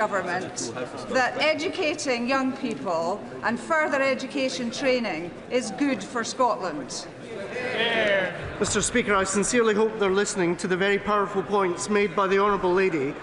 Government that educating young people and further education training is good for Scotland. Mr. Speaker, I sincerely hope they're listening to the very powerful points made by the Honourable Lady.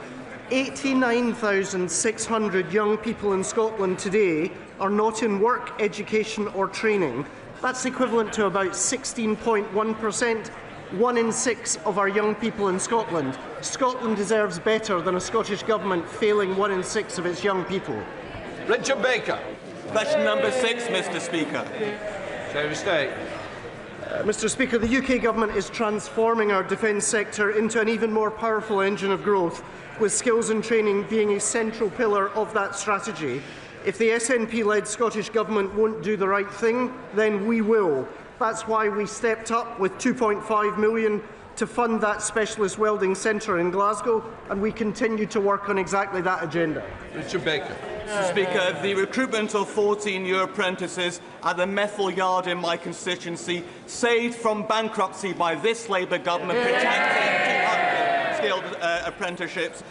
89,600 young people in Scotland today are not in work, education or training. That's equivalent to about 16.1%. 1 in 6 of our young people in Scotland. Scotland deserves better than a Scottish Government failing 1 in 6 of its young people. Richard Baker. Question number 6, Mr. Speaker. Secretary of State. Mr. Speaker, the UK Government is transforming our defence sector into an even more powerful engine of growth, with skills and training being a central pillar of that strategy. If the SNP-led Scottish Government won't do the right thing, then we will. That's why we stepped up with £2.5 million to fund that specialist welding centre in Glasgow, and we continue to work on exactly that agenda. Richard Baker. Mr. Speaker, the recruitment of 14 new apprentices at the Methil Yard in my constituency, saved from bankruptcy by this Labour Government, protecting 200 skilled apprenticeships,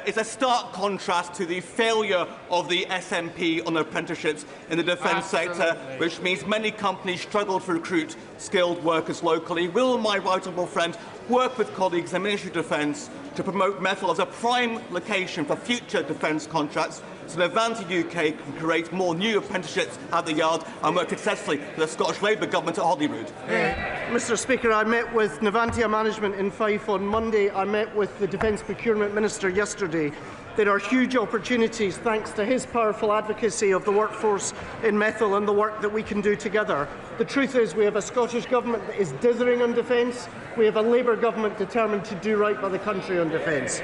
is a stark contrast to the failure of the SNP on apprenticeships in the defence sector, which means many companies struggle to recruit skilled workers locally. Will my right honourable friend work with colleagues in the Ministry of Defence to promote Methil as a prime location for future defence contracts, so that Avanti UK can create more new apprenticeships at the Yard and work successfully for the Scottish Labour Government at Holyrood? Mr. Speaker, I met with Navantia Management in Fife on Monday. I met with the Defence Procurement Minister yesterday. There are huge opportunities, thanks to his powerful advocacy of the workforce in Methil and the work that we can do together. The truth is, we have a Scottish Government that is dithering on defence. We have a Labour Government determined to do right by the country on defence.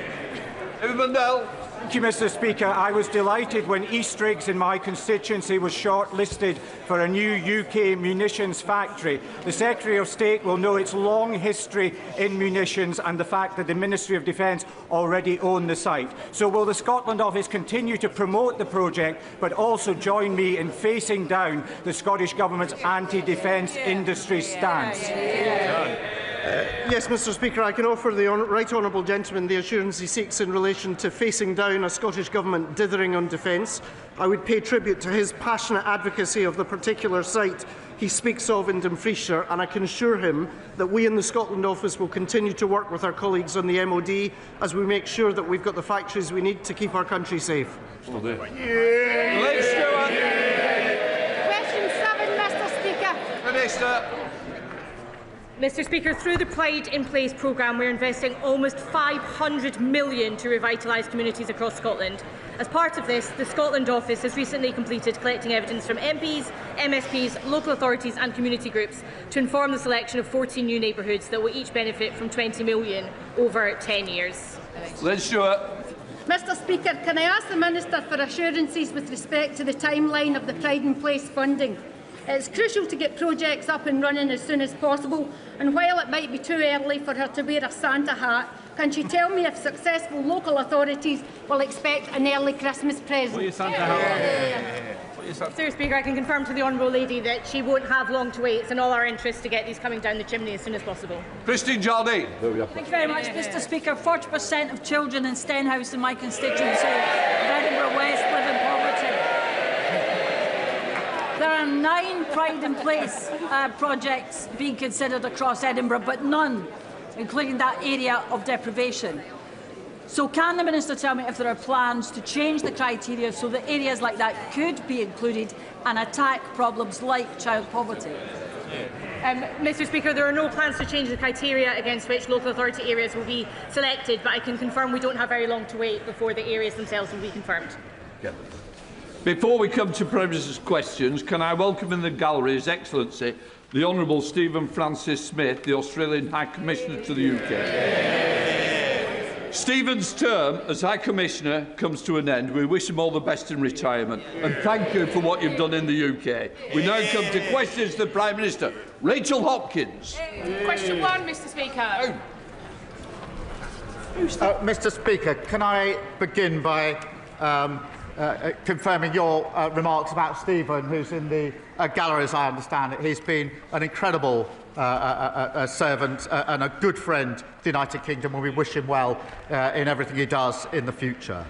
Thank you, Mr. Speaker. I was delighted when Eastriggs in my constituency was shortlisted for a new UK munitions factory. The Secretary of State will know its long history in munitions and the fact that the Ministry of Defence already own the site. So will the Scotland Office continue to promote the project, but also join me in facing down the Scottish Government's anti-defence industry stance? Yes, Mr. Speaker, I can offer the right honourable gentleman the assurance he seeks in relation to facing down a Scottish Government dithering on defence. I would pay tribute to his passionate advocacy of the particular site he speaks of in Dumfriesshire, and I can assure him that we in the Scotland Office will continue to work with our colleagues on the MOD as we make sure that we've got the factories we need to keep our country safe. Question 7, Mr. Speaker. Minister. Mr. Speaker, through the Pride in Place programme, we are investing almost £500 million to revitalise communities across Scotland. As part of this, the Scotland Office has recently completed collecting evidence from MPs, MSPs, local authorities and community groups to inform the selection of 14 new neighbourhoods that will each benefit from £20 million over 10 years. Liz Stewart. Mr. Speaker, can I ask the Minister for assurances with respect to the timeline of the Pride in Place funding? It's crucial to get projects up and running as soon as possible, and while it might be too early for her to wear a Santa hat, can she tell me if successful local authorities will expect an early Christmas present? Mr. Speaker, I can confirm to the Honourable Lady that she won't have long to wait. It's in all our interest to get these coming down the chimney as soon as possible. Christine Jardine. Thank you very much, Mr. Speaker. 40% of children in Stenhouse in my constituency of Edinburgh West live in poverty. There are 9 Pride in Place projects being considered across Edinburgh, but none including that area of deprivation. So can the Minister tell me if there are plans to change the criteria so that areas like that could be included and attack problems like child poverty? Mr. Speaker, there are no plans to change the criteria against which local authority areas will be selected, but I can confirm we don't have very long to wait before the areas themselves will be confirmed. Yeah. Before we come to Premier's questions, can I welcome in the gallery His Excellency the Honourable Stephen Francis Smith, the Australian High Commissioner to the UK. Stephen's term as High Commissioner comes to an end. We wish him all the best in retirement and thank you for what you've done in the UK. We now come to questions to the Prime Minister. Rachel Hopkins. Question 1, Mr. Speaker. Mr. Speaker, can I begin by confirming your remarks about Stephen, who's in the gallery, as I understand it. He's been an incredible servant and a good friend to the United Kingdom, and we wish him well in everything he does in the future.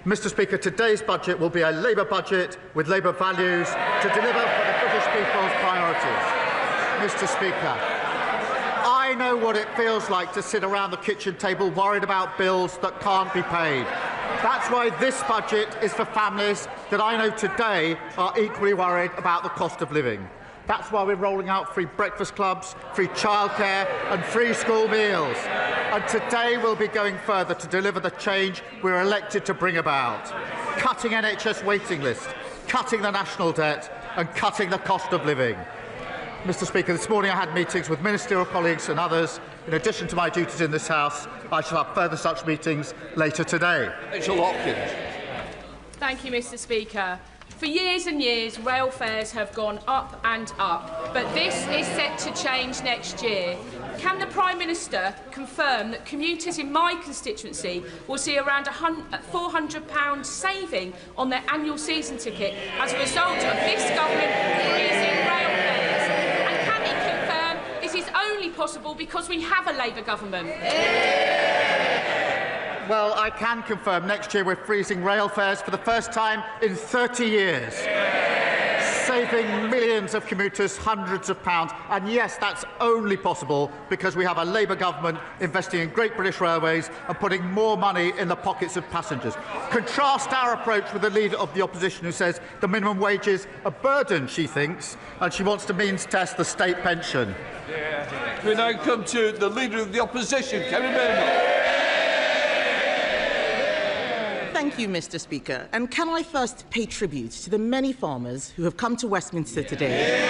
Mr. Speaker, today's budget will be a Labour budget with Labour values to deliver for the British people's priorities. Mr. Speaker, I know what it feels like to sit around the kitchen table worried about bills that can't be paid. That's why this budget is for families that I know today are equally worried about the cost of living. That's why we're rolling out free breakfast clubs, free childcare and free school meals. And today we'll be going further to deliver the change we're elected to bring about. Cutting NHS waiting lists, cutting the national debt and cutting the cost of living. Mr. Speaker, this morning I had meetings with ministerial colleagues and others. In addition to my duties in this House, I shall have further such meetings later today. Rachel Hopkins. Thank you, Mr. Speaker. For years and years, rail fares have gone up and up, but this is set to change next year. Can the Prime Minister confirm that commuters in my constituency will see around £400 saving on their annual season ticket as a result of this government freezing rail fares? And can he confirm this is only possible because we have a Labour government? Well, I can confirm next year we're freezing rail fares for the first time in 30 years, saving millions of commuters hundreds of pounds. And yes, that's only possible because we have a Labour government investing in Great British Railways and putting more money in the pockets of passengers. Contrast our approach with the Leader of the Opposition, who says the minimum wage is a burden, she thinks, and she wants to means test the state pension. We now come to the Leader of the Opposition, Kevin Bernard. Thank you, Mr. Speaker. And can I first pay tribute to the many farmers who have come to Westminster today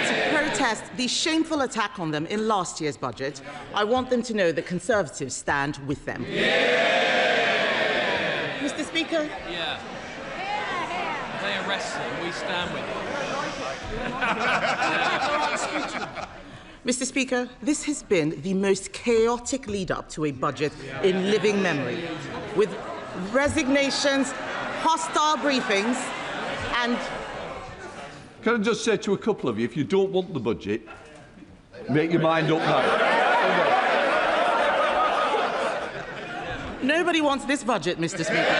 to protest the shameful attack on them in last year's budget. I want them to know that Conservatives stand with them. Mr. Speaker? Yeah. They arrest them, we stand with them. Mr. Speaker, this has been the most chaotic lead-up to a budget in living memory, with resignations, hostile briefings and... Can I just say to a couple of you, if you don't want the budget, make your mind up now. Nobody wants this budget, Mr. Speaker.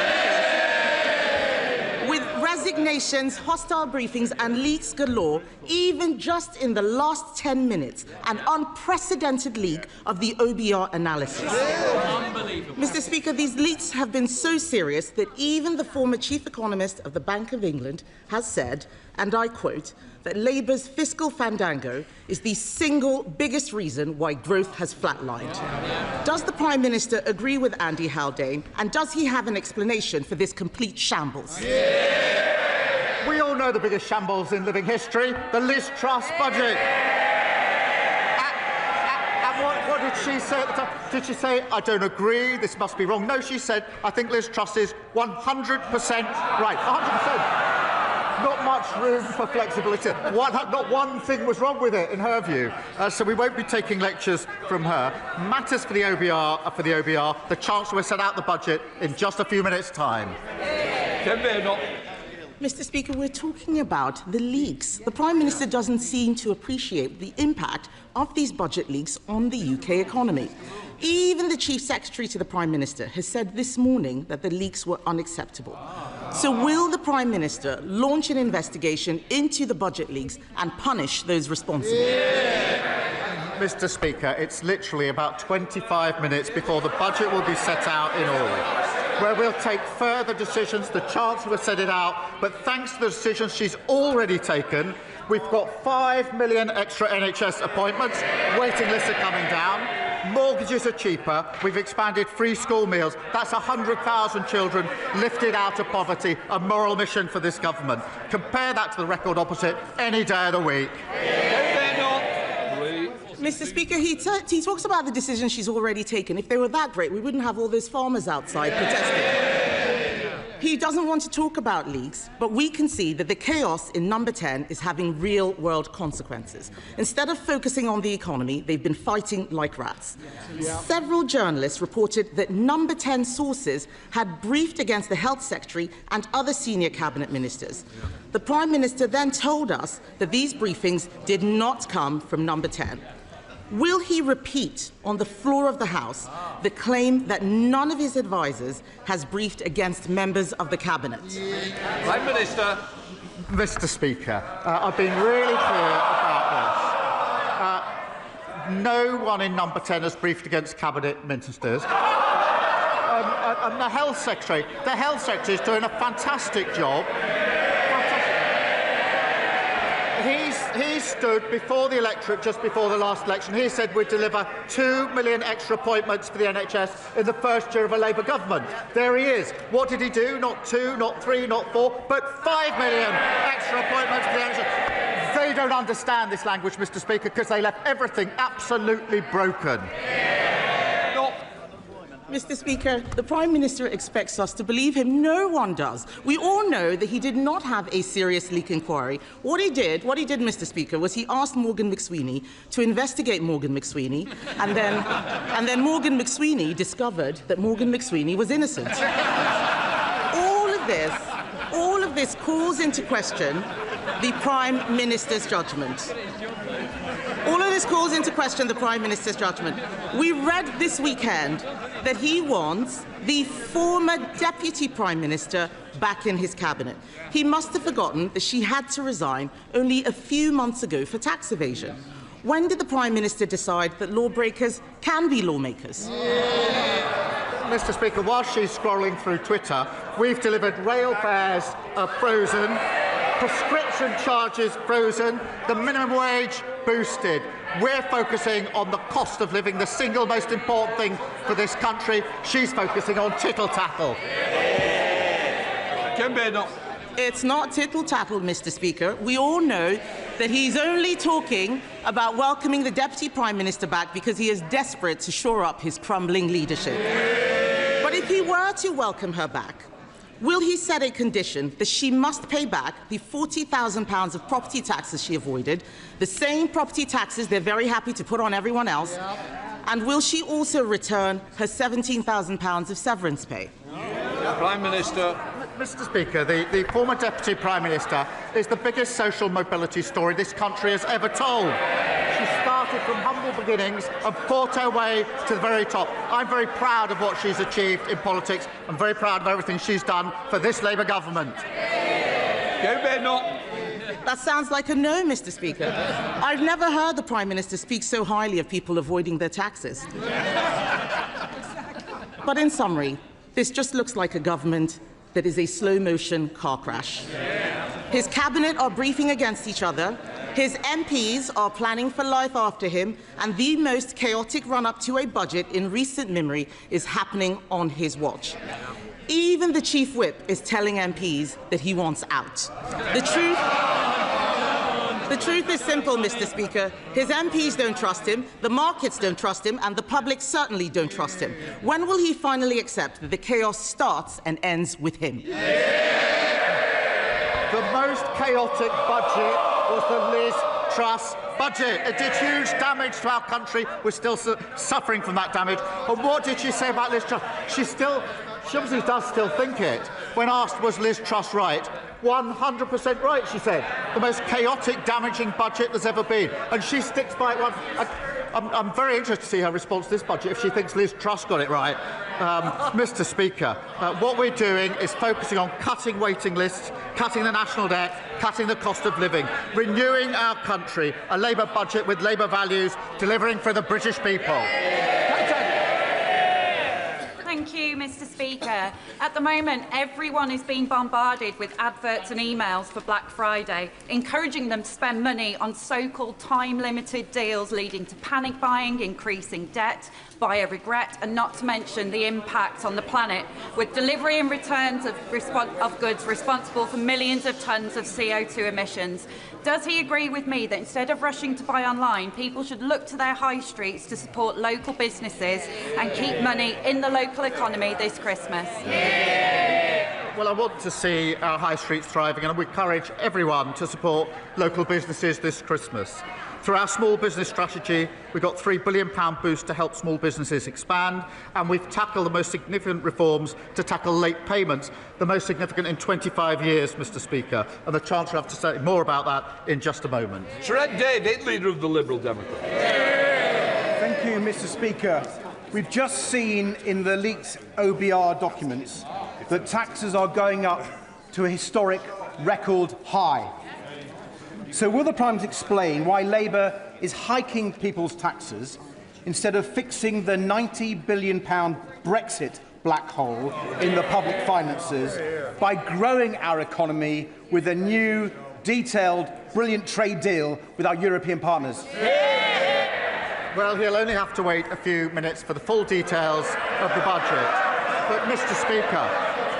With resignations, hostile briefings and leaks galore, even just in the last 10 minutes, an unprecedented leak of the OBR analysis. Mr. Speaker, these leaks have been so serious that even the former chief economist of the Bank of England has said, and I quote, that Labour's fiscal fandango is the single biggest reason why growth has flatlined. Does the Prime Minister agree with Andy Haldane, and does he have an explanation for this complete shambles? We all know the biggest shambles in living history, the Liz Truss budget. And what did she say at the time? Did she say, I don't agree, this must be wrong? No, she said, I think Liz Truss is 100% right. 100%. Not much room for flexibility. Not one thing was wrong with it, in her view. So we won't be taking lectures from her. Matters for the OBR. The Chancellor will set out the budget in just a few minutes' time. Mr. Speaker, we're talking about the leaks. The Prime Minister doesn't seem to appreciate the impact of these budget leaks on the UK economy. Even the Chief Secretary to the Prime Minister has said this morning that the leaks were unacceptable. So will the Prime Minister launch an investigation into the budget leaks and punish those responsible? Mr. Speaker, it's literally about 25 minutes before the budget will be set out in all, where we'll take further decisions. The Chancellor will set it out, but thanks to the decisions she's already taken, we've got 5 million extra NHS appointments, waiting lists are coming down, mortgages are cheaper, we've expanded free school meals. That's 100,000 children lifted out of poverty, a moral mission for this government. Compare that to the record opposite any day of the week. Mr. Speaker, he talks about the decisions she's already taken. If they were that great, we wouldn't have all those farmers outside protesting. He doesn't want to talk about leaks, but we can see that the chaos in Number 10 is having real-world consequences. Instead of focusing on the economy, they've been fighting like rats. Several journalists reported that Number 10 sources had briefed against the Health Secretary and other senior cabinet ministers. The Prime Minister then told us that these briefings did not come from Number 10. Will he repeat on the floor of the House the claim that none of his advisers has briefed against members of the Cabinet? Prime Minister. Mr. Speaker, I've been really clear about this. No one in Number 10 has briefed against Cabinet ministers. And the Health Secretary is doing a fantastic job. He stood before the electorate just before the last election. He said we'd deliver 2 million extra appointments for the NHS in the first year of a Labour government. There he is. What did he do? Not 2, not 3, not 4, but 5 million extra appointments for the NHS. They don't understand this language, Mr. Speaker, because they left everything absolutely broken. Mr. Speaker, the Prime Minister expects us to believe him. No one does. We all know that he did not have a serious leak inquiry. What he did, Mr. Speaker, was he asked Morgan McSweeney to investigate Morgan McSweeney, and then Morgan McSweeney discovered that Morgan McSweeney was innocent. All of this calls into question the Prime Minister's judgment. All of this calls into question the Prime Minister's judgment. We read this weekend that he wants the former Deputy Prime Minister back in his cabinet. He must have forgotten that she had to resign only a few months ago for tax evasion. When did the Prime Minister decide that lawbreakers can be lawmakers? Mr. Speaker, while she's scrolling through Twitter, we've delivered rail fares frozen, prescription charges frozen, the minimum wage boosted. We're focusing on the cost of living, the single most important thing for this country. She's focusing on tittle-tattle. It's not tittle-tattle, Mr. Speaker. We all know that he's only talking about welcoming the Deputy Prime Minister back because he is desperate to shore up his crumbling leadership. But if he were to welcome her back, will he set a condition that she must pay back the £40,000 of property taxes she avoided, the same property taxes they're very happy to put on everyone else, and will she also return her £17,000 of severance pay? Prime Minister. Mr. Speaker, the former Deputy Prime Minister is the biggest social mobility story this country has ever told. She started from humble beginnings and fought her way to the very top. I'm very proud of what she's achieved in politics. I'm very proud of everything she's done for this Labour government. That sounds like a no, Mr. Speaker. I've never heard the Prime Minister speak so highly of people avoiding their taxes. But in summary, this just looks like a government that is a slow-motion car crash. His cabinet are briefing against each other, his MPs are planning for life after him, and the most chaotic run-up to a budget in recent memory is happening on his watch. Even the Chief Whip is telling MPs that he wants out. The truth is simple, Mr. Speaker. His MPs don't trust him, the markets don't trust him, and the public certainly don't trust him. When will he finally accept that the chaos starts and ends with him? The most chaotic budget was the Liz Truss budget. It did huge damage to our country. We're still suffering from that damage. And what did she say about Liz Truss? She obviously does still think it. When asked, was Liz Truss right? 100% right, she said. The most chaotic, damaging budget there's ever been. And she sticks by it. I'm very interested to see her response to this budget if she thinks Liz Truss got it right. Mr. Speaker, what we're doing is focusing on cutting waiting lists, cutting the national debt, cutting the cost of living, renewing our country, a Labour budget with Labour values, delivering for the British people. Thank you, Mr. Speaker. At the moment, everyone is being bombarded with adverts and emails for Black Friday, encouraging them to spend money on so-called time-limited deals leading to panic buying, increasing debt, buyer regret, and not to mention the impact on the planet, with delivery and returns of goods responsible for millions of tonnes of CO2 emissions. Does he agree with me that instead of rushing to buy online, people should look to their high streets to support local businesses and keep money in the local economy this Christmas? Well, I want to see our high streets thriving, and I would encourage everyone to support local businesses this Christmas. Through our small business strategy, we've got £3 billion boost to help small businesses expand, and we've tackled the most significant reforms to tackle late payments, the most significant in 25 years, Mr. Speaker. And the Chancellor will have to say more about that in just a moment. Sred David, Leader of the Liberal Democrats. Thank you, Mr. Speaker. We've just seen in the leaked OBR documents that taxes are going up to a historic record high. So will the Prime Minister explain why Labour is hiking people's taxes instead of fixing the £90 billion Brexit black hole in the public finances by growing our economy with a new, detailed, brilliant trade deal with our European partners? Well, he'll only have to wait a few minutes for the full details of the budget. But, Mr. Speaker,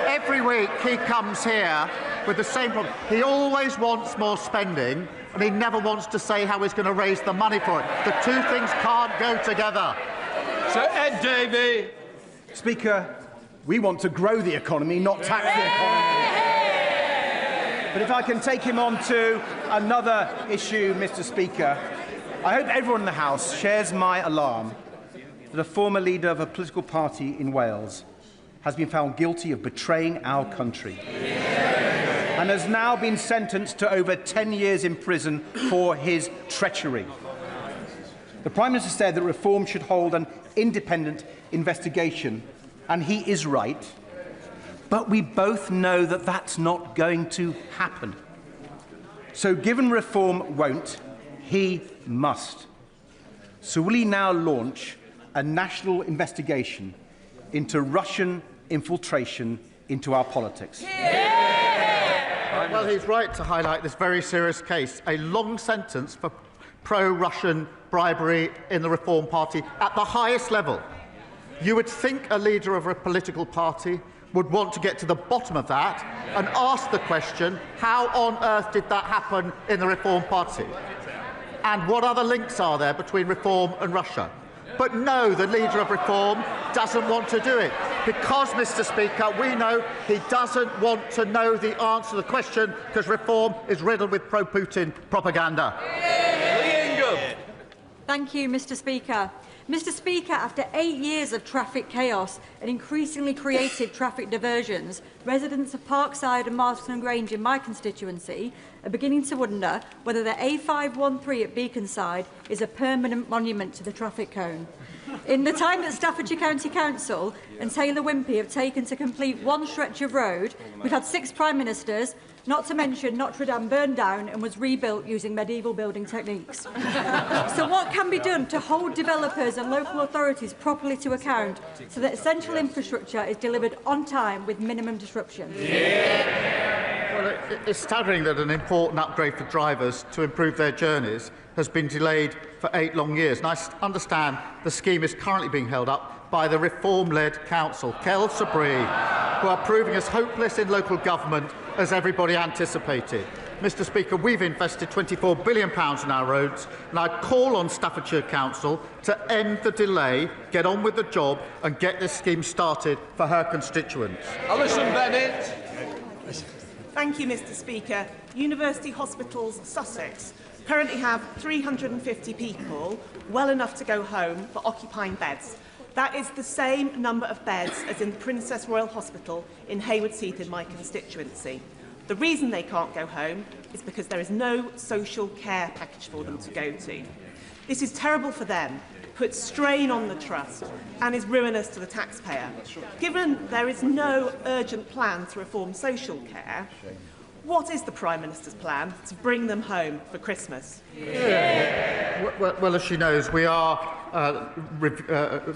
every week he comes here with the same problem. He always wants more spending, and he never wants to say how he's going to raise the money for it. The two things can't go together. Sir Ed Davey. Speaker, we want to grow the economy, not tax the economy. But if I can take him on to another issue, Mr. Speaker, I hope everyone in the House shares my alarm that a former leader of a political party in Wales has been found guilty of betraying our country and has now been sentenced to over 10 years in prison for his treachery. The Prime Minister said that Reform should hold an independent investigation, and he is right, but we both know that that's not going to happen. So given Reform won't, he must. So will he now launch a national investigation into Russian infiltration into our politics? Well, he's right to highlight this very serious case, a long sentence for pro-Russian bribery in the Reform Party at the highest level. You would think a leader of a political party would want to get to the bottom of that and ask the question, how on earth did that happen in the Reform Party? And what other links are there between Reform and Russia? But no, the leader of Reform doesn't want to do it because, Mr. Speaker, we know he doesn't want to know the answer to the question because Reform is riddled with pro-Putin propaganda. Thank you, Mr. Speaker. Mr. Speaker, after 8 years of traffic chaos and increasingly creative traffic diversions, residents of Parkside and Marston Grange in my constituency are beginning to wonder whether the A513 at Beaconside is a permanent monument to the traffic cone. In the time that Staffordshire County Council and Taylor Wimpey have taken to complete one stretch of road, we've had 6 Prime Ministers, not to mention Notre Dame burned down and was rebuilt using medieval building techniques. So what can be done to hold developers and local authorities properly to account so that essential infrastructure is delivered on time with minimum disruption? Well, it's staggering that an important upgrade for drivers to improve their journeys has been delayed for 8 long years. And I understand the scheme is currently being held up by the Reform-led council, Kel Sabri, who are proving as hopeless in local government as everybody anticipated. Mr. Speaker, we've invested £24 billion in our roads, and I call on Staffordshire Council to end the delay, get on with the job, and get this scheme started for her constituents. Alison Bennett. Thank you, Mr. Speaker. University Hospitals Sussex currently have 350 people, well enough to go home, for occupying beds. That is the same number of beds as in the Princess Royal Hospital in Haywards Heath in my constituency. The reason they can't go home is because there is no social care package for them to go to. This is terrible for them, puts strain on the trust and is ruinous to the taxpayer. Given there is no urgent plan to reform social care, what is the Prime Minister's plan to bring them home for Christmas? Well, as she knows, we are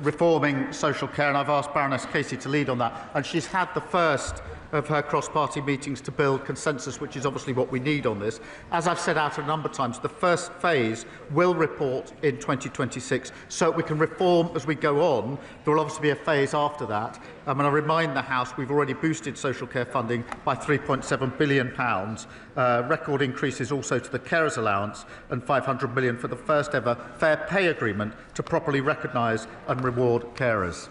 reforming social care, and I've asked Baroness Casey to lead on that. And she's had the first of her cross-party meetings to build consensus, which is obviously what we need on this. As I've set out a number of times, the first phase will report in 2026, so we can reform as we go on. There will obviously be a phase after that. And I remind the House we've already boosted social care funding by £3.7 billion, record increases also to the carers allowance, and £500 million for the first ever fair pay agreement to properly recognise and reward carers.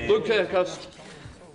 Luke Kirkos.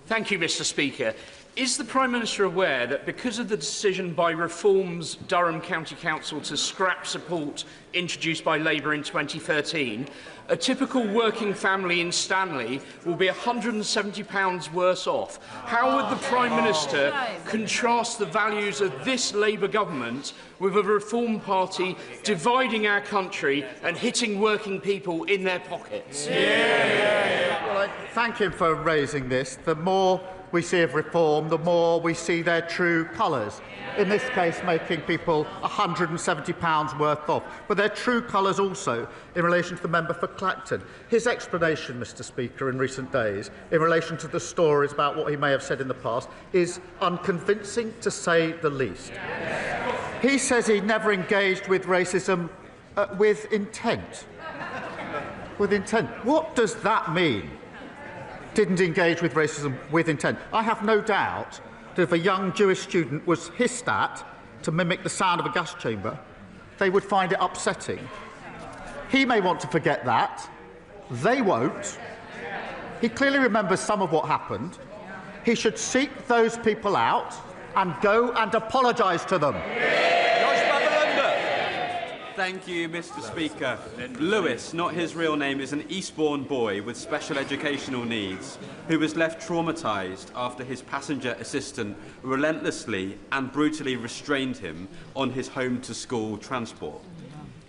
Thank you, Mr. Speaker. Is the Prime Minister aware that because of the decision by Reform's Durham County Council to scrap support introduced by Labour in 2013, a typical working family in Stanley will be £170 worse off? How would the Prime Minister contrast the values of this Labour government with a Reform Party dividing our country and hitting working people in their pockets? Well, I thank him for raising this. The more we see of Reform, the more we see their true colours. In this case, making people £170 worth off. But their true colours also in relation to the member for Clacton. His explanation, Mr Speaker, in recent days, in relation to the stories about what he may have said in the past, is unconvincing, to say the least. He says he never engaged with racism with intent. With intent. What does that mean? Didn't engage with racism with intent. I have no doubt that if a young Jewish student was hissed at to mimic the sound of a gas chamber, they would find it upsetting. He may want to forget that. They won't. He clearly remembers some of what happened. He should seek those people out and go and apologise to them. Thank you, Mr Speaker. Lewis, not his real name, is an Eastbourne boy with special educational needs who was left traumatised after his passenger assistant relentlessly and brutally restrained him on his home-to-school transport.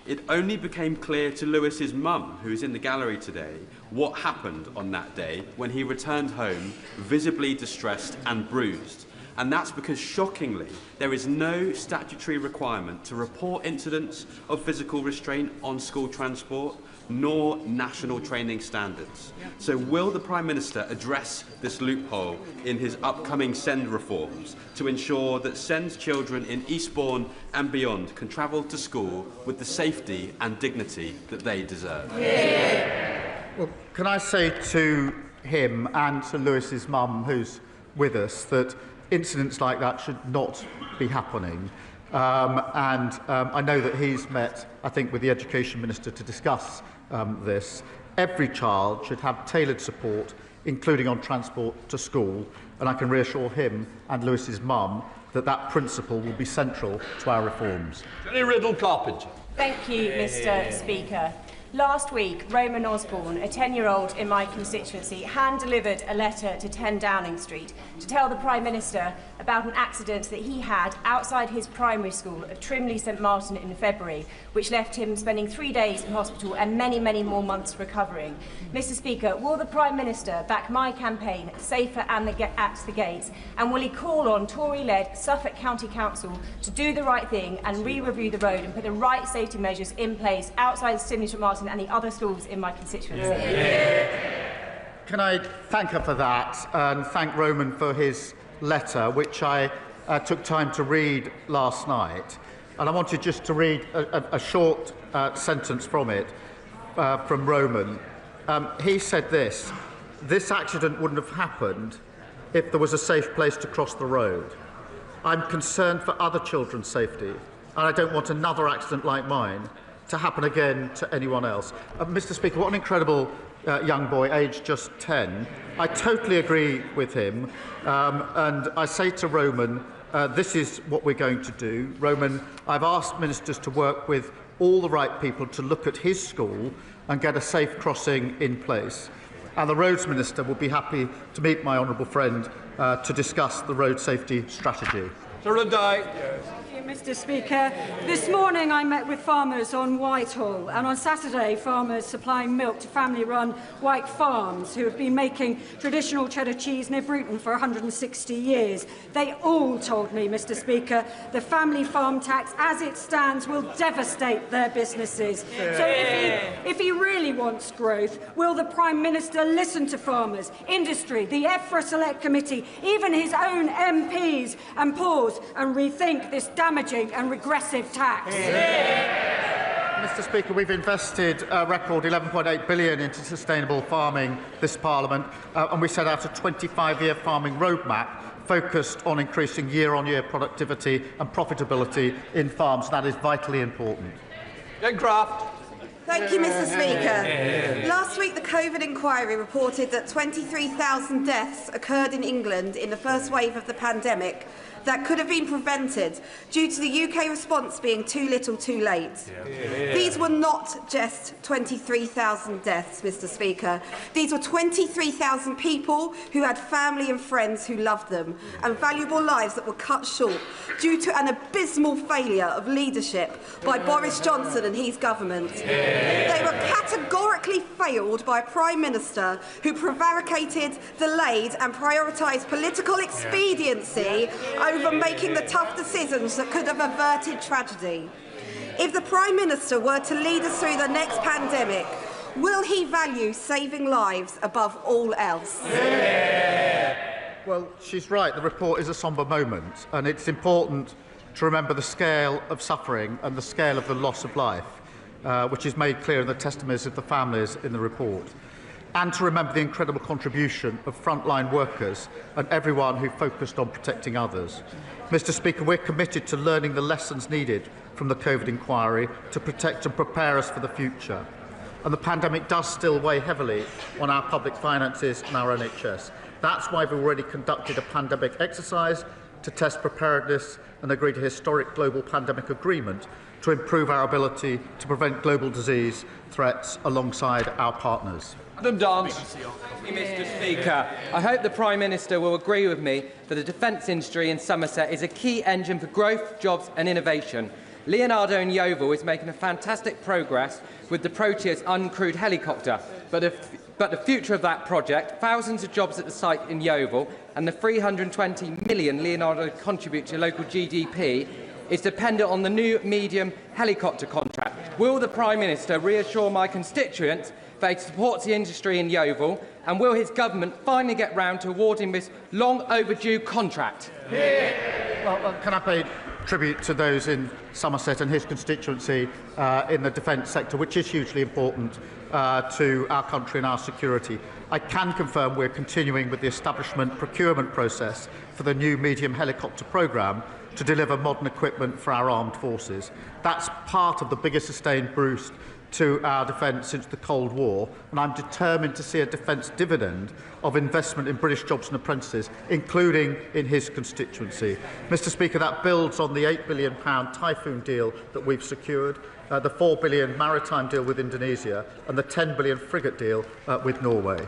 It only became clear to Lewis's mum, who is in the gallery today, what happened on that day when he returned home visibly distressed and bruised. And that's because, shockingly, there is no statutory requirement to report incidents of physical restraint on school transport, nor national training standards. So will the Prime Minister address this loophole in his upcoming SEND reforms to ensure that SEND's children in Eastbourne and beyond can travel to school with the safety and dignity that they deserve? Well, can I say to him and to Lewis's mum, who's with us, that incidents like that should not be happening. I know that he's met, I think, with the Education Minister to discuss this. Every child should have tailored support, including on transport to school, and I can reassure him and Lewis's mum that that principle will be central to our reforms. Jenny Riddle-Carpenter. Thank you, Mr Speaker. Last week, Roman Osborne, a 10-year-old in my constituency, hand-delivered a letter to 10 Downing Street to tell the Prime Minister about an accident that he had outside his primary school of Trimley St Martin in February, which left him spending 3 days in hospital and many, many more months recovering. Mr Speaker, will the Prime Minister back my campaign, Safer at the Gates, and will he call on Tory-led Suffolk County Council to do the right thing and re-review the road and put the right safety measures in place outside Trimley St Martin and the other schools in my constituency? Can I thank her for that and thank Roman for his letter, which I took time to read last night. And I wanted just to read a short sentence from it, from Roman. He said this: "This accident wouldn't have happened if there was a safe place to cross the road. I'm concerned for other children's safety, and I don't want another accident like mine to happen again to anyone else." Mr Speaker, what an incredible young boy, aged just 10. I totally agree with him, and I say to Roman, this is what we're going to do. Roman, I've asked ministers to work with all the right people to look at his school and get a safe crossing in place. And the Roads Minister will be happy to meet my honourable friend to discuss the road safety strategy. Mr Speaker, this morning I met with farmers on Whitehall, and on Saturday farmers supplying milk to family-run White Farms who have been making traditional cheddar cheese near Bruton for 160 years. They all told me, Mr Speaker, the family farm tax as it stands will devastate their businesses. So if he really wants growth, will the Prime Minister listen to farmers, industry, the EFRA Select Committee, even his own MPs, and pause and rethink this damaging and regressive tax? Mr Speaker, we've invested a record £11.8 billion into sustainable farming this Parliament, and we set out a 25-year farming roadmap focused on increasing year-on-year productivity and profitability in farms. That is vitally important. Thank you, Mr. Speaker. Last week, the COVID inquiry reported that 23,000 deaths occurred in England in the first wave of the pandemic that could have been prevented due to the UK response being too little too late. These were not just 23,000 deaths, Mr. Speaker. These were 23,000 people who had family and friends who loved them, and valuable lives that were cut short due to an abysmal failure of leadership by Boris Johnson and his government. They were categorically failed by a Prime Minister who prevaricated, delayed and prioritised political expediency over making the tough decisions that could have averted tragedy. If the Prime Minister were to lead us through the next pandemic, will he value saving lives above all else? Well, she's right. The report is a sombre moment, and it's important to remember the scale of suffering and the scale of the loss of life, which is made clear in the testimonies of the families in the report, and to remember the incredible contribution of frontline workers and everyone who focused on protecting others. Mr. Speaker, we're committed to learning the lessons needed from the COVID inquiry to protect and prepare us for the future. And the pandemic does still weigh heavily on our public finances and our NHS. That's why we've already conducted a pandemic exercise to test preparedness and agreed a historic global pandemic agreement to improve our ability to prevent global disease threats alongside our partners. Adam Dance. Thank you, Mr. Speaker. I hope the Prime Minister will agree with me that the defence industry in Somerset is a key engine for growth, jobs and innovation. Leonardo in Yeovil is making a fantastic progress with the Proteus uncrewed helicopter, but the future of that project, thousands of jobs at the site in Yeovil and the 320 million Leonardo contribute to local GDP is dependent on the new medium helicopter contract. Will the Prime Minister reassure my constituents that he supports the industry in Yeovil, and will his government finally get round to awarding this long overdue contract? Well, can I pay tribute to those in Somerset and his constituency in the defence sector, which is hugely important to our country and our security. I can confirm we're continuing with the establishment procurement process for the new medium helicopter programme to deliver modern equipment for our armed forces. That's part of the biggest sustained boost to our defence since the Cold War, and I'm determined to see a defence dividend of investment in British jobs and apprentices, including in his constituency. Mr. Speaker, that builds on the £8 billion Typhoon deal that we've secured, the £4 billion maritime deal with Indonesia, and the £10 billion frigate deal with Norway.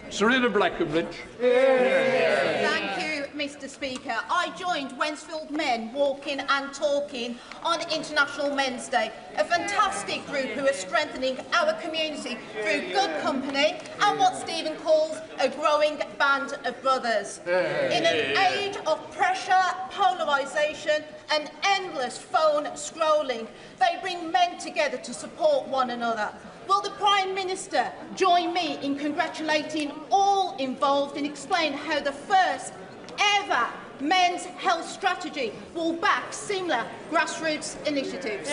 Serena Blackenbridge. Thank you, Mr. Speaker. I joined Wensfield Men walking and talking on International Men's Day, a fantastic group who are strengthening our community through good company and what Stephen calls a growing band of brothers. In an age of pressure, polarisation and endless phone scrolling, they bring men together to support one another. Will the Prime Minister join me in congratulating all involved and explain how the first ever men's health strategy will back similar grassroots initiatives?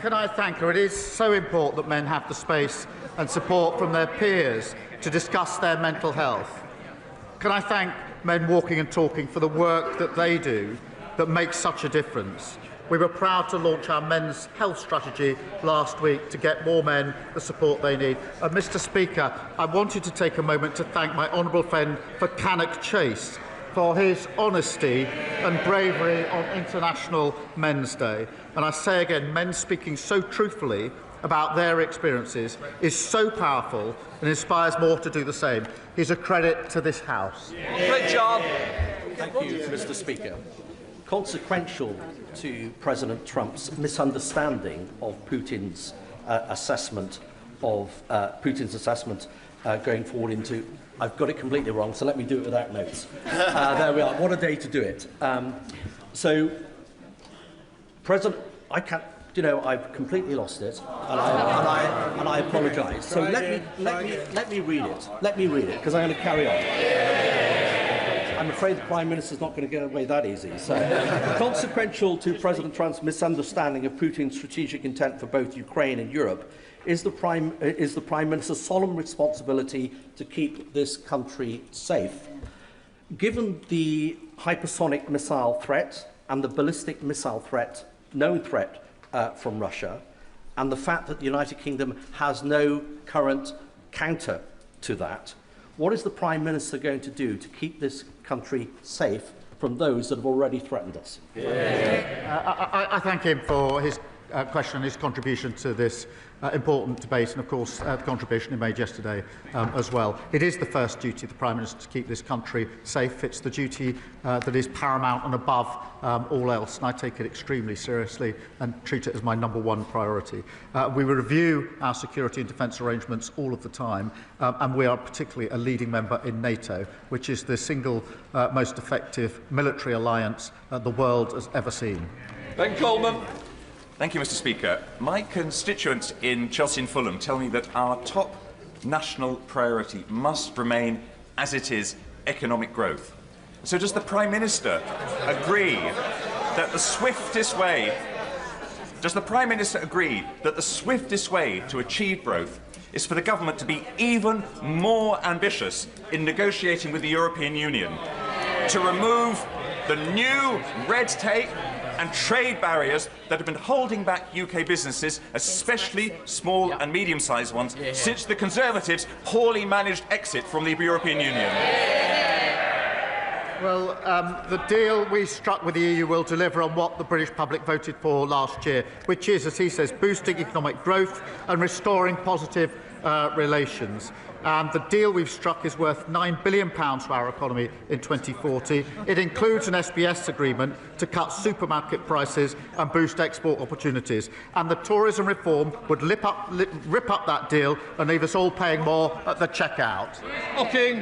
Can I thank her? It is so important that men have the space and support from their peers to discuss their mental health. Can I thank Men Walking and Talking for the work that they do that makes such a difference? We were proud to launch our men's health strategy last week to get more men the support they need. And Mr. Speaker, I wanted to take a moment to thank my honourable friend for Cannock Chase for his honesty and bravery on International Men's Day. And I say again, men speaking so truthfully about their experiences is so powerful and inspires more to do the same. He's a credit to this House. Richard. Thank you, Mr. Speaker. Consequential to President Trump's misunderstanding of Putin's assessment going forward into... I've got it completely wrong, so let me do it without notes. There we are. What a day to do it. President... I can't... You know, I've completely lost it, and I apologise. So let me read it. Let me read it, because I'm going to carry on. I'm afraid the Prime Minister's not going to get away that easy. So, consequential to President Trump's misunderstanding of Putin's strategic intent for both Ukraine and Europe is the Prime Minister's solemn responsibility to keep this country safe. Given the hypersonic missile threat and the ballistic missile threat, known threat from Russia, and the fact that the United Kingdom has no current counter to that, what is the Prime Minister going to do to keep this country safe from those that have already threatened us? I thank him for his question and his contribution to this important debate, and of course the contribution he made yesterday as well. It is the first duty of the Prime Minister to keep this country safe. It's the duty that is paramount and above all else, and I take it extremely seriously and treat it as my #1 priority. We review our security and defence arrangements all of the time, and we are particularly a leading member in NATO, which is the single most effective military alliance the world has ever seen. Ben Coleman. Thank you, Mr. Speaker. My constituents in Chelsea and Fulham tell me that our top national priority must remain, as it is, economic growth. So does the Prime Minister agree that the swiftest way to achieve growth is for the government to be even more ambitious in negotiating with the European Union, to remove the new red tape and trade barriers that have been holding back UK businesses, especially small and medium-sized ones, since the Conservatives' poorly managed exit from the European Union? Well, the deal we struck with the EU will deliver on what the British public voted for last year, which is, as he says, boosting economic growth and restoring positive relations. The deal we've struck is worth £9 billion to our economy in 2040. It includes an SBS agreement to cut supermarket prices and boost export opportunities. And the tourism reform would rip up that deal and leave us all paying more at the checkout. Thank you,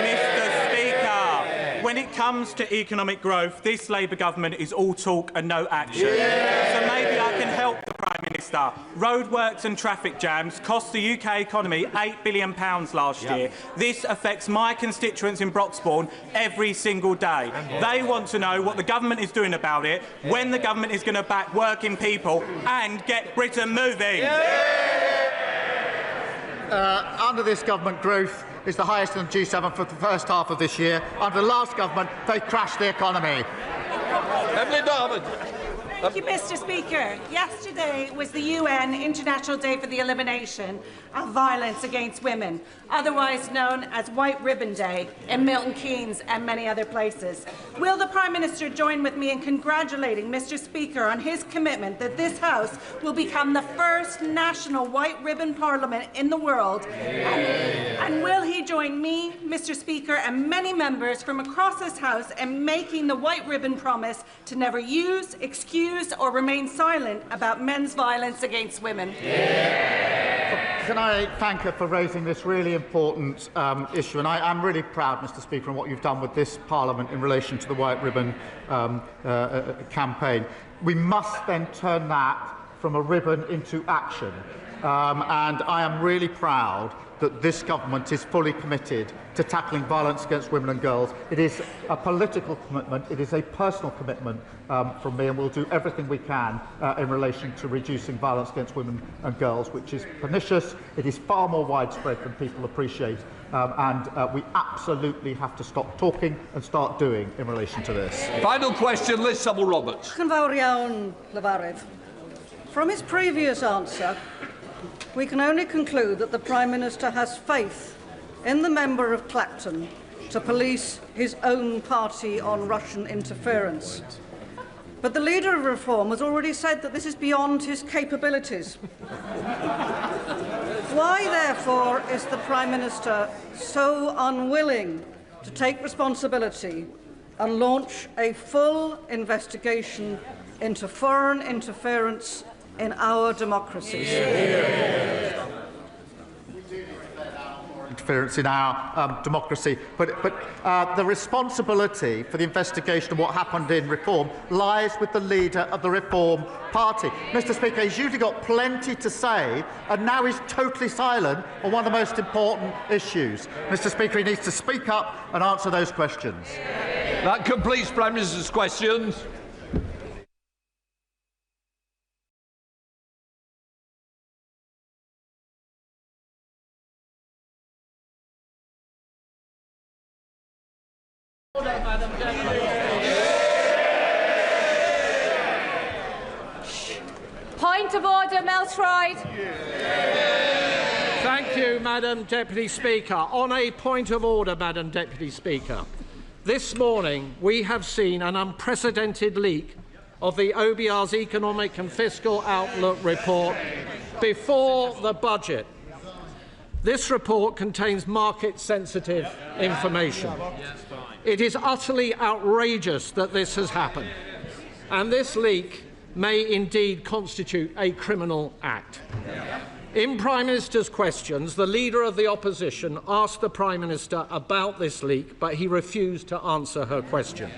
Mr. Speaker. When it comes to economic growth, this Labour government is all talk and no action. So maybe I can help the Prime Minister. Roadworks and traffic jams cost the UK economy £8 billion last year. This affects my constituents in Broxbourne every single day. They want to know what the government is doing about it, when the government is going to back working people and get Britain moving. Under this government, growth is the highest in the G7 for the first half of this year. Under the last government, they crashed the economy. Emily Darwin. Thank you, Mr. Speaker. Yesterday was the UN International Day for the Elimination of Violence Against Women, otherwise known as White Ribbon Day in Milton Keynes and many other places. Will the Prime Minister join with me in congratulating Mr. Speaker on his commitment that this House will become the first national White Ribbon Parliament in the world? And will he join me, Mr. Speaker, and many members from across this House in making the White Ribbon promise to never use, excuse, or remain silent about men's violence against women? Can I thank her for raising this really important issue? And I'm really proud, Mr. Speaker, on what you've done with this Parliament in relation to the White Ribbon campaign. We must then turn that from a ribbon into action. And I am really proud that this government is fully committed to tackling violence against women and girls. It is a political commitment, it is a personal commitment from me, and we'll do everything we can in relation to reducing violence against women and girls, which is pernicious, it is far more widespread than people appreciate, and we absolutely have to stop talking and start doing in relation to this. Final question, Liz Sabble-Roberts. From his previous answer, we can only conclude that the Prime Minister has faith in the member of Clacton to police his own party on Russian interference. But the leader of Reform has already said that this is beyond his capabilities. Why, therefore, is the Prime Minister so unwilling to take responsibility and launch a full investigation into foreign interference in our democracies? Interference in our democracy, but the responsibility for the investigation of what happened in Reform lies with the leader of the Reform Party. Mr. Speaker, he's usually got plenty to say, and now he's totally silent on one of the most important issues. Mr. Speaker, he needs to speak up and answer those questions. That completes Prime Minister's questions. Point Point of order, Melstride. Thank you, Madam Deputy Speaker. On a point of order, Madam Deputy Speaker, this morning we have seen an unprecedented leak of the OBR's Economic and Fiscal Outlook report before the budget. This report contains market-sensitive information. It is utterly outrageous that this has happened, and this leak may indeed constitute a criminal act. In Prime Minister's questions, the Leader of the Opposition asked the Prime Minister about this leak, but he refused to answer her question.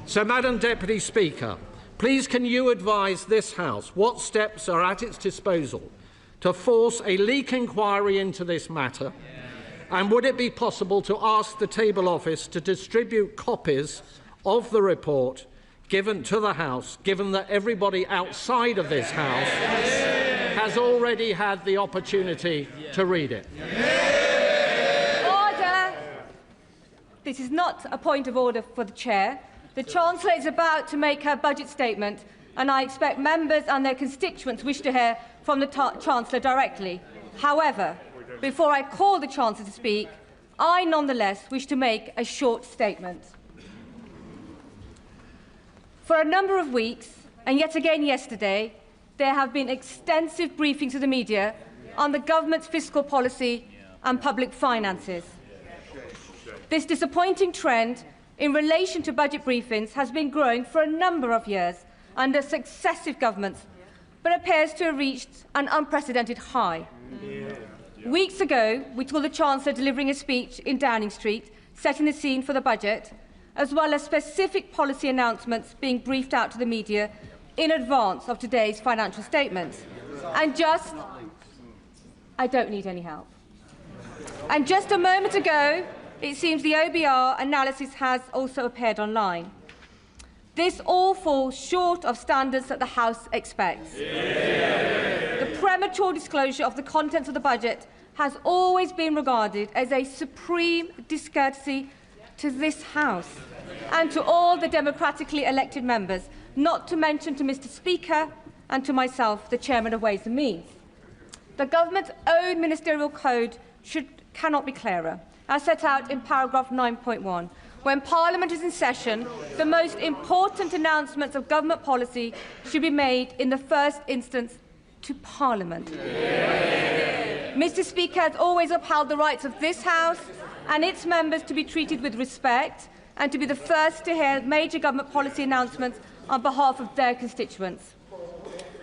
So, Madam Deputy Speaker, please can you advise this House what steps are at its disposal to force a leak inquiry into this matter? And would it be possible to ask the Table Office to distribute copies of the report given to the House, given that everybody outside of this House has already had the opportunity to read it? Order! This is not a point of order for the Chair. The Chancellor is about to make her budget statement, and I expect members and their constituents wish to hear from the Chancellor directly. However, before I call the Chancellor to speak, I nonetheless wish to make a short statement. For a number of weeks, and yet again yesterday, there have been extensive briefings to the media on the government's fiscal policy and public finances. This disappointing trend in relation to budget briefings has been growing for a number of years under successive governments, but appears to have reached an unprecedented high. Weeks ago, we saw the Chancellor delivering a speech in Downing Street, setting the scene for the budget, as well as specific policy announcements being briefed out to the media in advance of today's financial statements. I don't need any help. And just a moment ago, it seems the OBR analysis has also appeared online. This all falls short of standards that the House expects. The premature disclosure of the contents of the budget has always been regarded as a supreme discourtesy to this House and to all the democratically elected members, not to mention to Mr. Speaker and to myself, the Chairman of Ways and Means. The government's own ministerial code cannot be clearer, as set out in paragraph 9.1. When Parliament is in session, the most important announcements of government policy should be made in the first instance to Parliament. Mr. Speaker has always upheld the rights of this House and its members to be treated with respect and to be the first to hear major government policy announcements on behalf of their constituents.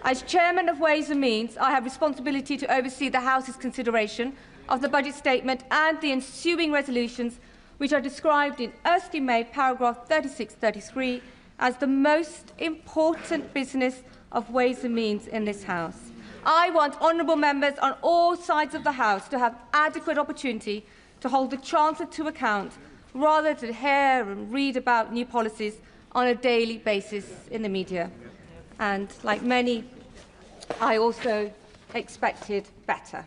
As Chairman of Ways and Means, I have responsibility to oversee the House's consideration of the budget statement and the ensuing resolutions, which are described in erstly made paragraph 36-33 as the most important business of Ways and Means in this House. I want honourable members on all sides of the House to have adequate opportunity to hold the Chancellor to account, rather than hear and read about new policies on a daily basis in the media. And like many, I also expected better.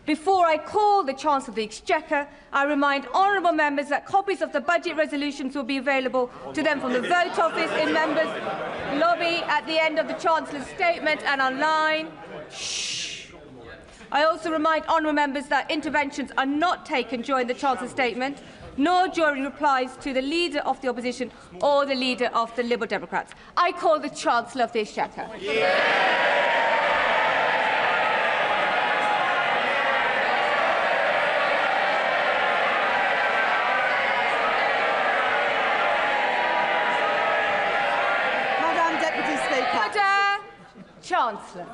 Before I call the Chancellor of the Exchequer, I remind honourable members that copies of the budget resolutions will be available to them from the Vote Office in members' lobby at the end of the Chancellor's statement and online. Shh. I also remind honourable members that interventions are not taken during the Chancellor's statement, nor during replies to the Leader of the Opposition or the Leader of the Liberal Democrats. I call the Chancellor of the Exchequer. Chancellor.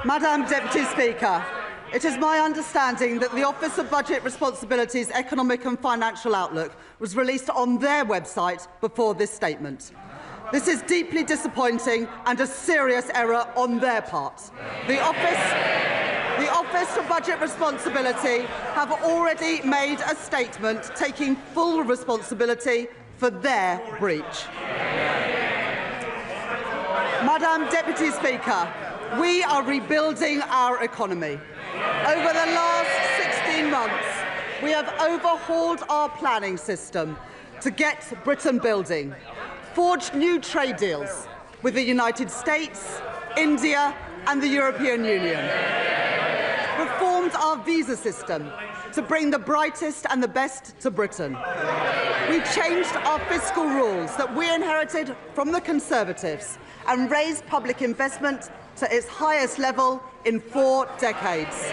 Madam Deputy Speaker, it is my understanding that the Office of Budget Responsibility's Economic and Financial Outlook was released on their website before this statement. This is deeply disappointing and a serious error on their part. The Office for Budget Responsibility have already made a statement taking full responsibility for their breach. Madam Deputy Speaker, we are rebuilding our economy. Over the last 16 months, we have overhauled our planning system to get Britain building, forged new trade deals, with the United States, India and the European Union. Reformed our visa system to bring the brightest and the best to Britain. We changed our fiscal rules that we inherited from the Conservatives and raised public investment to its highest level in 4 decades.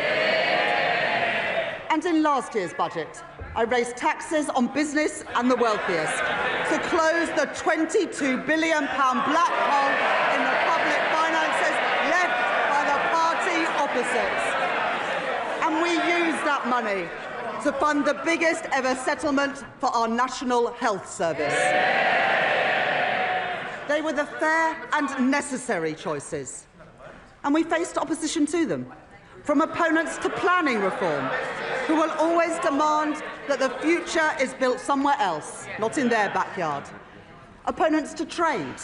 And in last year's budget, I raised taxes on business and the wealthiest to close the £22 billion black hole in the public finances left by the party opposites. And we used that money to fund the biggest ever settlement for our National Health Service. They were the fair and necessary choices, and we faced opposition to them, from opponents to planning reform, who will always demand that the future is built somewhere else, not in their backyard. Opponents to trade,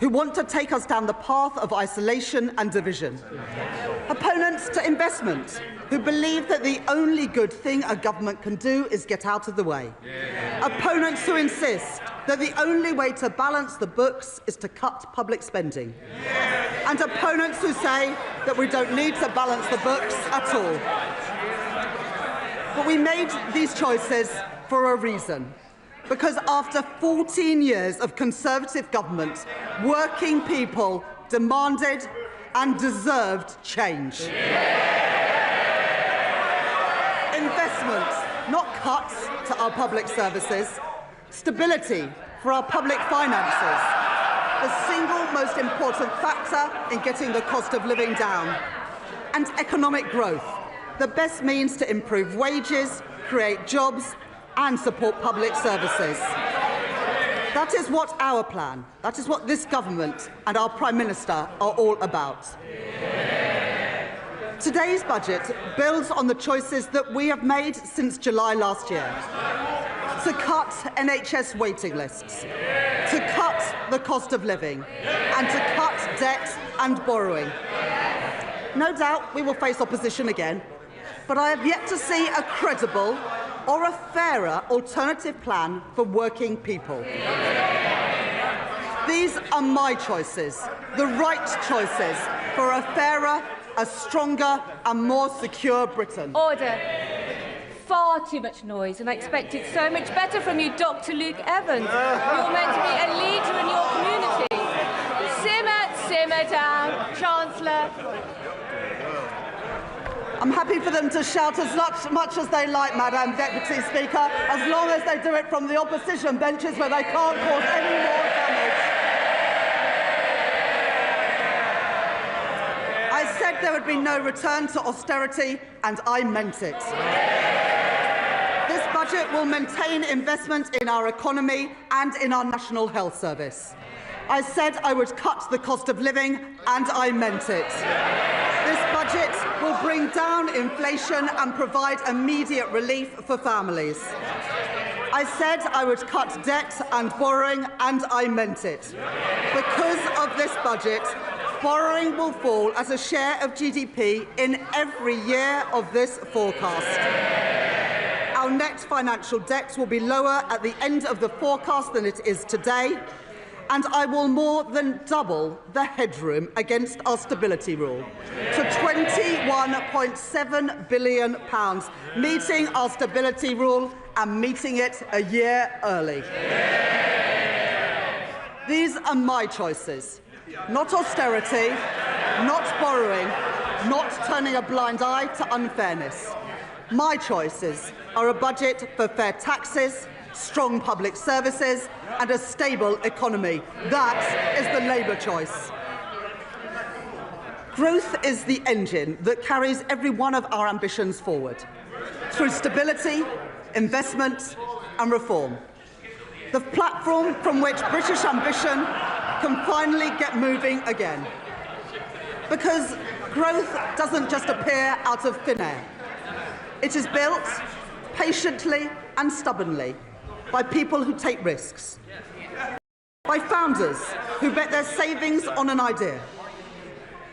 who want to take us down the path of isolation and division. Opponents to investment, who believe that the only good thing a government can do is get out of the way. Opponents who insist that the only way to balance the books is to cut public spending. And opponents who say that we don't need to balance the books at all. But we made these choices for a reason. Because after 14 years of Conservative government, working people demanded and deserved change. Investment, not cuts to our public services. Stability for our public finances, the single most important factor in getting the cost of living down. And economic growth, the best means to improve wages, create jobs and support public services. That is what our plan, that is what this government and our Prime Minister are all about. Today's budget builds on the choices that we have made since July last year. To cut NHS waiting lists, to cut the cost of living, and to cut debt and borrowing. No doubt we will face opposition again, but I have yet to see a credible or a fairer alternative plan for working people. These are my choices, the right choices for a fairer, a stronger and more secure Britain. Order. Far too much noise, and I expected so much better from you, Dr. Luke Evans. You're meant to be a leader in your community. Simmer down, Chancellor. I'm happy for them to shout as much as they like, Madam Deputy Speaker, as long as they do it from the opposition benches where they can't cause any more damage. I said there would be no return to austerity, and I meant it. This budget will maintain investment in our economy and in our National Health Service. I said I would cut the cost of living, and I meant it. This budget will bring down inflation and provide immediate relief for families. I said I would cut debt and borrowing, and I meant it. Because of this budget, borrowing will fall as a share of GDP in every year of this forecast. Our net financial debt will be lower at the end of the forecast than it is today, and I will more than double the headroom against our stability rule to £21.7 billion, meeting our stability rule and meeting it a year early. These are my choices, not austerity, not borrowing, not turning a blind eye to unfairness. My choices are a budget for fair taxes, strong public services and a stable economy. That is the Labour choice. Growth is the engine that carries every one of our ambitions forward, through stability, investment and reform. The platform from which British ambition can finally get moving again. Because growth doesn't just appear out of thin air. It is built patiently and stubbornly by people who take risks, by founders who bet their savings on an idea,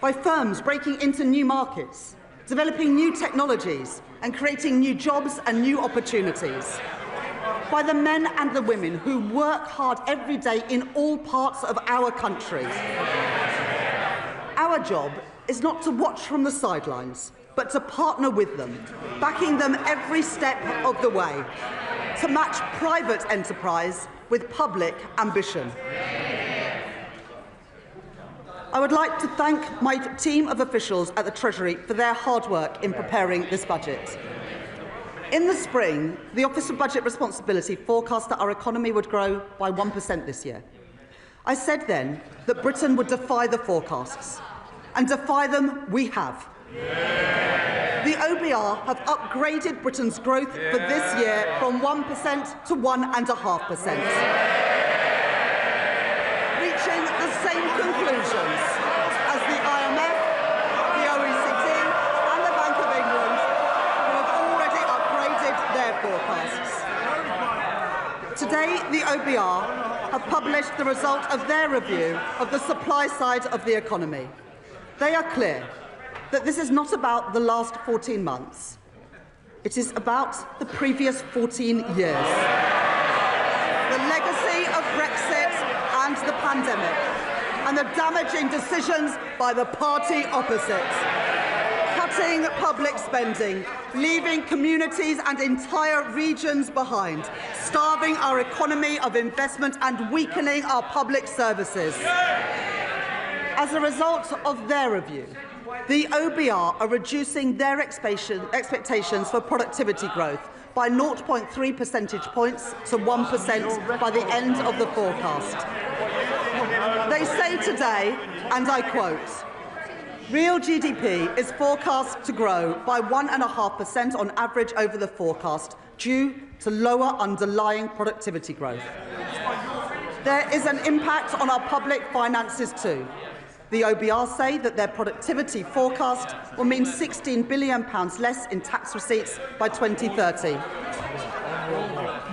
by firms breaking into new markets, developing new technologies and creating new jobs and new opportunities, by the men and the women who work hard every day in all parts of our country. Our job is not to watch from the sidelines, but to partner with them, backing them every step of the way, to match private enterprise with public ambition. I would like to thank my team of officials at the Treasury for their hard work in preparing this budget. In the spring, the Office of Budget Responsibility forecast that our economy would grow by 1% this year. I said then that Britain would defy the forecasts, and defy them we have. The OBR have upgraded Britain's growth for this year from 1% to 1.5%, reaching the same conclusions as the IMF, the OECD and the Bank of England, who have already upgraded their forecasts. Today, the OBR have published the result of their review of the supply side of the economy. They are clear that this is not about the last 14 months. It is about the previous 14 years. The legacy of Brexit and the pandemic, and the damaging decisions by the party opposite. Cutting public spending, leaving communities and entire regions behind, starving our economy of investment and weakening our public services. As a result of their review, the OBR are reducing their expectations for productivity growth by 0.3 percentage points to 1% by the end of the forecast. They say today, and I quote, real GDP is forecast to grow by 1.5% on average over the forecast due to lower underlying productivity growth. There is an impact on our public finances too. The OBR say that their productivity forecast will mean £16 billion less in tax receipts by 2030.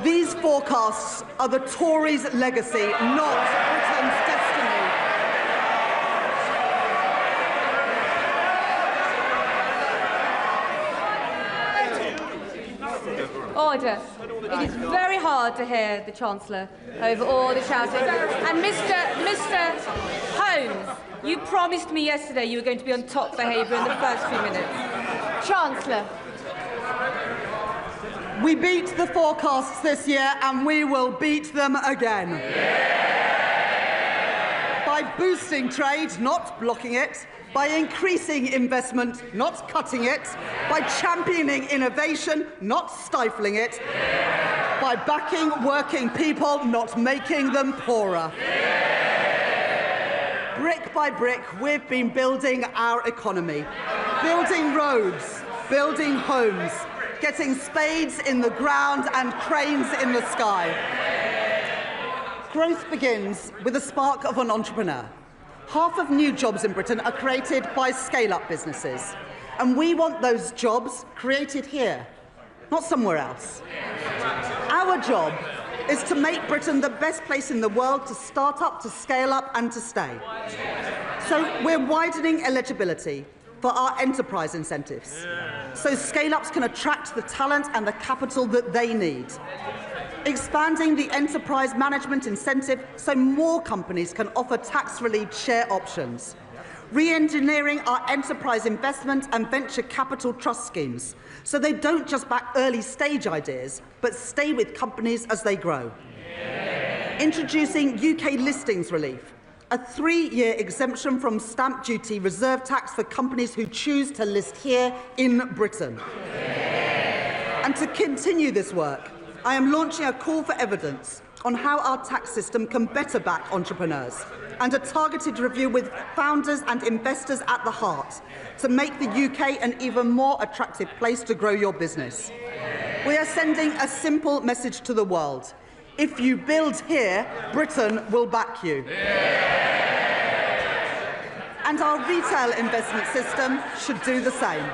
These forecasts are the Tories' legacy, not Britain's destiny. Order. It is very hard to hear the Chancellor over all the shouting. And Mr. Holmes, you promised me yesterday you were going to be on top behaviour in the first few minutes. Chancellor. We beat the forecasts this year and we will beat them again. By boosting trade, not blocking it. By increasing investment, not cutting it. By championing innovation, not stifling it. By backing working people, not making them poorer. Brick by brick, we've been building our economy. Building roads, building homes, getting spades in the ground and cranes in the sky. Growth begins with the spark of an entrepreneur. Half of new jobs in Britain are created by scale-up businesses. And we want those jobs created here, not somewhere else. Our job is to make Britain the best place in the world to start up, to scale up and to stay. So we're widening eligibility for our enterprise incentives, so scale-ups can attract the talent and the capital that they need. Expanding the enterprise management incentive so more companies can offer tax-relieved share options. Re-engineering our enterprise investment and venture capital trust schemes so they don't just back early-stage ideas, but stay with companies as they grow. Introducing UK listings relief, a 3-year exemption from stamp duty reserve tax for companies who choose to list here in Britain. And to continue this work, I am launching a call for evidence on how our tax system can better back entrepreneurs and a targeted review with founders and investors at the heart to make the UK an even more attractive place to grow your business. We are sending a simple message to the world. If you build here, Britain will back you. And our retail investment system should do the same.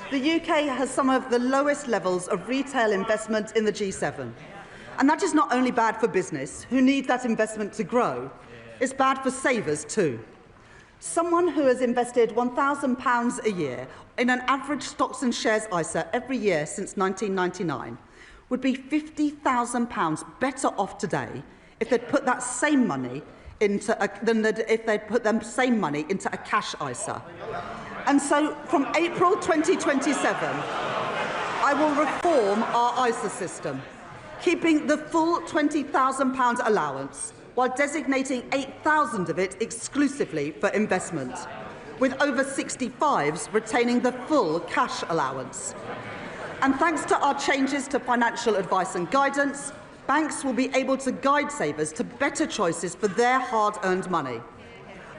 The UK has some of the lowest levels of retail investment in the G7. And that is not only bad for business, who need that investment to grow, it's bad for savers too. Someone who has invested £1,000 a year in an average stocks and shares ISA every year since 1999 would be £50,000 better off today if they'd put that same money into if they'd put the same money into a cash ISA. And so, from April 2027, I will reform our ISA system, keeping the full £20,000 allowance, while designating 8,000 of it exclusively for investment, with over 65s retaining the full cash allowance. And thanks to our changes to financial advice and guidance, banks will be able to guide savers to better choices for their hard-earned money.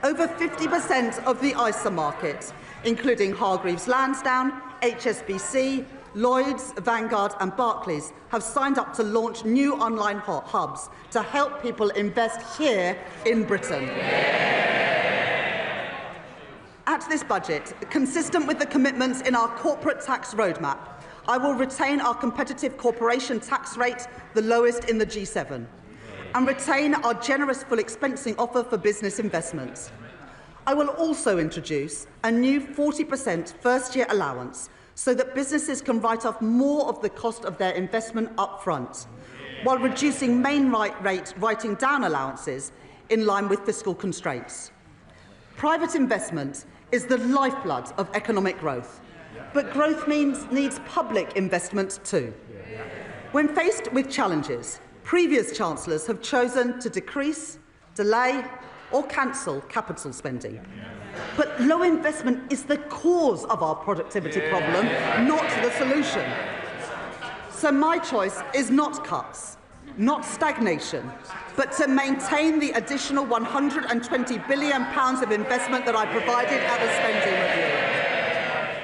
Over 50% of the ISA market, including Hargreaves Lansdown, HSBC, Lloyds, Vanguard and Barclays, have signed up to launch new online hubs to help people invest here in Britain. At this budget, consistent with the commitments in our corporate tax roadmap, I will retain our competitive corporation tax rate, the lowest in the G7, and retain our generous full expensing offer for business investments. I will also introduce a new 40% first-year allowance so that businesses can write off more of the cost of their investment up front, while reducing main rate writing down allowances in line with fiscal constraints. Private investment is the lifeblood of economic growth, but growth needs public investment too. When faced with challenges, previous chancellors have chosen to decrease, delay or cancel capital spending. But low investment is the cause of our productivity problem, not the solution. So my choice is not cuts, not stagnation, but to maintain the additional £120 billion of investment that I provided at the spending review.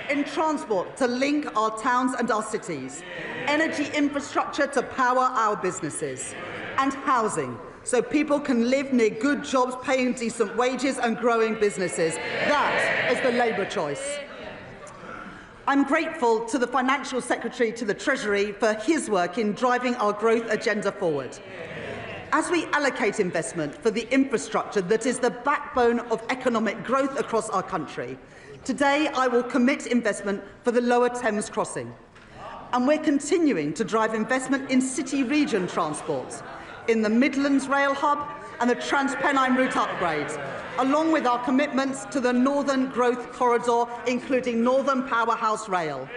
In transport, to link our towns and our cities, energy infrastructure to power our businesses, and housing, so people can live near good jobs, paying decent wages and growing businesses. That is the Labour choice. I'm grateful to the Financial Secretary to the Treasury for his work in driving our growth agenda forward. As we allocate investment for the infrastructure that is the backbone of economic growth across our country, today I will commit investment for the Lower Thames Crossing. And we're continuing to drive investment in city-region transport, in the Midlands Rail Hub and the Transpennine Route upgrade, along with our commitments to the Northern Growth Corridor, including Northern Powerhouse Rail.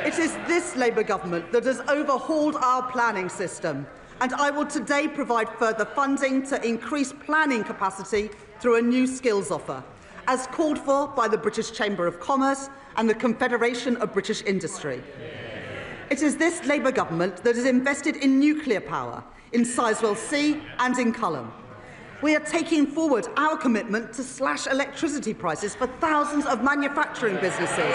It is this Labour government that has overhauled our planning system, and I will today provide further funding to increase planning capacity through a new skills offer, as called for by the British Chamber of Commerce and the Confederation of British Industry. It is this Labour government that has invested in nuclear power, in Sizewell C and in Culham. We are taking forward our commitment to slash electricity prices for thousands of manufacturing businesses,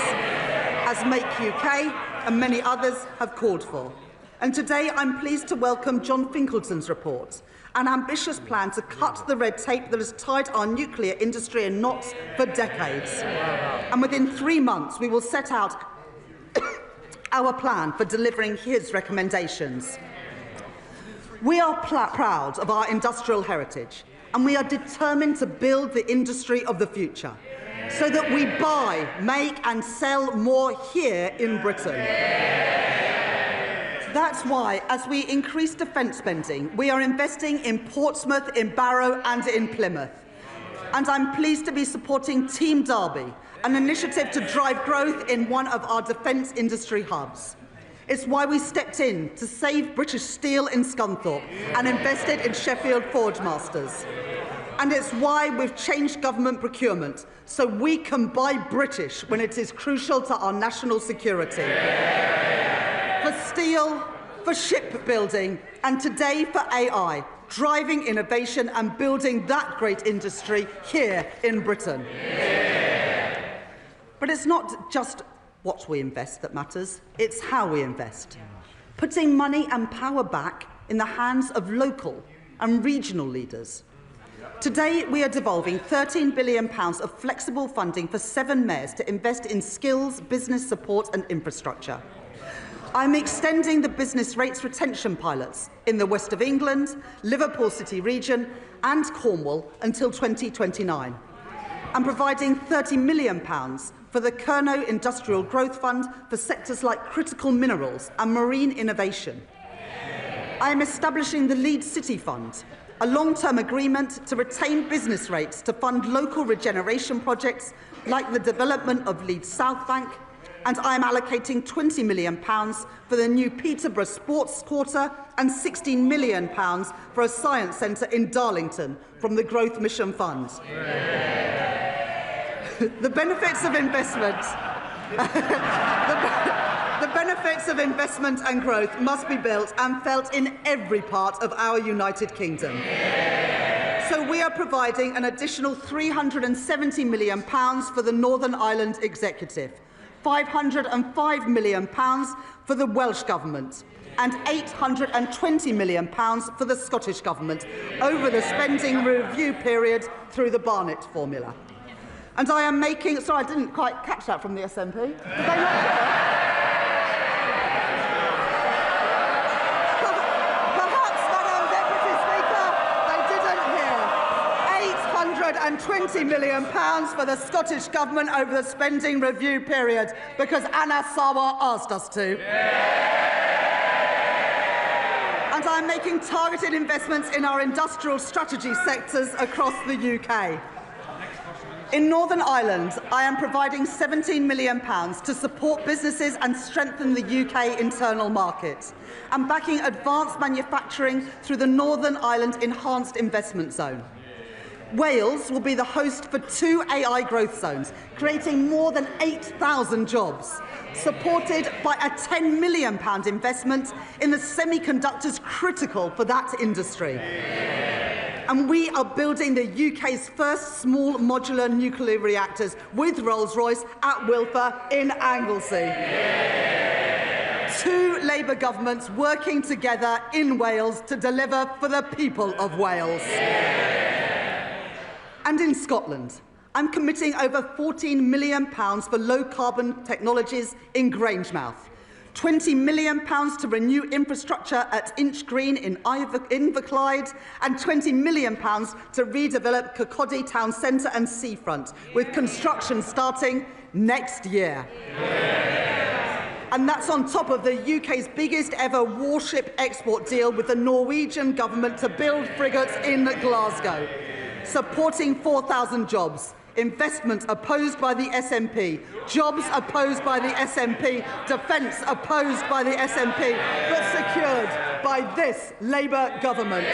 as Make UK and many others have called for. And today I'm pleased to welcome John Finkelton's report, an ambitious plan to cut the red tape that has tied our nuclear industry in knots for decades. And within 3 months we will set out our plan for delivering his recommendations. We are proud of our industrial heritage, and we are determined to build the industry of the future so that we buy, make and sell more here in Britain. That's why, as we increase defence spending, we are investing in Portsmouth, in Barrow and in Plymouth. And I'm pleased to be supporting Team Derby, an initiative to drive growth in one of our defence industry hubs. It's why we stepped in to save British Steel in Scunthorpe and invested in Sheffield Forge Masters. And it's why we've changed government procurement so we can buy British when it is crucial to our national security. For steel, for shipbuilding, and today for AI, driving innovation and building that great industry here in Britain. But it's not just what we invest that matters, it's how we invest. Putting money and power back in the hands of local and regional leaders. Today, we are devolving £13 billion of flexible funding for 7 mayors to invest in skills, business support and infrastructure. I'm extending the business rates retention pilots in the West of England, Liverpool City region and Cornwall until 2029. And providing £30 million for the Kernow Industrial Growth Fund for sectors like critical minerals and marine innovation. I am establishing the Lead City Fund, a long-term agreement to retain business rates to fund local regeneration projects like the development of Leeds South Bank, and I am allocating £20 million for the new Peterborough Sports Quarter and £16 million for a science centre in Darlington from the Growth Mission Fund. The benefits of investment the benefits of investment and growth must be built and felt in every part of our United Kingdom. So we are providing an additional £370 million for the Northern Ireland Executive, £505 million for the Welsh Government and £820 million for the Scottish Government over the spending review period through the Barnett formula. And I am making... Sorry, I didn't quite catch that from the SNP. Did they not hear? Perhaps, Madam Deputy Speaker, they didn't hear. £820 million for the Scottish Government over the spending review period because Anna Sawa asked us to. And I'm making targeted investments in our industrial strategy sectors across the UK. In Northern Ireland, I am providing £17 million to support businesses and strengthen the UK internal market, and backing advanced manufacturing through the Northern Ireland Enhanced Investment Zone. Wales will be the host for 2 AI growth zones, creating more than 8,000 jobs, supported by a £10 million investment in the semiconductors critical for that industry. And we are building the UK's first small modular nuclear reactors with Rolls-Royce at Wilfer in Anglesey. 2 Labour governments working together in Wales to deliver for the people of Wales. And in Scotland, I'm committing over £14 million for low-carbon technologies in Grangemouth, £20 million to renew infrastructure at Inch Green in Inverclyde, and £20 million to redevelop Kirkcaldy Town Centre and Seafront, with construction starting next year. And that's on top of the UK's biggest ever warship export deal with the Norwegian government to build frigates in Glasgow, supporting 4,000 jobs. Investment opposed by the SNP, jobs opposed by the SNP, defence opposed by the SNP, but secured by this Labour government.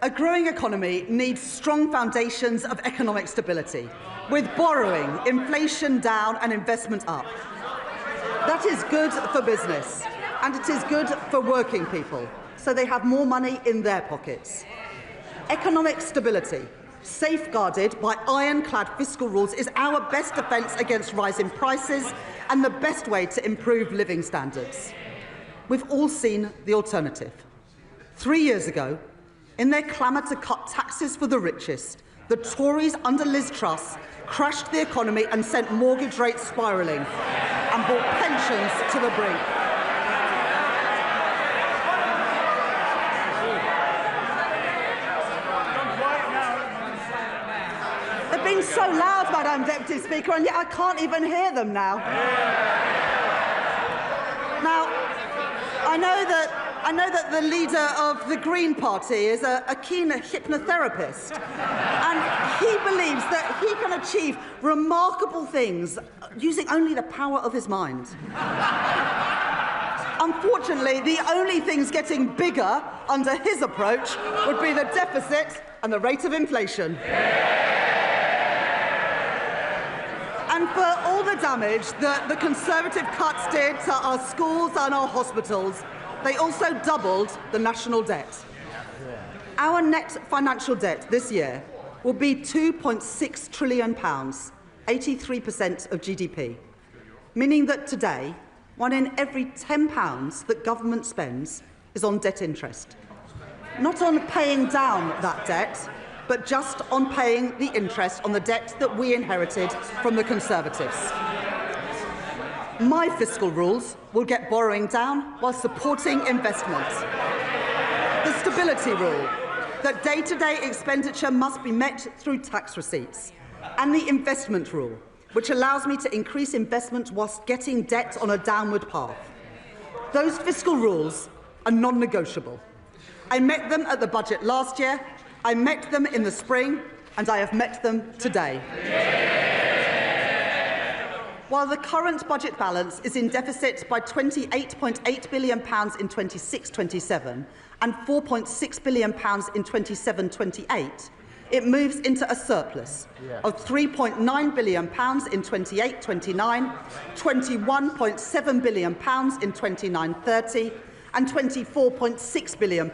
A growing economy needs strong foundations of economic stability, with borrowing, inflation down and investment up. That is good for business, and it is good for working people, so they have more money in their pockets. Economic stability, safeguarded by ironclad fiscal rules, is our best defence against rising prices and the best way to improve living standards. We've all seen the alternative. 3 years ago, in their clamour to cut taxes for the richest, the Tories under Liz Truss crashed the economy and sent mortgage rates spiralling and brought pensions to the brink. Being so loud, Madam Deputy Speaker, and yet I can't even hear them now. Now, I know that the leader of the Green Party is a keen hypnotherapist, and he believes that he can achieve remarkable things using only the power of his mind. Unfortunately, the only things getting bigger under his approach would be the deficit and the rate of inflation. And for all the damage that the Conservative cuts did to our schools and our hospitals, they also doubled the national debt. Our net financial debt this year will be £2.6 trillion, 83% of GDP, meaning that today, 1 in every £10 that government spends is on debt interest. Not on paying down that debt, but just on paying the interest on the debt that we inherited from the Conservatives. My fiscal rules will get borrowing down while supporting investment. The stability rule, that day-to-day expenditure must be met through tax receipts. and the investment rule, which allows me to increase investment whilst getting debt on a downward path. Those fiscal rules are non-negotiable. I met them at the budget last year, I met them in the spring, and I have met them today. While the current budget balance is in deficit by £28.8 billion in 26-27 and £4.6 billion in 27-28, it moves into a surplus of £3.9 billion in 28-29, £21.7 billion in 29-30 and £24.6 billion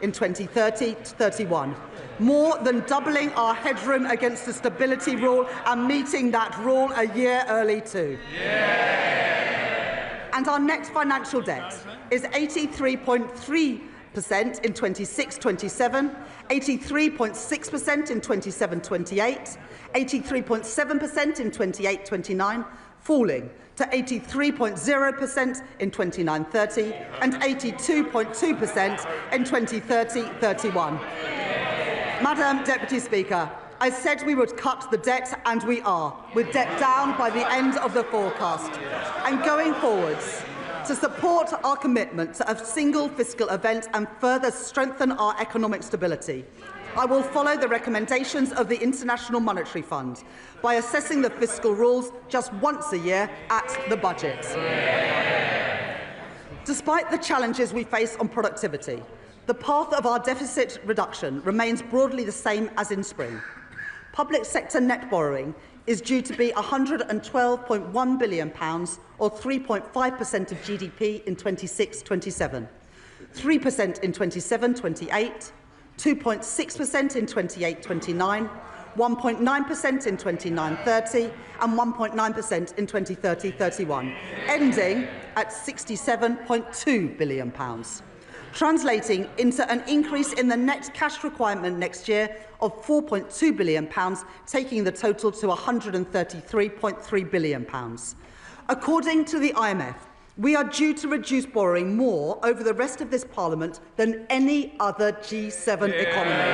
in 2030-31. More than doubling our headroom against the stability rule and meeting that rule a year early too. And our net financial debt is 83.3% in 26-27, 83.6% in 27-28, 83.7% in 28-29, falling to 83.0% in 29-30 and 82.2% in 2030-31. Madam Deputy Speaker, I said we would cut the debt, and we are, with debt down by the end of the forecast. And going forwards, to support our commitment to a single fiscal event and further strengthen our economic stability, I will follow the recommendations of the International Monetary Fund by assessing the fiscal rules just once a year at the budget. Despite the challenges we face on productivity, the path of our deficit reduction remains broadly the same as in spring. Public sector net borrowing is due to be £112.1 billion, or 3.5% of GDP in 26-27, 3% in 27-28, 2.6% in 28-29, 1.9% in 29-30 and 1.9% in 2030-31, ending at £67.2 billion, translating into an increase in the net cash requirement next year of £4.2 billion, taking the total to £133.3 billion. According to the IMF, we are due to reduce borrowing more over the rest of this Parliament than any other G7 economy.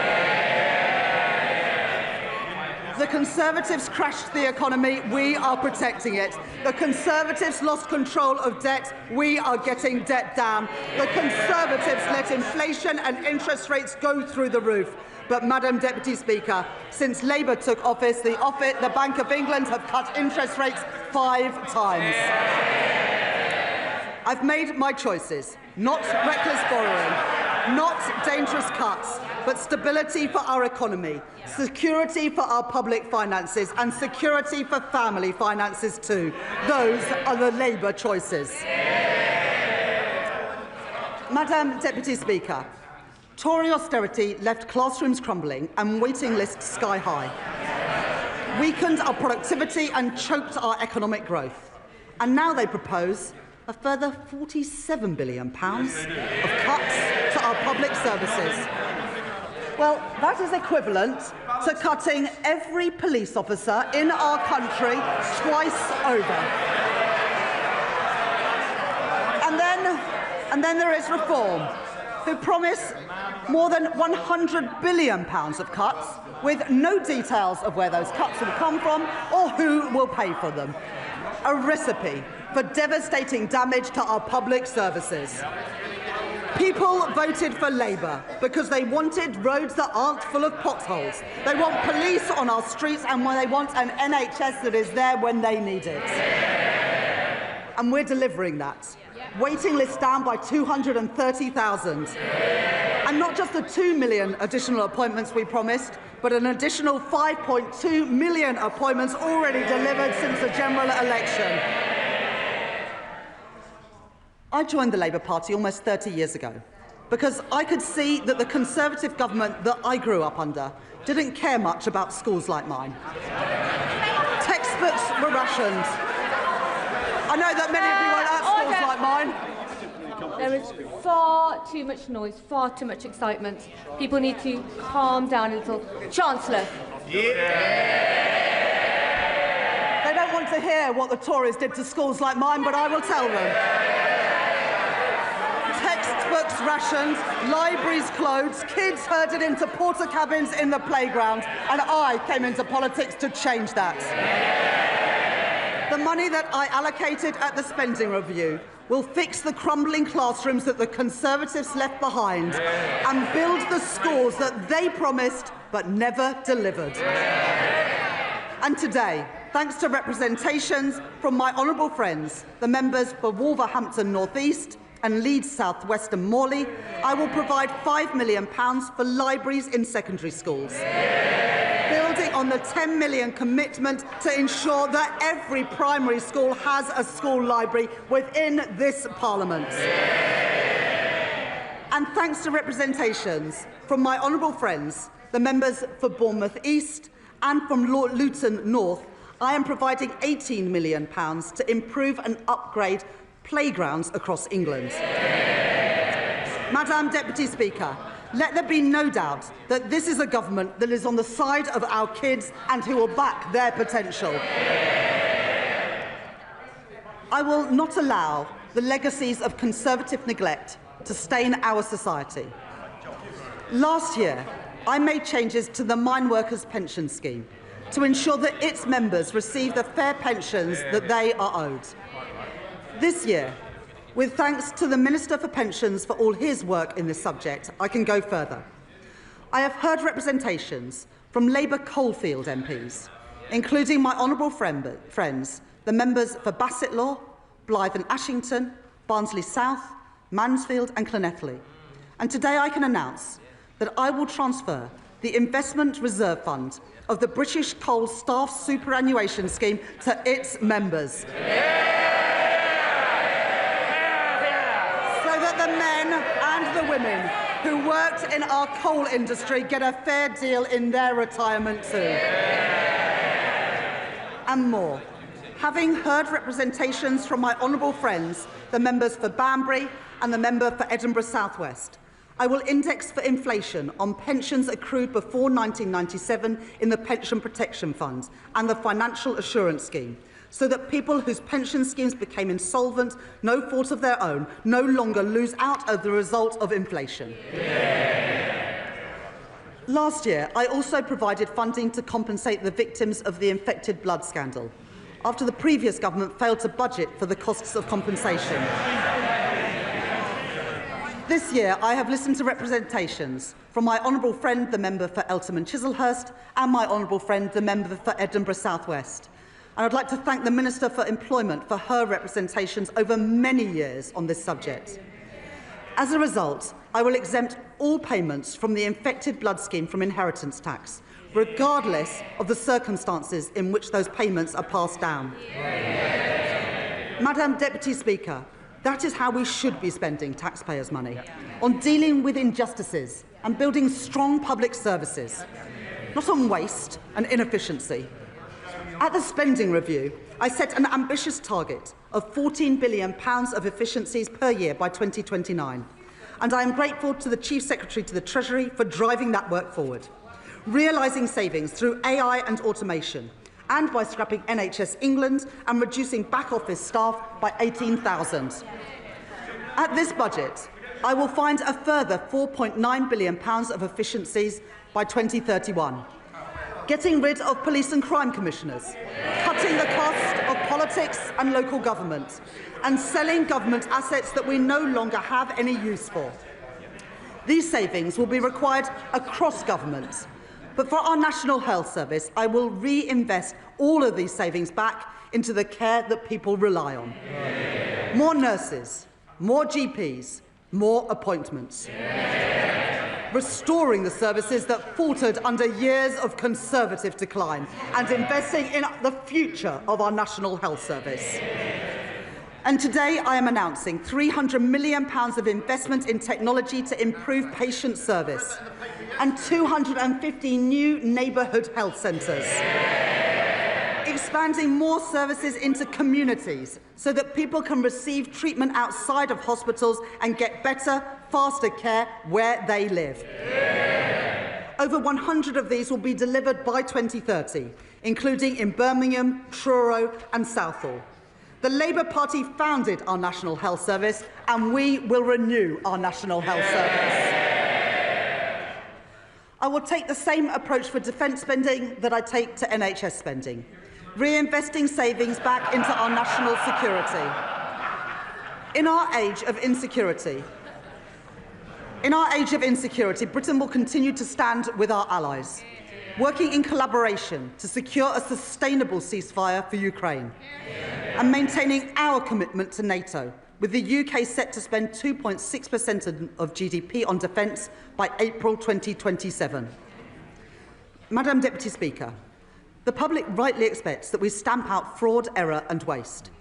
The Conservatives crashed the economy, we are protecting it. The Conservatives lost control of debt, we are getting debt down. The Conservatives let inflation and interest rates go through the roof. But, Madam Deputy Speaker, since Labour took office, the Bank of England have cut interest rates 5 times. I've made my choices. Not reckless borrowing, not dangerous cuts, but stability for our economy, security for our public finances and security for family finances too. Those are the Labour choices. Madam Deputy Speaker, Tory austerity left classrooms crumbling and waiting lists sky high, weakened our productivity and choked our economic growth. And now they propose a further £47 billion of cuts to our public services. Well, that is equivalent to cutting every police officer in our country twice over. And then there is Reform, who promise more than £100 billion of cuts, with no details of where those cuts will come from or who will pay for them. A recipe for devastating damage to our public services. People voted for Labour because they wanted roads that aren't full of potholes. They want police on our streets and they want an NHS that is there when they need it. And we're delivering that. Waiting lists down by 230,000. And not just the 2 million additional appointments we promised, but an additional 5.2 million appointments already delivered since the general election. I joined the Labour Party almost 30 years ago because I could see that the Conservative government that I grew up under didn't care much about schools like mine. Textbooks were rationed. I know that many of you weren't at schools like mine. There is far too much noise, far too much excitement. People need to calm down a little. Chancellor. They don't want to hear what the Tories did to schools like mine, but I will tell them. textbooks rationed, libraries closed, kids herded into porta cabins in the playground, and I came into politics to change that. The money that I allocated at the spending review will fix the crumbling classrooms that the Conservatives left behind and build the schools that they promised but never delivered. And today, thanks to representations from my honourable friends, the members for Wolverhampton North East and Leeds South West and Morley, I will provide £5 million for libraries in secondary schools, building on the £10 million commitment to ensure that every primary school has a school library within this Parliament. And thanks to representations from my honourable friends, the members for Bournemouth East and from Luton North, I am providing £18 million to improve and upgrade playgrounds across England. Madam Deputy Speaker, let there be no doubt that this is a government that is on the side of our kids and who will back their potential. I will not allow the legacies of Conservative neglect to stain our society. Last year, I made changes to the Mine Workers Pension Scheme to ensure that its members receive the fair pensions that they are owed. This year, with thanks to the Minister for Pensions for all his work in this subject, I can go further. I have heard representations from Labour Coalfield MPs, including my honourable friends, the members for Bassetlaw, Blyth and Ashington, Barnsley South, Mansfield and Llanelli. And today I can announce that I will transfer the Investment Reserve Fund of the British Coal Staff Superannuation Scheme to its members. So that the men and the women who worked in our coal industry get a fair deal in their retirement too. And more. Having heard representations from my honourable friends, the members for Banbury and the member for Edinburgh South West, I will index for inflation on pensions accrued before 1997 in the Pension Protection Fund and the Financial Assurance Scheme, so that people whose pension schemes became insolvent, no fault of their own, no longer lose out as the result of inflation. Last year, I also provided funding to compensate the victims of the infected blood scandal, after the previous government failed to budget for the costs of compensation. This year, I have listened to representations from my honourable friend, the member for Eltham and Chislehurst, and my honourable friend, the member for Edinburgh South West. And I'd like to thank the Minister for Employment for her representations over many years on this subject. As a result, I will exempt all payments from the infected blood scheme from inheritance tax, regardless of the circumstances in which those payments are passed down. Madam Deputy Speaker, that is how we should be spending taxpayers' money, on dealing with injustices and building strong public services, not on waste and inefficiency. At the spending review, I set an ambitious target of £14 billion of efficiencies per year by 2029, and I am grateful to the Chief Secretary to the Treasury for driving that work forward, realising savings through AI and automation, and by scrapping NHS England and reducing back-office staff by 18,000. At this budget, I will find a further £4.9 billion of efficiencies by 2031, getting rid of police and crime commissioners, cutting the cost of politics and local government, and selling government assets that we no longer have any use for. These savings will be required across government. But for our National Health Service, I will reinvest all of these savings back into the care that people rely on. More nurses, more GPs, more appointments. Restoring the services that faltered under years of Conservative decline and investing in the future of our National Health Service. And today I am announcing £300 million of investment in technology to improve patient service and 250 new neighbourhood health centres. Expanding more services into communities so that people can receive treatment outside of hospitals and get better, faster care where they live. Over 100 of these will be delivered by 2030, including in Birmingham, Truro and Southall. The Labour Party founded our National Health Service, and we will renew our National Health Service. I will take the same approach for defence spending that I take to NHS spending, reinvesting savings back into our national security. In our age of insecurity, Britain will continue to stand with our allies, working in collaboration to secure a sustainable ceasefire for Ukraine and maintaining our commitment to NATO, with the UK set to spend 2.6% of GDP on defence by April 2027. Madam Deputy Speaker, the public rightly expects that we stamp out fraud, error and waste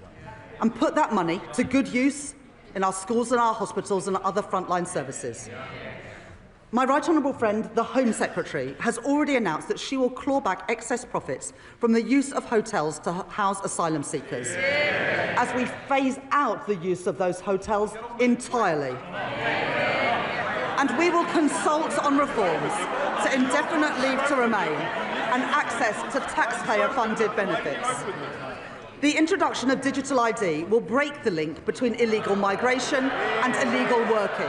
and put that money to good use in our schools and our hospitals and other frontline services. My right honourable friend, the Home Secretary, has already announced that she will claw back excess profits from the use of hotels to house asylum seekers, as we phase out the use of those hotels entirely. And we will consult on reforms to indefinite leave to remain and access to taxpayer-funded benefits. The introduction of digital ID will break the link between illegal migration and illegal working.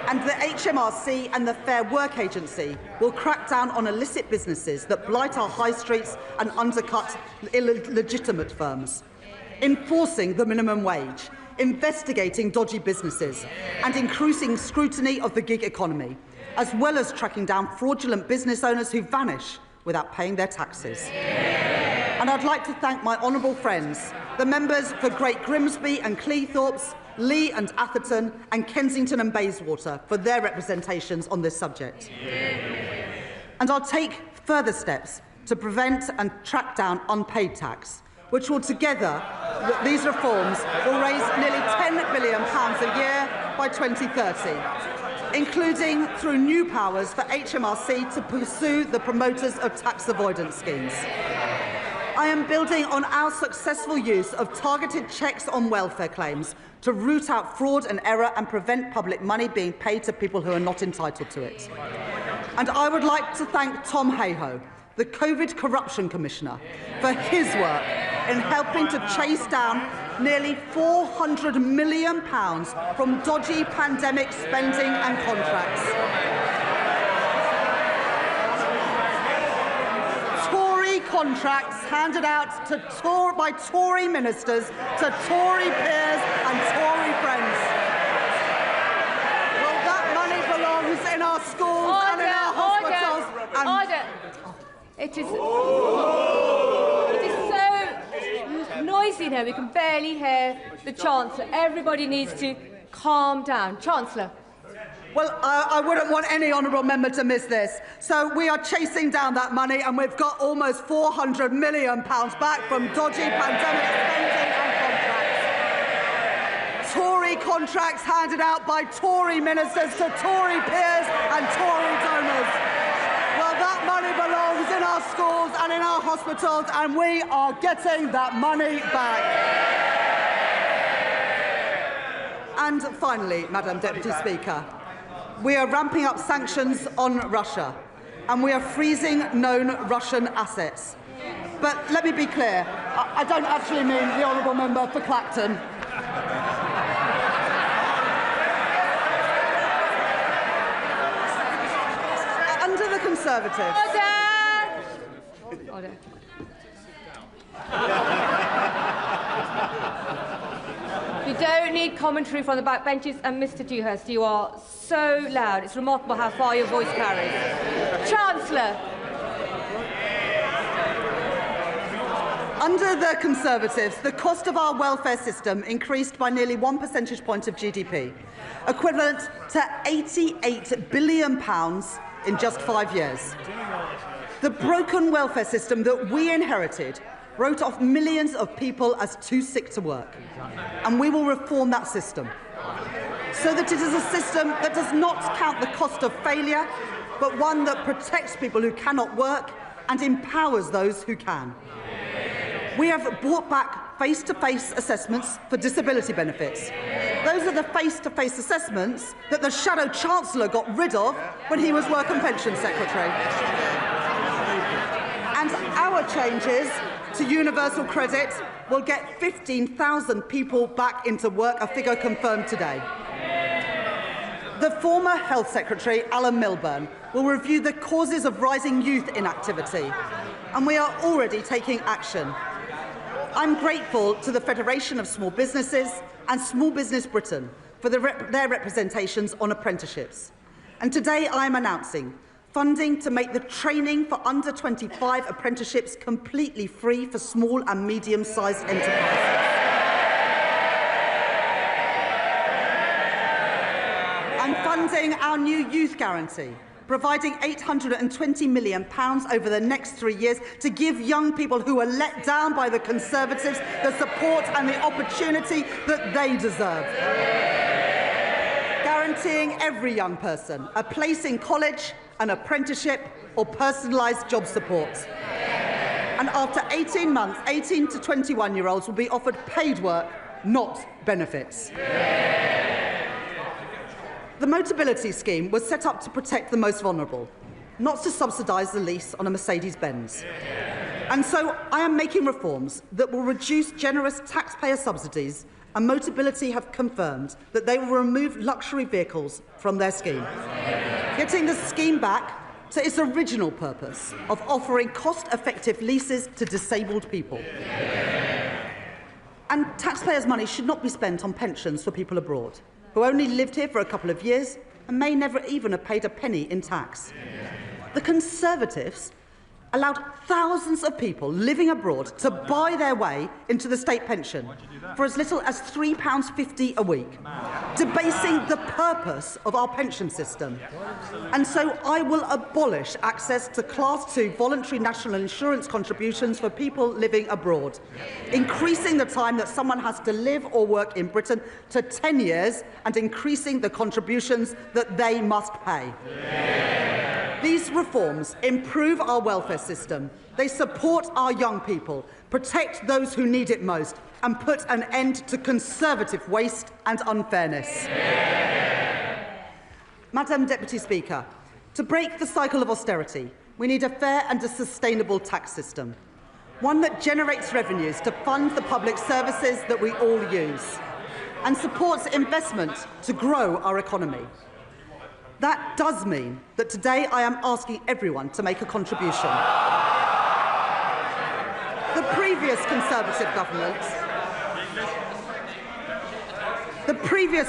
And the HMRC and the Fair Work Agency will crack down on illicit businesses that blight our high streets and undercut illegitimate firms, enforcing the minimum wage, investigating dodgy businesses and increasing scrutiny of the gig economy, as well as tracking down fraudulent business owners who vanish without paying their taxes. And I'd like to thank my honourable friends, the members for Great Grimsby and Cleethorpes, Lee and Atherton and Kensington and Bayswater for their representations on this subject. And I'll take further steps to prevent and track down unpaid tax, which will together, these reforms will raise nearly £10 billion a year by 2030, including through new powers for HMRC to pursue the promoters of tax avoidance schemes. I am building on our successful use of targeted checks on welfare claims to root out fraud and error and prevent public money being paid to people who are not entitled to it. And I would like to thank Tom Hayhoe, the COVID Corruption Commissioner, for his work in helping to chase down nearly £400 million from dodgy pandemic spending and contracts. Tory contracts handed out to by Tory ministers to Tory peers and Tory friends. Well, that money belongs in our schools and in our hospitals. It is so noisy now, we can barely hear the Chancellor. Everybody needs to calm down. Chancellor. Well, I wouldn't want any honourable member to miss this. So we are chasing down that money and we've got almost £400 million back from dodgy pandemic spending and contracts. Tory contracts handed out by Tory ministers to Tory peers and Tory donors. Well, that money belongs in our schools and in our hospitals, and we are getting that money back. And finally, Madam Deputy Speaker, we are ramping up sanctions on Russia, and we are freezing known Russian assets. But let me be clear, I don't actually mean the honourable member for Clacton. Under the Conservatives... Order. You don't need commentary from the backbenches, and Mr Dewhurst, you are so loud. It's remarkable how far your voice carries. Chancellor. Under the Conservatives, the cost of our welfare system increased by nearly 1 percentage point of GDP, equivalent to £88 billion in just 5 years. The broken welfare system that we inherited wrote off millions of people as too sick to work, and we will reform that system so that it is a system that does not count the cost of failure, but one that protects people who cannot work and empowers those who can. We have brought back face-to-face assessments for disability benefits. Those are the face-to-face assessments that the Shadow Chancellor got rid of when he was Work and Pension Secretary. And our changes to universal credit will get 15,000 people back into work, a figure confirmed today. The former Health Secretary, Alan Milburn, will review the causes of rising youth inactivity, and we are already taking action. I'm grateful to the Federation of Small Businesses and Small Business Britain for their representations on apprenticeships. And today I am announcing funding to make the training for under 25 apprenticeships completely free for small and medium-sized enterprises. And funding our new youth guarantee, providing £820 million over the next 3 years to give young people who are let down by the Conservatives the support and the opportunity that they deserve. Guaranteeing every young person a place in college, an apprenticeship or personalised job support. And after 18 months, 18 to 21-year-olds will be offered paid work, not benefits. The Motability Scheme was set up to protect the most vulnerable, not to subsidise the lease on a Mercedes-Benz. And so I am making reforms that will reduce generous taxpayer subsidies, and Motability have confirmed that they will remove luxury vehicles from their scheme, getting the scheme back to its original purpose of offering cost-effective leases to disabled people. And taxpayers' money should not be spent on pensions for people abroad, who only lived here for a couple of years and may never even have paid a penny in tax. The Conservatives allowed thousands of people living abroad to buy their way into the state pension for as little as £3.50 a week, debasing the purpose of our pension system. And so I will abolish access to Class 2 voluntary national insurance contributions for people living abroad, increasing the time that someone has to live or work in Britain to 10 years and increasing the contributions that they must pay. These reforms improve our welfare system, they support our young people, protect those who need it most, and put an end to Conservative waste and unfairness. Madam Deputy Speaker, to break the cycle of austerity, we need a fair and a sustainable tax system, one that generates revenues to fund the public services that we all use, and supports investment to grow our economy. That does mean that today I am asking everyone to make a contribution. The previous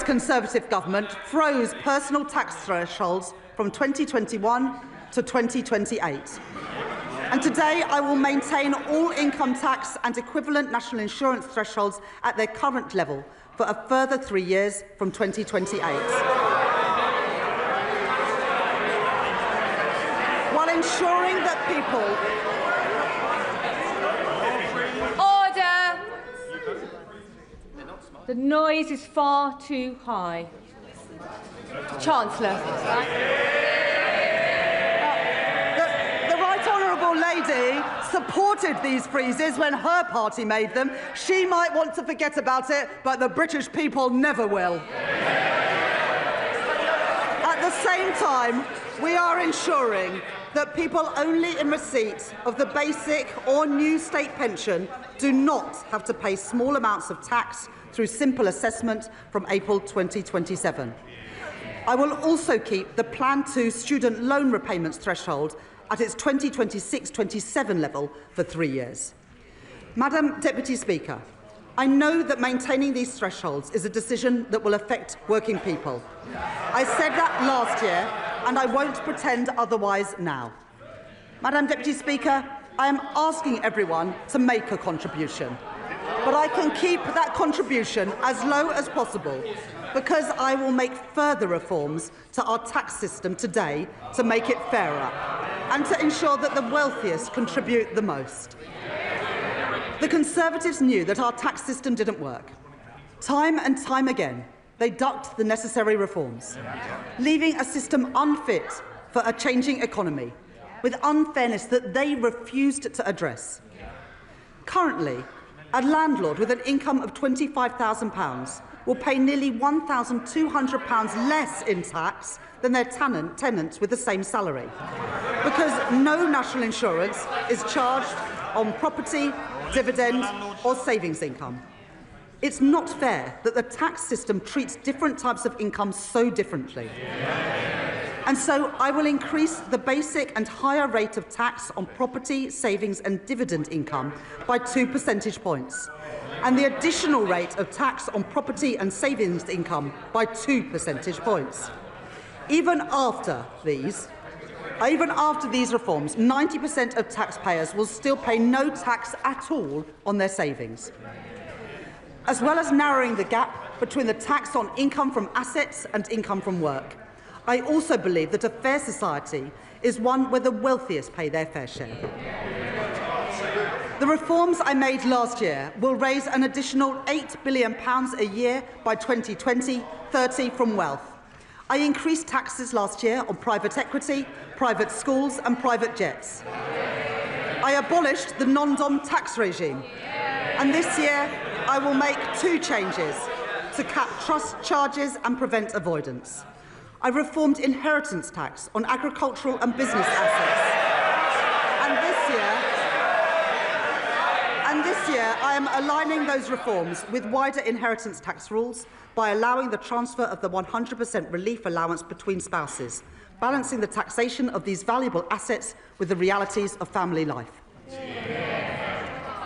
Conservative government froze personal tax thresholds from 2021 to 2028. And today I will maintain all income tax and equivalent national insurance thresholds at their current level for a further 3 years from 2028. While ensuring that people... Order! The noise is far too high. Chancellor. The Right Honourable Lady supported these freezes when her party made them. She might want to forget about it, but the British people never will. At the same time, we are ensuring that people only in receipt of the basic or new state pension do not have to pay small amounts of tax through simple assessment from April 2027. I will also keep the Plan 2 student loan repayments threshold at its 2026-27 level for 3 years. Madam Deputy Speaker, I know that maintaining these thresholds is a decision that will affect working people. I said that last year, and I won't pretend otherwise now. Madam Deputy Speaker, I am asking everyone to make a contribution, but I can keep that contribution as low as possible because I will make further reforms to our tax system today to make it fairer and to ensure that the wealthiest contribute the most. The Conservatives knew that our tax system didn't work. Time and time again, they ducked the necessary reforms, leaving a system unfit for a changing economy, with unfairness that they refused to address. Currently, a landlord with an income of £25,000 will pay nearly £1,200 less in tax than their tenants with the same salary, because no national insurance is charged on property dividend or savings income. It's not fair that the tax system treats different types of income so differently. And so I will increase the basic and higher rate of tax on property, savings and dividend income by 2 percentage points, and the additional rate of tax on property and savings income by 2 percentage points. Even after these reforms, 90% of taxpayers will still pay no tax at all on their savings. As well as narrowing the gap between the tax on income from assets and income from work, I also believe that a fair society is one where the wealthiest pay their fair share. The reforms I made last year will raise an additional £8 billion a year by 2020-30 from wealth. I increased taxes last year on private equity, private schools and private jets. I abolished the non-dom tax regime. And this year, I will make 2 changes to cap Truss charges and prevent avoidance. I reformed inheritance tax on agricultural and business assets. And this year, I am aligning those reforms with wider inheritance tax rules by allowing the transfer of the 100% relief allowance between spouses, balancing the taxation of these valuable assets with the realities of family life.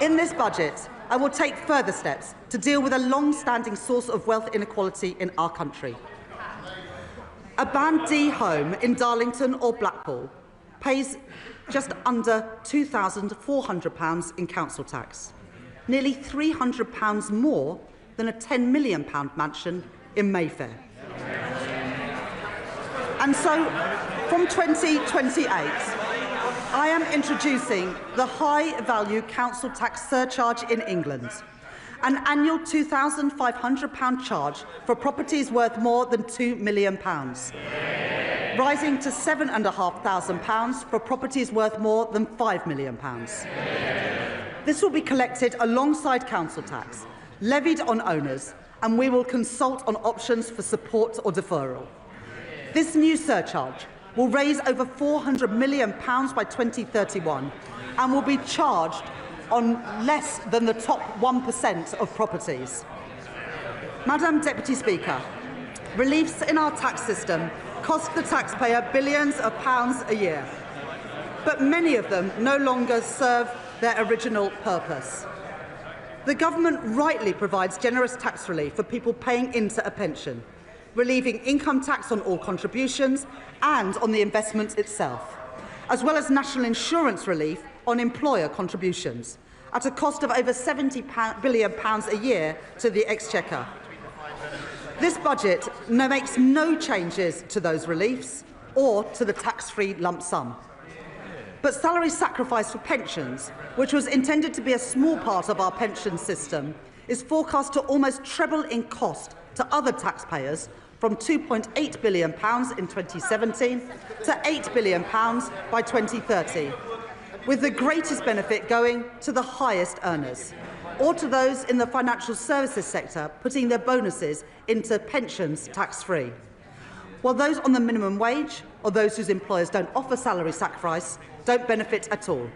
In this budget, I will take further steps to deal with a long-standing source of wealth inequality in our country. A Band D home in Darlington or Blackpool pays just under £2,400 in council tax, nearly £300 more than a £10 million mansion in Mayfair. And so, from 2028, I am introducing the high-value council tax surcharge in England, an annual £2,500 charge for properties worth more than £2 million, rising to £7,500 for properties worth more than £5 million. This will be collected alongside council tax, levied on owners, and we will consult on options for support or deferral. This new surcharge will raise over £400 million by 2031 and will be charged on less than the top 1% of properties. Madam Deputy Speaker, reliefs in our tax system cost the taxpayer billions of pounds a year, but many of them no longer serve their original purpose. The government rightly provides generous tax relief for people paying into a pension, relieving income tax on all contributions and on the investment itself, as well as national insurance relief on employer contributions, at a cost of over £70 billion a year to the Exchequer. This budget makes no changes to those reliefs or to the tax-free lump sum. But salary sacrifice for pensions, which was intended to be a small part of our pension system, is forecast to almost treble in cost to other taxpayers, from £2.8 billion in 2017 to £8 billion by 2030, with the greatest benefit going to the highest earners, or to those in the financial services sector putting their bonuses into pensions tax-free, while those on the minimum wage or those whose employers don't offer salary sacrifice don't benefit at all.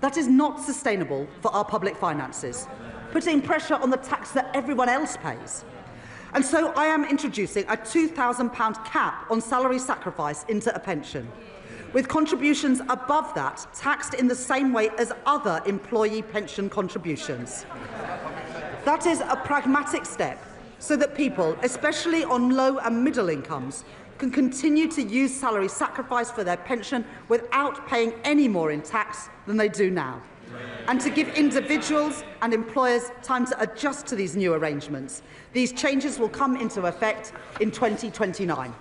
That is not sustainable for our public finances, putting pressure on the tax that everyone else pays. And so I am introducing a £2,000 cap on salary sacrifice into a pension, with contributions above that taxed in the same way as other employee pension contributions. That is a pragmatic step so that people, especially on low and middle incomes, can continue to use salary sacrifice for their pension without paying any more in tax than they do now, and to give individuals and employers time to adjust to these new arrangements. These changes will come into effect in 2029.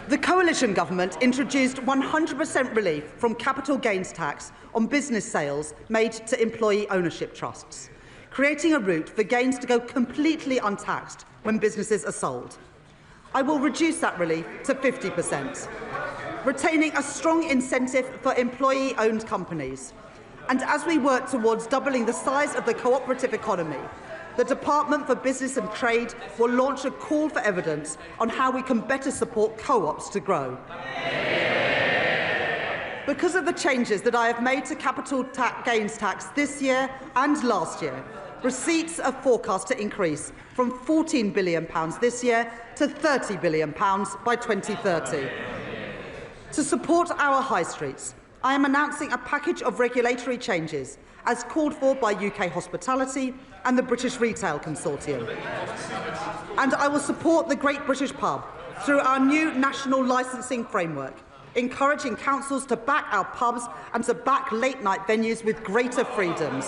The coalition government introduced 100% relief from capital gains tax on business sales made to employee ownership trusts, creating a route for gains to go completely untaxed when businesses are sold. I will reduce that relief to 50%, retaining a strong incentive for employee-owned companies. And as we work towards doubling the size of the cooperative economy, the Department for Business and Trade will launch a call for evidence on how we can better support co-ops to grow. Because of the changes that I have made to capital gains tax this year and last year, receipts are forecast to increase from £14 billion this year to £30 billion by 2030. To support our high streets, I am announcing a package of regulatory changes as called for by UK Hospitality and the British Retail Consortium. And I will support the Great British Pub through our new national licensing framework, encouraging councils to back our pubs and to back late-night venues with greater freedoms.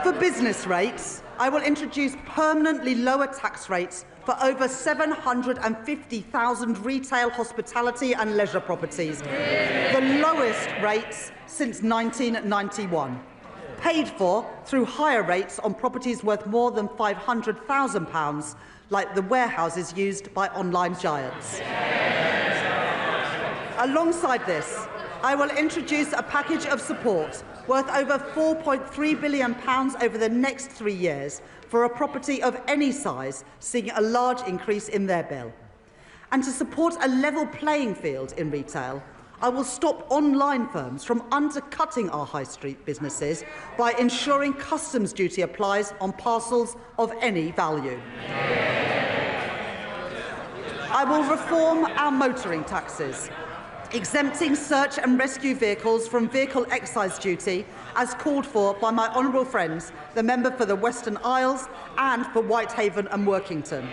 For business rates, I will introduce permanently lower tax rates for over 750,000 retail, hospitality and leisure properties, the lowest rates since 1991, paid for through higher rates on properties worth more than £500,000, like the warehouses used by online giants. Alongside this, I will introduce a package of support worth over £4.3 billion over the next 3 years for a property of any size seeing a large increase in their bill. And to support a level playing field in retail, I will stop online firms from undercutting our high street businesses by ensuring customs duty applies on parcels of any value. I will reform our motoring taxes, exempting search and rescue vehicles from vehicle excise duty as called for by my honourable friends, the member for the Western Isles and for Whitehaven and Workington.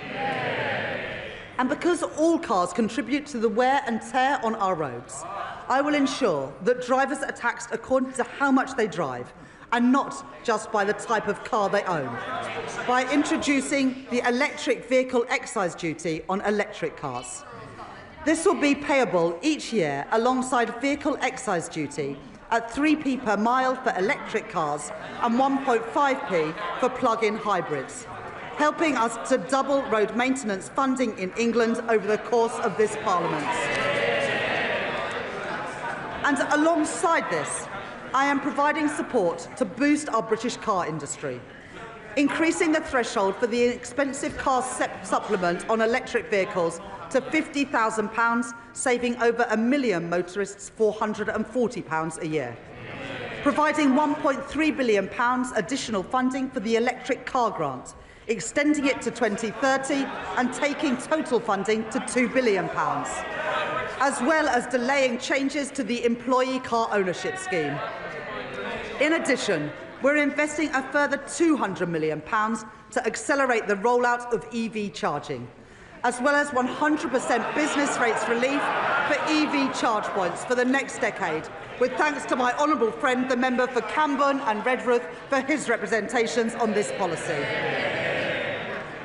And because all cars contribute to the wear and tear on our roads, I will ensure that drivers are taxed according to how much they drive and not just by the type of car they own, by introducing the electric vehicle excise duty on electric cars. This will be payable each year alongside vehicle excise duty at 3p per mile for electric cars and 1.5p for plug-in hybrids, helping us to double road maintenance funding in England over the course of this Parliament. And alongside this, I am providing support to boost our British car industry, increasing the threshold for the expensive car supplement on electric vehicles to £50,000, saving over 1 million motorists £440 a year. Providing £1.3 billion additional funding for the electric car grant, extending it to 2030 and taking total funding to £2 billion, as well as delaying changes to the employee car ownership scheme. In addition, we're investing a further £200 million to accelerate the rollout of EV charging, as well as 100% business rates relief for EV charge points for the next decade, with thanks to my honourable friend, the member for Camborne and Redruth, for his representations on this policy.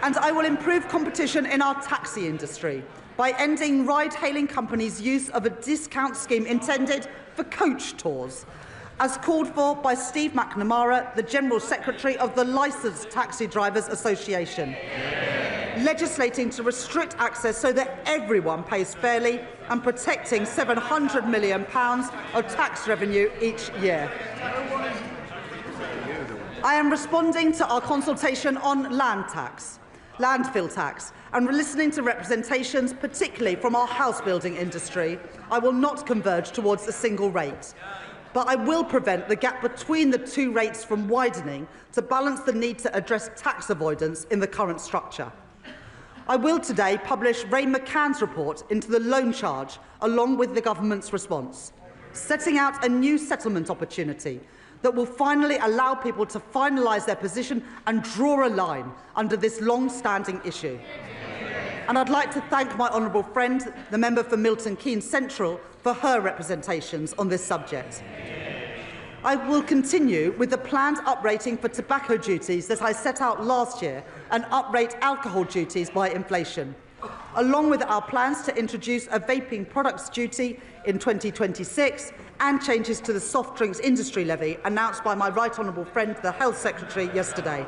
And I will improve competition in our taxi industry by ending ride-hailing companies' use of a discount scheme intended for coach tours, as called for by Steve McNamara, the General Secretary of the Licensed Taxi Drivers Association, legislating to restrict access so that everyone pays fairly and protecting £700 million of tax revenue each year. I am responding to our consultation on landfill tax, and listening to representations, particularly from our house building industry. I will not converge towards a single rate, but I will prevent the gap between the two rates from widening to balance the need to address tax avoidance in the current structure. I will today publish Ray McCann's report into the loan charge along with the government's response, setting out a new settlement opportunity that will finally allow people to finalise their position and draw a line under this long-standing issue. And I'd like to thank my honourable friend, the member for Milton Keynes Central, for her representations on this subject. I will continue with the planned uprating for tobacco duties that I set out last year and uprate alcohol duties by inflation, along with our plans to introduce a vaping products duty in 2026 and changes to the soft drinks industry levy announced by my right honourable friend, the Health Secretary, yesterday.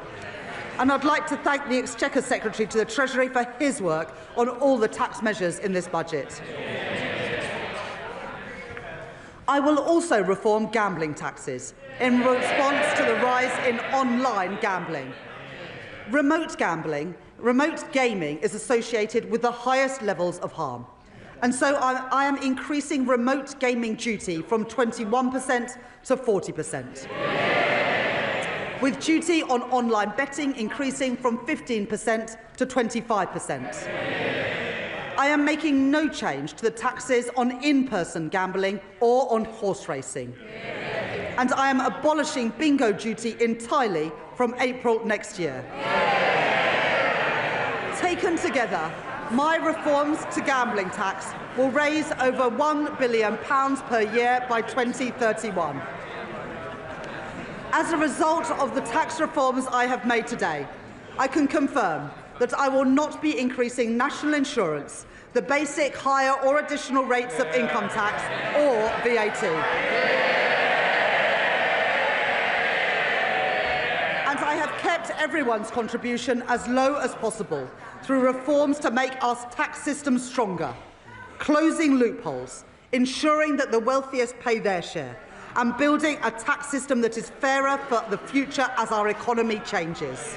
And I'd like to thank the Exchequer Secretary to the Treasury for his work on all the tax measures in this budget. I will also reform gambling taxes in response to the rise in online gambling. Remote gaming is associated with the highest levels of harm. And so I am increasing remote gaming duty from 21% to 40%. With duty on online betting increasing from 15% to 25%. I am making no change to the taxes on in-person gambling or on horse racing. And I am abolishing bingo duty entirely from April next year. Taken together, my reforms to gambling tax will raise over £1 billion per year by 2031. As a result of the tax reforms I have made today, I can confirm that I will not be increasing national insurance, the basic, higher or additional rates of income tax or VAT. And I have kept everyone's contribution as low as possible through reforms to make our tax system stronger, closing loopholes, ensuring that the wealthiest pay their share, and building a tax system that is fairer for the future as our economy changes.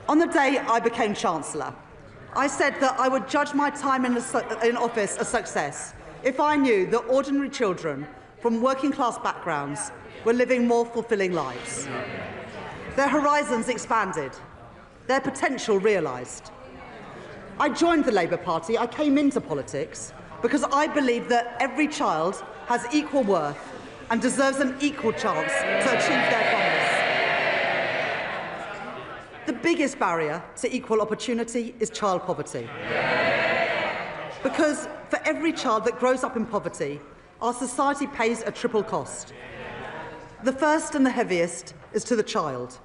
On the day I became Chancellor, I said that I would judge my time in office a success if I knew that ordinary children from working-class backgrounds were living more fulfilling lives. Their horizons expanded, their potential realised. I joined the Labour Party, I came into politics, because I believe that every child has equal worth and deserves an equal chance to achieve their promise. The biggest barrier to equal opportunity is child poverty. Because for every child that grows up in poverty, our society pays a triple cost. The first and the heaviest is to the child.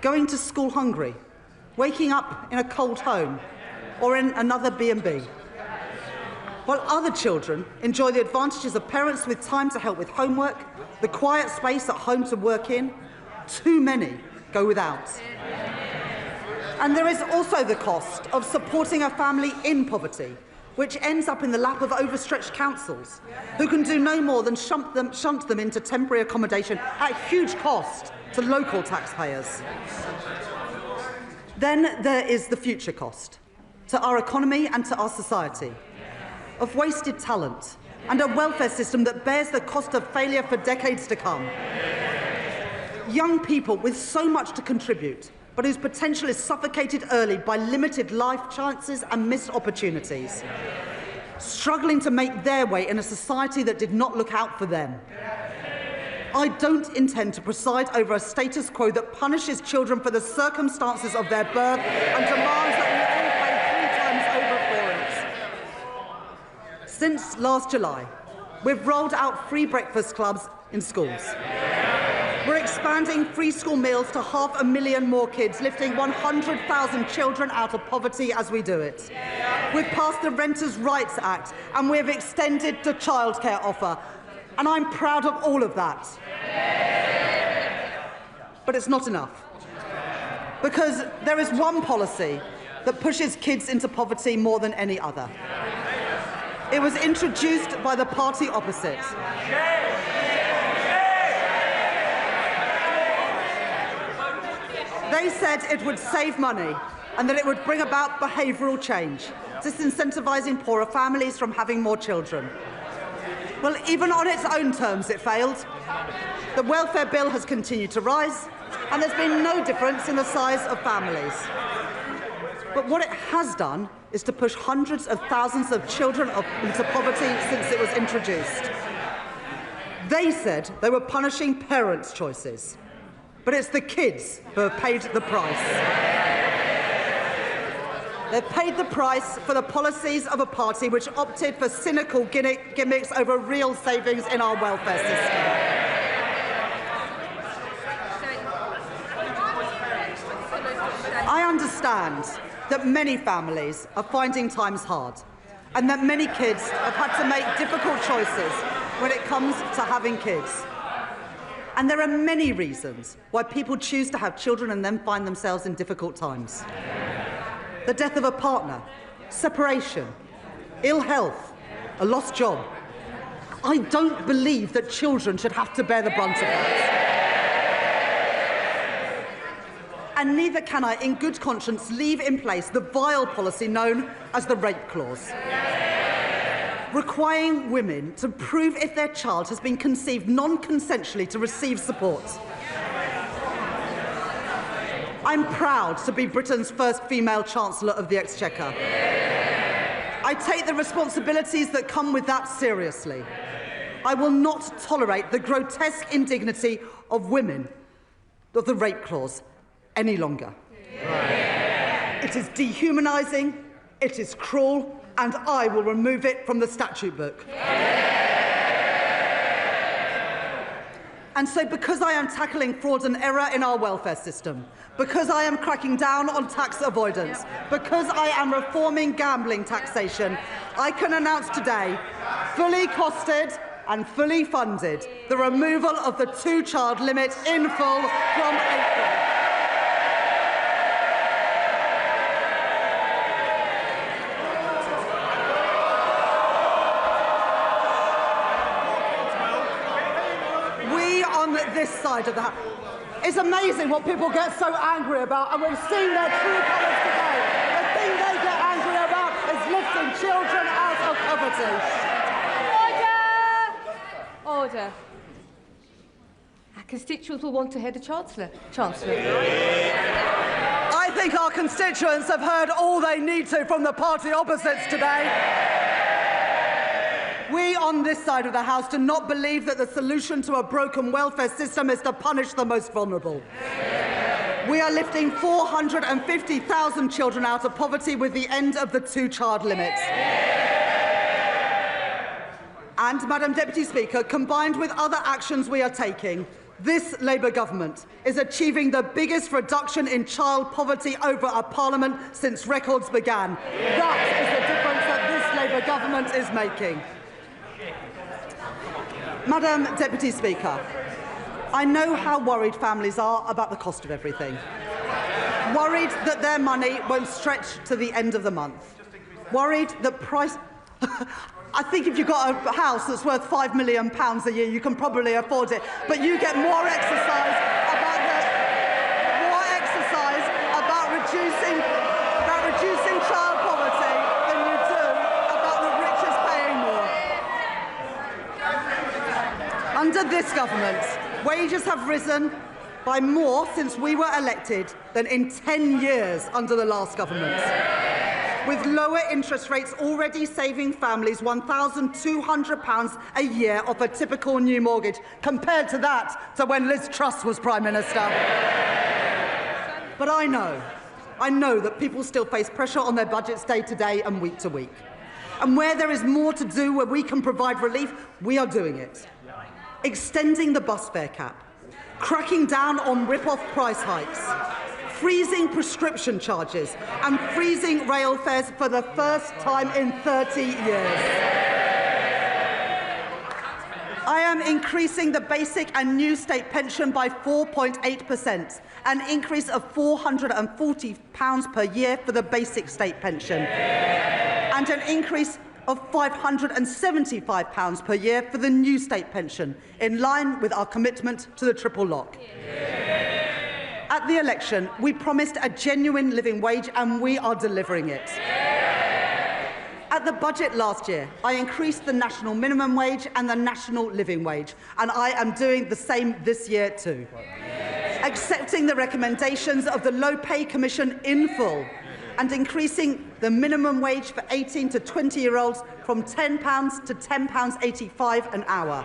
Going to school hungry, waking up in a cold home, or in another B&B. While other children enjoy the advantages of parents with time to help with homework, the quiet space at home to work in, too many go without. And there is also the cost of supporting a family in poverty, which ends up in the lap of overstretched councils, who can do no more than shunt them into temporary accommodation at huge cost to local taxpayers. Then there is the future cost, to our economy and to our society, of wasted talent and a welfare system that bears the cost of failure for decades to come. Young people with so much to contribute, but whose potential is suffocated early by limited life chances and missed opportunities, struggling to make their way in a society that did not look out for them. I don't intend to preside over a status quo that punishes children for the circumstances of their birth and demands that we all pay 3 times over for it. Since last July, we've rolled out free breakfast clubs in schools. We're expanding free school meals to 500,000 more kids, lifting 100,000 children out of poverty as we do it. We've passed the Renters' Rights Act and we've extended the childcare offer. And I'm proud of all of that. But it's not enough. Because there is one policy that pushes kids into poverty more than any other. It was introduced by the party opposite. They said it would save money and that it would bring about behavioural change, disincentivising poorer families from having more children. Well, even on its own terms, it failed. The welfare bill has continued to rise, and there's been no difference in the size of families. But what it has done is to push hundreds of thousands of children into poverty since it was introduced. They said they were punishing parents' choices, but it's the kids who have paid the price. They've paid the price for the policies of a party which opted for cynical gimmicks over real savings in our welfare system. I understand that many families are finding times hard and that many kids have had to make difficult choices when it comes to having kids. And there are many reasons why people choose to have children and then find themselves in difficult times. The death of a partner, separation, ill health, a lost job. I don't believe that children should have to bear the brunt of that. and neither can I, in good conscience, leave in place the vile policy known as the rape clause, requiring women to prove if their child has been conceived non-consensually to receive support. I'm proud to be Britain's first female Chancellor of the Exchequer. I take the responsibilities that come with that seriously. I will not tolerate the grotesque indignity of women of the rape clause any longer. It is dehumanising, it is cruel, and I will remove it from the statute book. And so, because I am tackling fraud and error in our welfare system, because I am cracking down on tax avoidance, because I am reforming gambling taxation, I can announce today, fully costed and fully funded, the removal of the two-child limit in full from April. We on this side of the house. It's amazing what people get so angry about, and we've seen their true colours today. The thing they get angry about is lifting children out of poverty. Order. Our constituents will want to hear the Chancellor. I think our constituents have heard all they need to from the party opposites today. We on this side of the House do not believe that the solution to a broken welfare system is to punish the most vulnerable. We are lifting 450,000 children out of poverty with the end of the two-child limit. And, Madam Deputy Speaker, combined with other actions we are taking, this Labour government is achieving the biggest reduction in child poverty over a parliament since records began. That is the difference that this Labour government is making. Madam Deputy Speaker, I know how worried families are about the cost of everything. Worried that their money won't stretch to the end of the month. Worried that price... I think if you've got a house that's worth £5 million a year, you can probably afford it. But you get more exercise about reducing child poverty than you do about the richest paying more. Under this government, wages have risen by more since we were elected than in 10 years under the last government, with lower interest rates already saving families £1,200 a year off a typical new mortgage, compared to that to when Liz Truss was Prime Minister. But I know that people still face pressure on their budgets day to day and week to week. And where there is more to do, where we can provide relief, we are doing it. Extending the bus fare cap, cracking down on rip-off price hikes, freezing prescription charges and freezing rail fares for the first time in 30 years. I am increasing the basic and new state pension by 4.8%, an increase of £440 per year for the basic state pension, and an increase of £575 per year for the new state pension, in line with our commitment to the triple lock. At the election, we promised a genuine living wage, and we are delivering it. At the budget last year, I increased the national minimum wage and the national living wage, and I am doing the same this year too. Accepting the recommendations of the Low Pay Commission in full, and increasing the minimum wage for 18 to 20-year-olds from £10 to £10.85 an hour,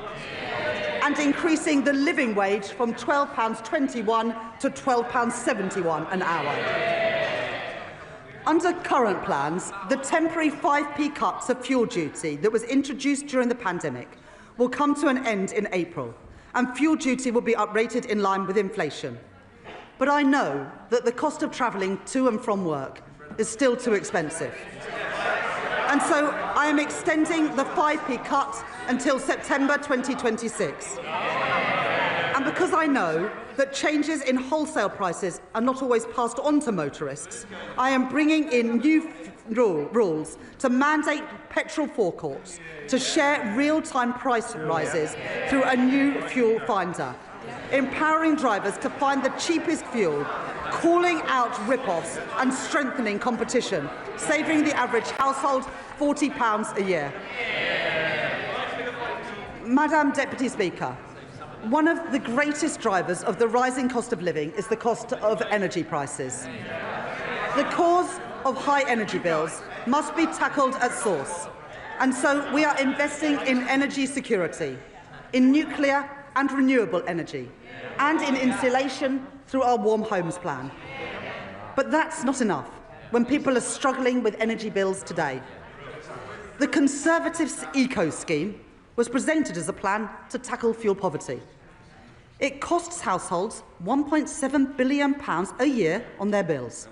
and increasing the living wage from £12.21 to £12.71 an hour. Under current plans, the temporary 5p cut to fuel duty that was introduced during the pandemic will come to an end in April, and fuel duty will be uprated in line with inflation. But I know that the cost of travelling to and from work is still too expensive. And so I am extending the 5p cut until September 2026. And because I know that changes in wholesale prices are not always passed on to motorists, I am bringing in new rules to mandate petrol forecourts to share real-time price rises through a new fuel finder, empowering drivers to find the cheapest fuel, calling out rip-offs and strengthening competition, saving the average household £40 a year. Madam Deputy Speaker, one of the greatest drivers of the rising cost of living is the cost of energy prices. The cause of high energy bills must be tackled at source, and so we are investing in energy security, in nuclear and renewable energy, and in insulation through our Warm Homes Plan. But that's not enough when people are struggling with energy bills today. The Conservatives' Eco Scheme was presented as a plan to tackle fuel poverty. It costs households £1.7 billion a year on their bills.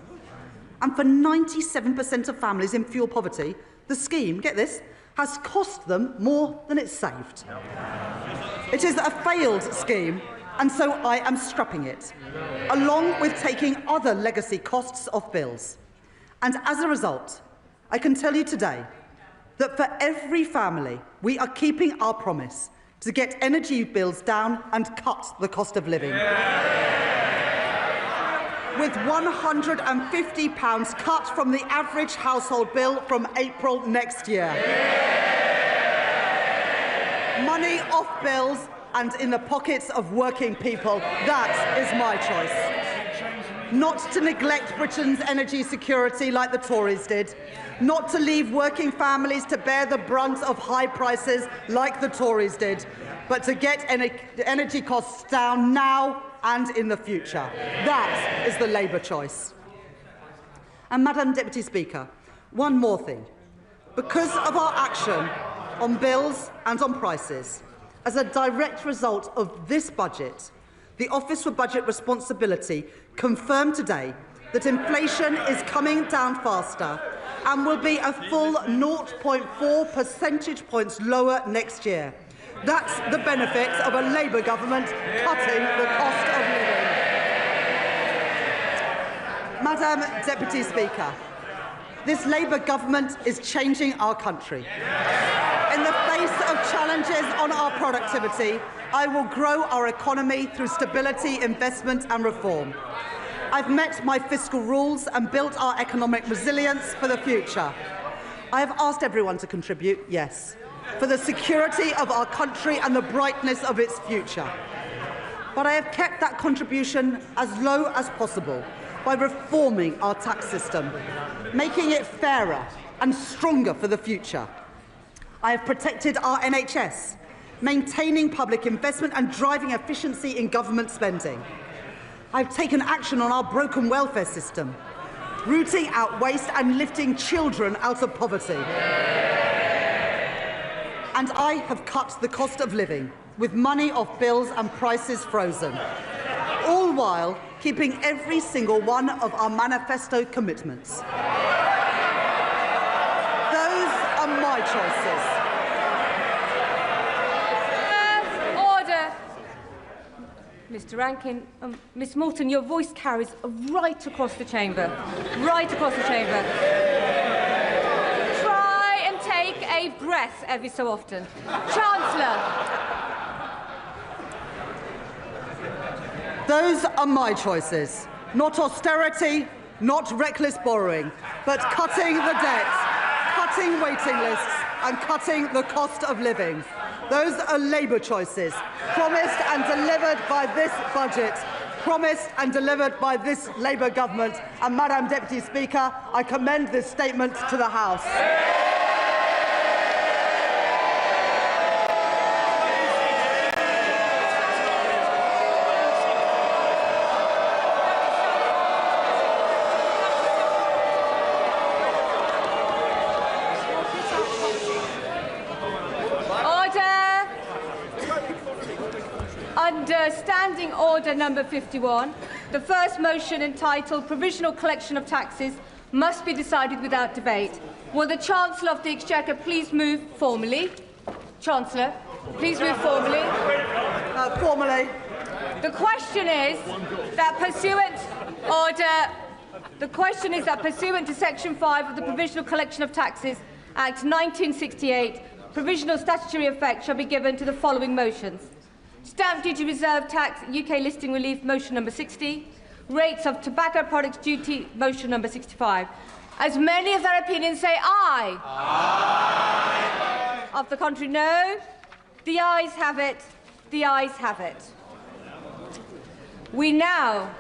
And for 97% of families in fuel poverty, the scheme, get this, has cost them more than it's saved. It is a failed scheme, and so I am scrapping it, along with taking other legacy costs off bills. And as a result, I can tell you today that for every family, we are keeping our promise to get energy bills down and cut the cost of living. With £150 cut from the average household bill from April next year. Money off bills and in the pockets of working people. That is my choice. Not to neglect Britain's energy security like the Tories did. Not to leave working families to bear the brunt of high prices like the Tories did, but to get energy costs down now and in the future. That is the Labour choice. And Madam Deputy Speaker, one more thing. Because of our action on bills and on prices, as a direct result of this budget, the Office for Budget Responsibility confirmed today that inflation is coming down faster and will be a full 0.4 percentage points lower next year. That's the benefit of a Labour government cutting the cost of living. Madam Deputy Speaker, this Labour government is changing our country. In the face of challenges on our productivity, I will grow our economy through stability, investment and reform. I've met my fiscal rules and built our economic resilience for the future. I have asked everyone to contribute, yes, for the security of our country and the brightness of its future. But I have kept that contribution as low as possible by reforming our tax system, making it fairer and stronger for the future. I have protected our NHS, maintaining public investment and driving efficiency in government spending. I've taken action on our broken welfare system, rooting out waste and lifting children out of poverty. And I have cut the cost of living, with money off bills and prices frozen, all while keeping every single one of our manifesto commitments. Those are my choices. Order. Mr. Rankin, Ms. Morton, your voice carries right across the chamber. Right across the chamber. Try and take a breath every so often. Chancellor. Those are my choices. Not austerity, not reckless borrowing, but cutting the debt, cutting waiting lists and cutting the cost of living. Those are Labour choices, promised and delivered by this budget, promised and delivered by this Labour government. And Madam Deputy Speaker, I commend this statement to the House. Under Standing Order number 51, the first motion entitled Provisional Collection of Taxes must be decided without debate. Will the Chancellor of the Exchequer please move formally? Chancellor, please move formally. Formally. The question is that pursuant to Section 5 of the Provisional Collection of Taxes Act 1968, provisional statutory effect shall be given to the following motions. Stamp duty reserve tax, UK listing relief, motion number 60. Rates of tobacco products duty, motion number 65. As many of their opinions say aye. Aye. Of the contrary, no. The ayes have it. The ayes have it. We now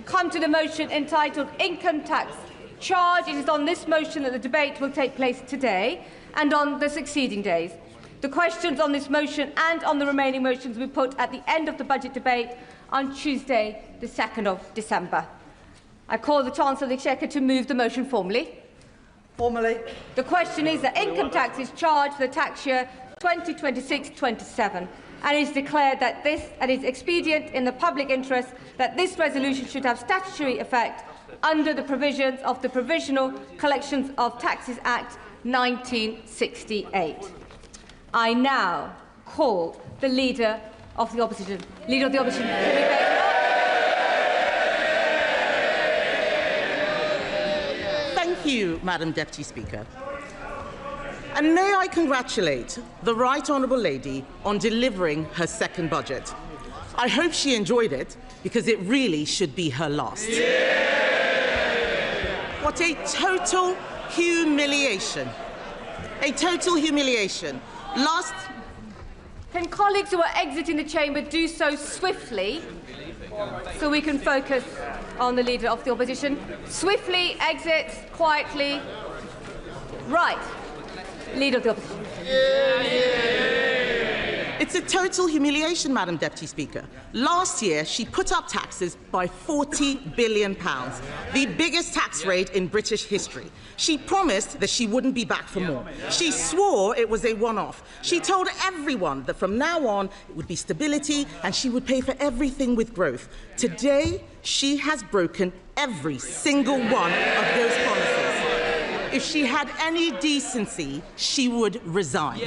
come to the motion entitled Income Tax Charge. It is on this motion that the debate will take place today and on the succeeding days. The questions on this motion and on the remaining motions will be put at the end of the budget debate on Tuesday, the 2nd of December. I call the Chancellor of the Exchequer to move the motion formally. Formally. The question is that income tax is charged for the tax year 2026-27, and it is declared that this and is expedient in the public interest that this resolution should have statutory effect under the provisions of the Provisional Collections of Taxes Act 1968. I now call the Leader of the Opposition. Leader of the Opposition. Thank you, Madam Deputy Speaker. And may I congratulate the Right Honourable Lady on delivering her second budget. I hope she enjoyed it, because it really should be her last. What a total humiliation. A total humiliation. Last... Can colleagues who are exiting the chamber do so swiftly, so we can focus on the Leader of the Opposition? Swiftly, exit, quietly. Right. Leader of the Opposition. It's a total humiliation, Madam Deputy Speaker. Last year, she put up taxes by £40 billion, the biggest tax rate in British history. She promised that she wouldn't be back for more. She swore it was a one-off. She told everyone that from now on, it would be stability and she would pay for everything with growth. Today, she has broken every single one of those promises. If she had any decency, she would resign.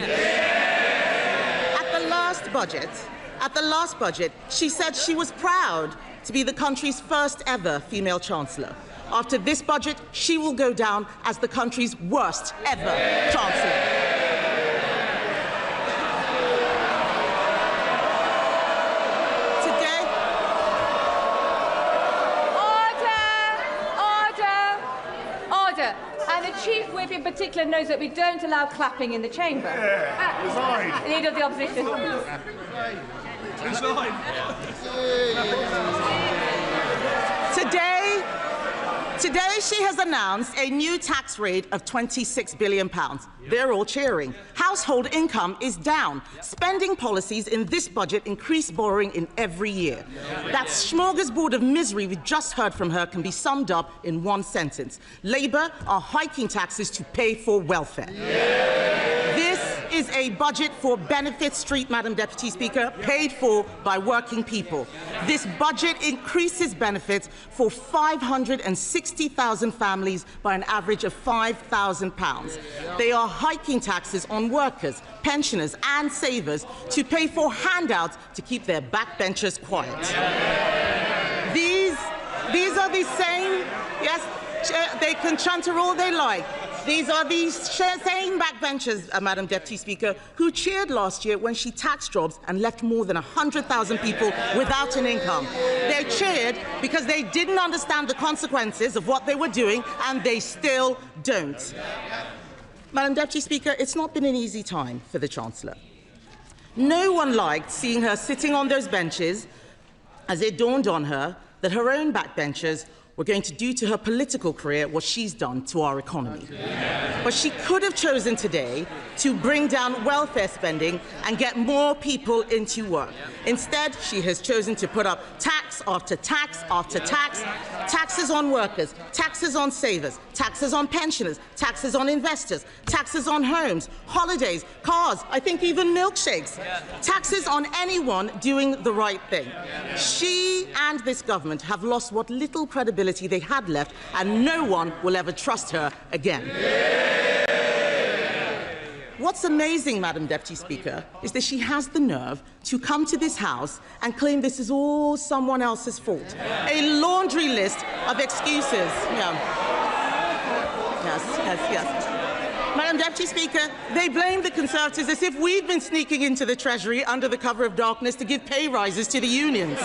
At the last budget, she said she was proud to be the country's first ever female Chancellor. After this budget, she will go down as the country's worst ever Chancellor. Chief Whip in particular knows that we don't allow clapping in the chamber. Leader of the Opposition. Today she has announced a new tax rate of £26 billion. They're all cheering. Household income is down. Spending policies in this budget increase borrowing in every year. That smorgasbord of misery we just heard from her can be summed up in one sentence. Labour are hiking taxes to pay for welfare. This is a budget for Benefit Street, Madam Deputy Speaker, paid for by working people. This budget increases benefits for 560,000 families by an average of £5,000. They are hiking taxes on workers, pensioners and savers to pay for handouts to keep their backbenchers quiet. These are the same, yes, they can chanter all they like. These are the same backbenchers, Madam Deputy Speaker, who cheered last year when she taxed jobs and left more than 100,000 people without an income. They cheered because they didn't understand the consequences of what they were doing, and they still don't. Madam Deputy Speaker, it's not been an easy time for the Chancellor. No one liked seeing her sitting on those benches as it dawned on her that her own backbenchers were going to do to her political career what she's done to our economy. But she could have chosen today to bring down welfare spending and get more people into work. Instead, she has chosen to put up tax after tax after tax, taxes on workers, taxes on savers, taxes on pensioners, taxes on investors, taxes on homes, holidays, cars, I think even milkshakes, taxes on anyone doing the right thing. She and this government have lost what little credibility they had left, and no one will ever trust her again. What's amazing, Madam Deputy Speaker, is that she has the nerve to come to this House and claim this is all someone else's fault. A laundry list of excuses. Yeah. Yes. Madam Deputy Speaker, they blame the Conservatives as if we've been sneaking into the Treasury under the cover of darkness to give pay rises to the unions.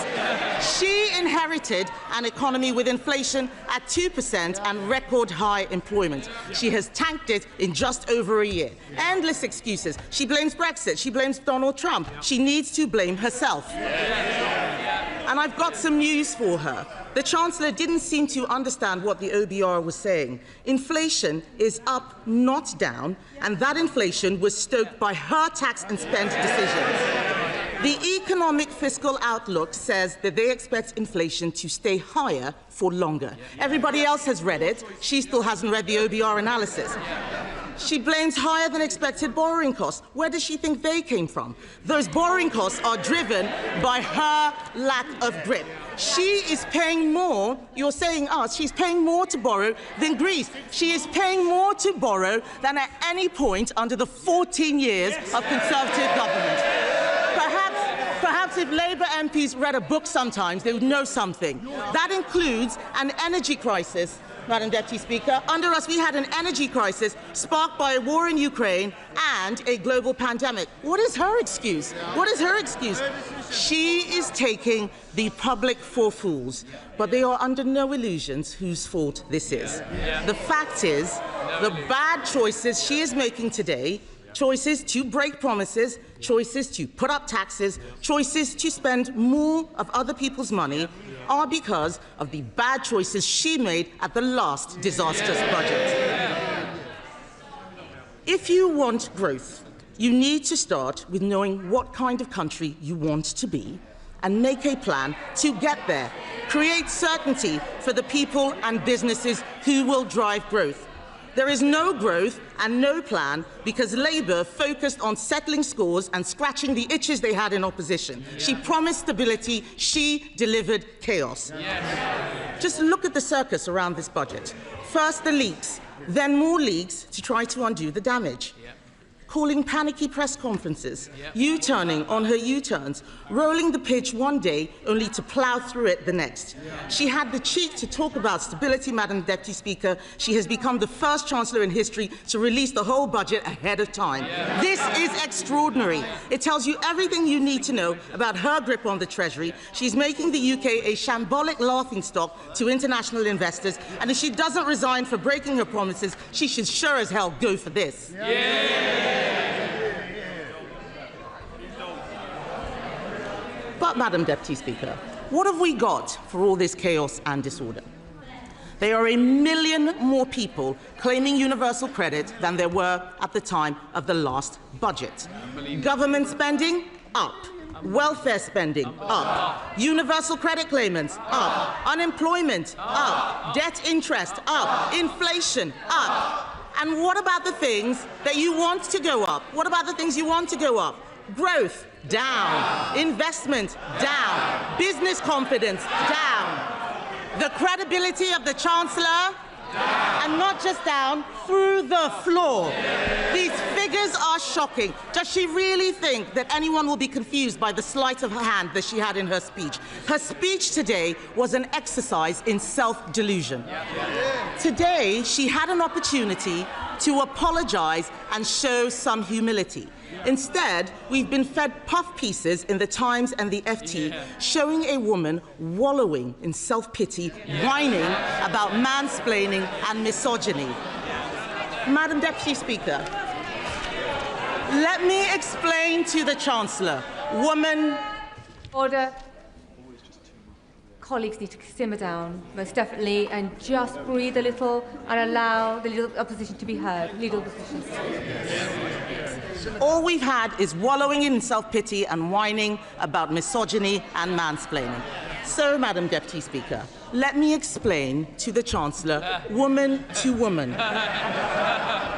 She inherited an economy with inflation at 2% and record high employment. She has tanked it in just over a year. Endless excuses. She blames Brexit. She blames Donald Trump. She needs to blame herself. And I've got some news for her. The Chancellor didn't seem to understand what the OBR was saying. Inflation is up, not down, and that inflation was stoked by her tax and spend decisions. The economic fiscal outlook says that they expect inflation to stay higher for longer. Everybody else has read it. She still hasn't read the OBR analysis. She blames higher than expected borrowing costs. Where does she think they came from? Those borrowing costs are driven by her lack of grip. She is paying more, you're saying us, she's paying more to borrow than Greece. She is paying more to borrow than at any point under the 14 years of Conservative government. Perhaps if Labour MPs read a book sometimes, they would know something. That includes an energy crisis, Madam Deputy Speaker. Under us, we had an energy crisis sparked by a war in Ukraine and a global pandemic. What is her excuse? What is her excuse? She is taking the public for fools, but they are under no illusions whose fault this is. The fact is, the bad choices she is making today, choices to break promises, choices to put up taxes, choices to spend more of other people's money, are because of the bad choices she made at the last disastrous budget. If you want growth, you need to start with knowing what kind of country you want to be and make a plan to get there. Create certainty for the people and businesses who will drive growth. There is no growth and no plan because Labour focused on settling scores and scratching the itches they had in opposition. She promised stability, she delivered chaos. Just look at the circus around this budget. First the leaks, then more leaks to try to undo the damage. Calling panicky press conferences, U-turning on her U-turns, rolling the pitch one day only to plough through it the next. She had the cheek to talk about stability, Madam Deputy Speaker. She has become the first Chancellor in history to release the whole budget ahead of time. This is extraordinary. It tells you everything you need to know about her grip on the Treasury. She's making the UK a shambolic laughingstock to international investors, and if she doesn't resign for breaking her promises, she should sure as hell go for this. But, Madam Deputy Speaker, what have we got for all this chaos and disorder? There are 1 million more people claiming universal credit than there were at the time of the last budget. Government spending, up. Welfare spending, up. Universal credit claimants, up. Unemployment, up. Debt interest, up. Inflation, up. And what about the things that you want to go up? What about the things you want to go up? Growth, down. Investment, down. Business confidence, down. The credibility of the Chancellor, and not just down, through the floor. These figures are shocking. Does she really think that anyone will be confused by the sleight of her hand that she had in her speech? Her speech today was an exercise in self-delusion. Today, she had an opportunity to apologize and show some humility. Instead, we've been fed puff pieces in the Times and the FT showing a woman wallowing in self-pity, whining about mansplaining and misogyny. Madam Deputy Speaker, let me explain to the Chancellor. Woman... Order. Colleagues need to simmer down, most definitely, and just breathe a little and allow the legal opposition to be heard. Legal opposition. All we've had is wallowing in self-pity and whining about misogyny and mansplaining. So, Madam Deputy Speaker, let me explain to the Chancellor, woman to woman.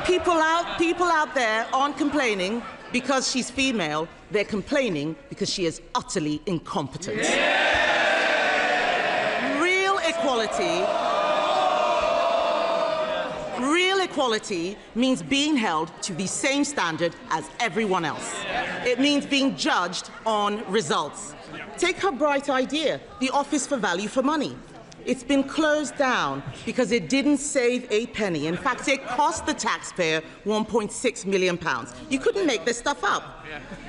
People out there aren't complaining because she's female. They're complaining because she is utterly incompetent. Real equality means being held to the same standard as everyone else. It means being judged on results. Take her bright idea, the Office for Value for Money. It's been closed down because it didn't save a penny. In fact, it cost the taxpayer £1.6 million. You couldn't make this stuff up.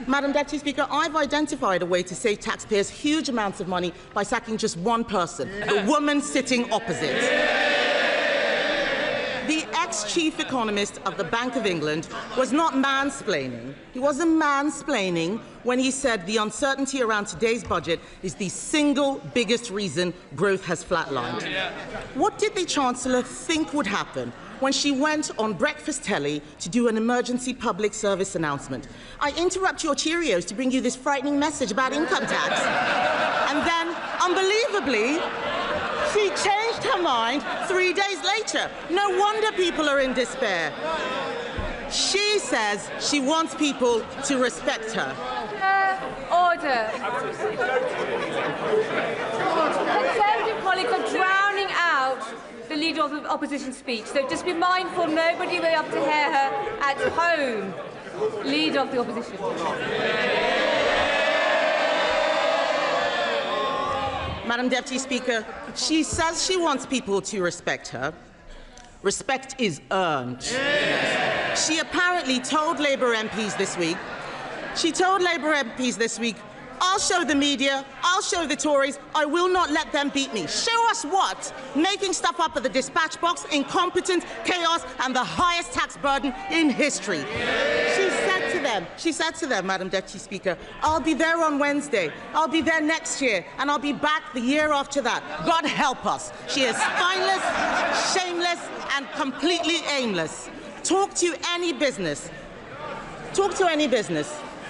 Madam Deputy Speaker, I've identified a way to save taxpayers huge amounts of money by sacking just one person, the woman sitting opposite. The ex-chief economist of the Bank of England was not mansplaining. He wasn't mansplaining when he said the uncertainty around today's budget is the single biggest reason growth has flatlined. What did the Chancellor think would happen when she went on breakfast telly to do an emergency public service announcement? I interrupt your Cheerios to bring you this frightening message about income tax. And then, unbelievably, she changed her mind 3 days later. No wonder people are in despair. She says she wants people to respect her. Order. Conservative colleagues are drowning out the Leader of the Opposition speech, so just be mindful nobody will be able to hear her at home. Leader of the Opposition. Madam Deputy Speaker, she says she wants people to respect her. Respect is earned. She apparently told Labour MPs this week, I'll show the media, I'll show the Tories, I will not let them beat me. Show us what? Making stuff up at the dispatch box, incompetence, chaos, and the highest tax burden in history. She said to them, Madam Deputy Speaker, I'll be there on Wednesday, I'll be there next year, and I'll be back the year after that. God help us. She is spineless, shameless, and completely aimless. Talk to any business.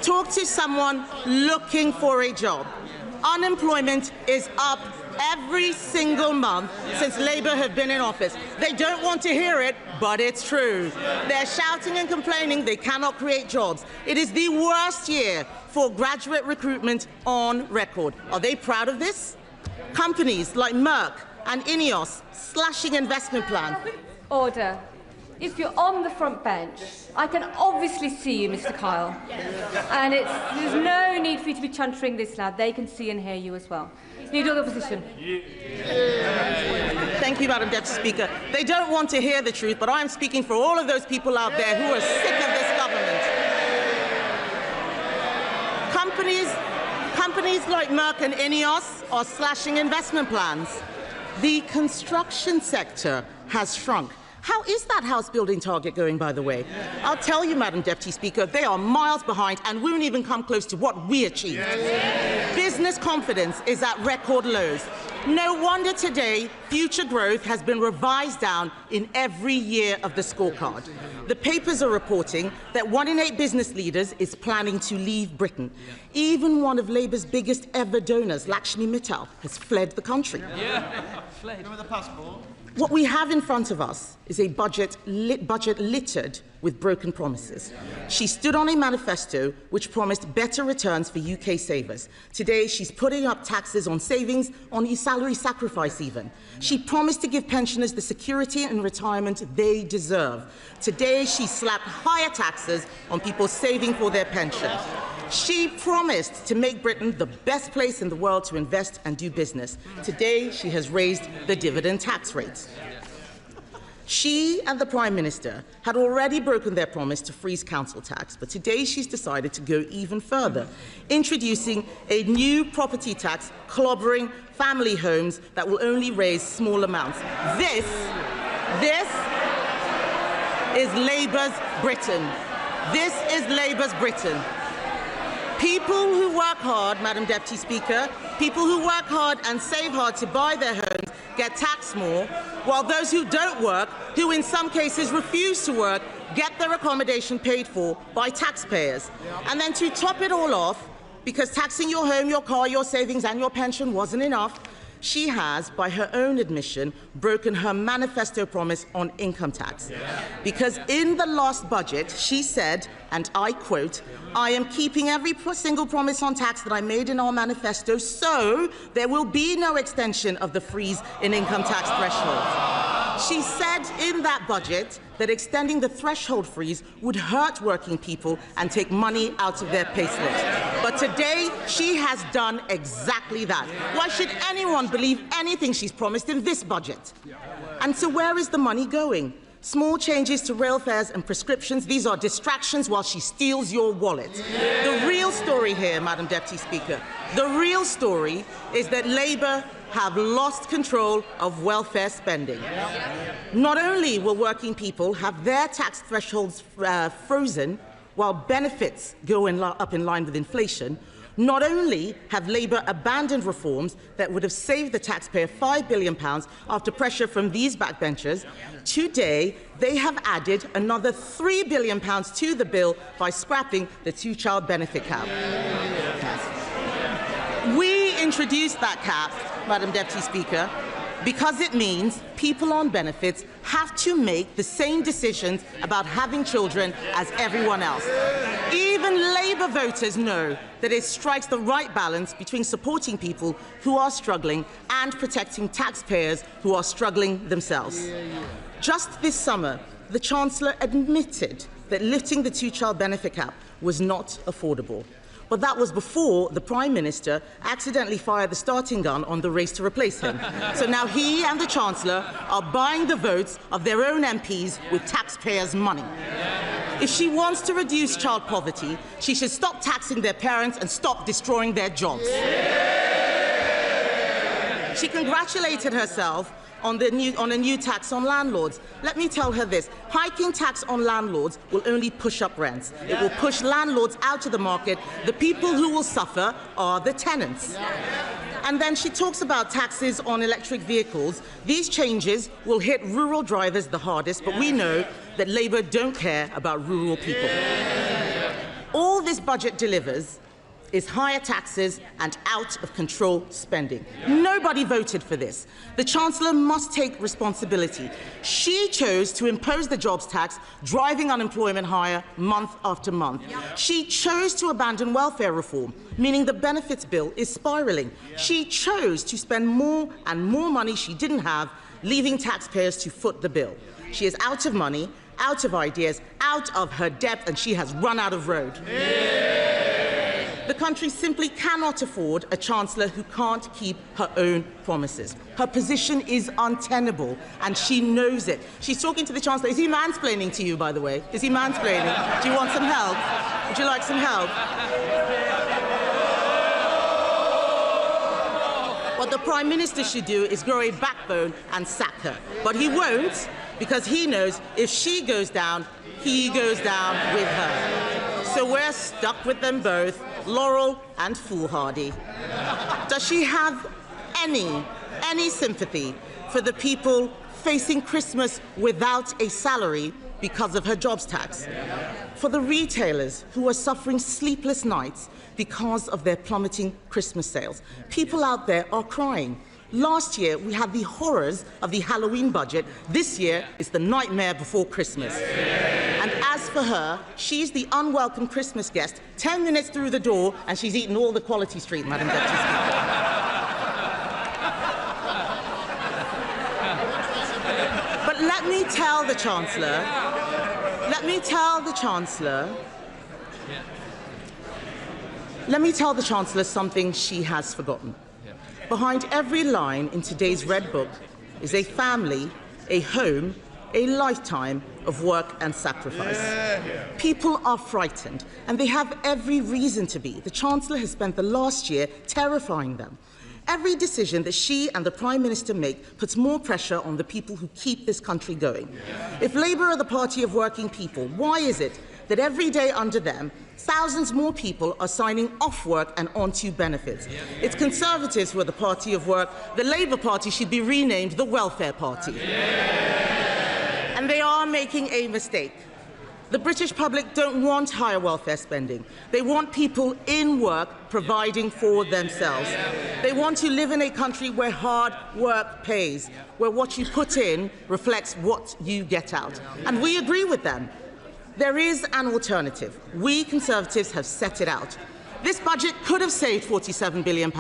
Talk to someone looking for a job. Unemployment is up every single month since Labour have been in office. They don't want to hear it, but it's true. They're shouting and complaining they cannot create jobs. It is the worst year for graduate recruitment on record. Are they proud of this? Companies like Merck and Ineos slashing investment plan. Order. If you're on the front bench, I can obviously see you, Mr. Kyle. And there's no need for you to be chuntering this loud. They can see and hear you as well. Leader of the Opposition. Thank you, Madam Deputy Speaker. They don't want to hear the truth, but I'm speaking for all of those people out there who are sick of this government. Companies like Merck and Ineos are slashing investment plans. The construction sector has shrunk. How is that house building target going, by the way? I'll tell you, Madam Deputy Speaker, they are miles behind and won't even come close to what we achieved. Business confidence is at record lows. No wonder today future growth has been revised down in every year of the scorecard. The papers are reporting that 1 in 8 business leaders is planning to leave Britain. Even one of Labour's biggest ever donors, Lakshmi Mittal, has fled the country. Fled with a passport. What we have in front of us is a budget littered with broken promises. She stood on a manifesto which promised better returns for UK savers. Today, she's putting up taxes on savings, on salary sacrifice even. She promised to give pensioners the security and retirement they deserve. Today, she slapped higher taxes on people saving for their pension. She promised to make Britain the best place in the world to invest and do business. Today, she has raised the dividend tax rate. She and the Prime Minister had already broken their promise to freeze council tax, but today she's decided to go even further, introducing a new property tax clobbering family homes that will only raise small amounts. This is Labour's Britain. This is Labour's Britain. People who work hard, Madam Deputy Speaker, people who work hard and save hard to buy their homes get taxed more, while those who don't work, who in some cases refuse to work, get their accommodation paid for by taxpayers. And then to top it all off, because taxing your home, your car, your savings and your pension wasn't enough, she has, by her own admission, broken her manifesto promise on income tax. Because in the last budget, she said, and I quote, I am keeping every single promise on tax that I made in our manifesto, so there will be no extension of the freeze in income tax thresholds. She said in that budget that extending the threshold freeze would hurt working people and take money out of their payslips. But today, she has done exactly that. Why should anyone believe anything she's promised in this budget? And so where is the money going? Small changes to rail fares and prescriptions, these are distractions while she steals your wallet. The real story here, Madam Deputy Speaker, the real story is that Labour have lost control of welfare spending. Not only will working people have their tax thresholds frozen while benefits go up in line with inflation, not only have Labour abandoned reforms that would have saved the taxpayer £5 billion after pressure from these backbenchers, today they have added another £3 billion to the bill by scrapping the two-child benefit cap. We introduced that cap, Madam Deputy Speaker, because it means people on benefits have to make the same decisions about having children as everyone else. Even Labour voters know that it strikes the right balance between supporting people who are struggling and protecting taxpayers who are struggling themselves. Just this summer, the Chancellor admitted that lifting the two-child benefit cap was not affordable. But that was before the Prime Minister accidentally fired the starting gun on the race to replace him. So now he and the Chancellor are buying the votes of their own MPs with taxpayers' money. If she wants to reduce child poverty, she should stop taxing their parents and stop destroying their jobs. She congratulated herself on a new tax on landlords. Let me tell her this. Hiking tax on landlords will only push up rents. It will push landlords out of the market. The people who will suffer are the tenants. And then she talks about taxes on electric vehicles. These changes will hit rural drivers the hardest, but we know that Labour don't care about rural people. All this budget delivers is higher taxes and out-of-control spending. Nobody voted for this. The Chancellor must take responsibility. She chose to impose the jobs tax, driving unemployment higher month after month. She chose to abandon welfare reform, meaning the benefits bill is spiralling. She chose to spend more and more money she didn't have, leaving taxpayers to foot the bill. She is out of money, out of ideas, out of her depth, and she has run out of road. The country simply cannot afford a Chancellor who can't keep her own promises. Her position is untenable, and she knows it. She's talking to the Chancellor. Is he mansplaining to you, by the way? Is he mansplaining? Do you want some help? Would you like some help? What the Prime Minister should do is grow a backbone and sack her. But he won't, because he knows if she goes down, he goes down with her. So we're stuck with them both, Laurel and foolhardy. Does she have any sympathy for the people facing Christmas without a salary because of her jobs tax? For the retailers who are suffering sleepless nights because of their plummeting Christmas sales? People out there are crying. Last year, we had the horrors of the Halloween budget. This year is the nightmare before Christmas. And as for her, she's the unwelcome Christmas guest, 10 minutes through the door, and she's eaten all the Quality Street, Madam Deputy Speaker. But let me tell the Chancellor something she has forgotten. Behind every line in today's Red Book is a family, a home, a lifetime of work and sacrifice. People are frightened, and they have every reason to be. The Chancellor has spent the last year terrifying them. Every decision that she and the Prime Minister make puts more pressure on the people who keep this country going. If Labour are the party of working people, why is it that every day under them, thousands more people are signing off work and onto benefits? It's Conservatives who are the party of work. The Labour Party should be renamed the Welfare Party. And they are making a mistake. The British public don't want higher welfare spending. They want people in work providing for themselves. They want to live in a country where hard work pays, where what you put in reflects what you get out. And we agree with them. There is an alternative. We Conservatives have set it out. This budget could have saved £47 billion,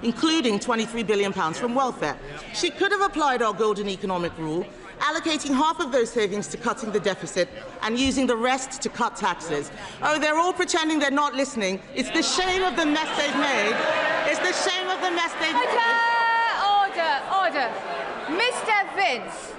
including £23 billion from welfare. She could have applied our golden economic rule allocating half of those savings to cutting the deficit and using the rest to cut taxes. Oh, they're all pretending they're not listening. It's the shame of the mess they've made. It's the shame of the mess they've made. Order. Mr. Vince.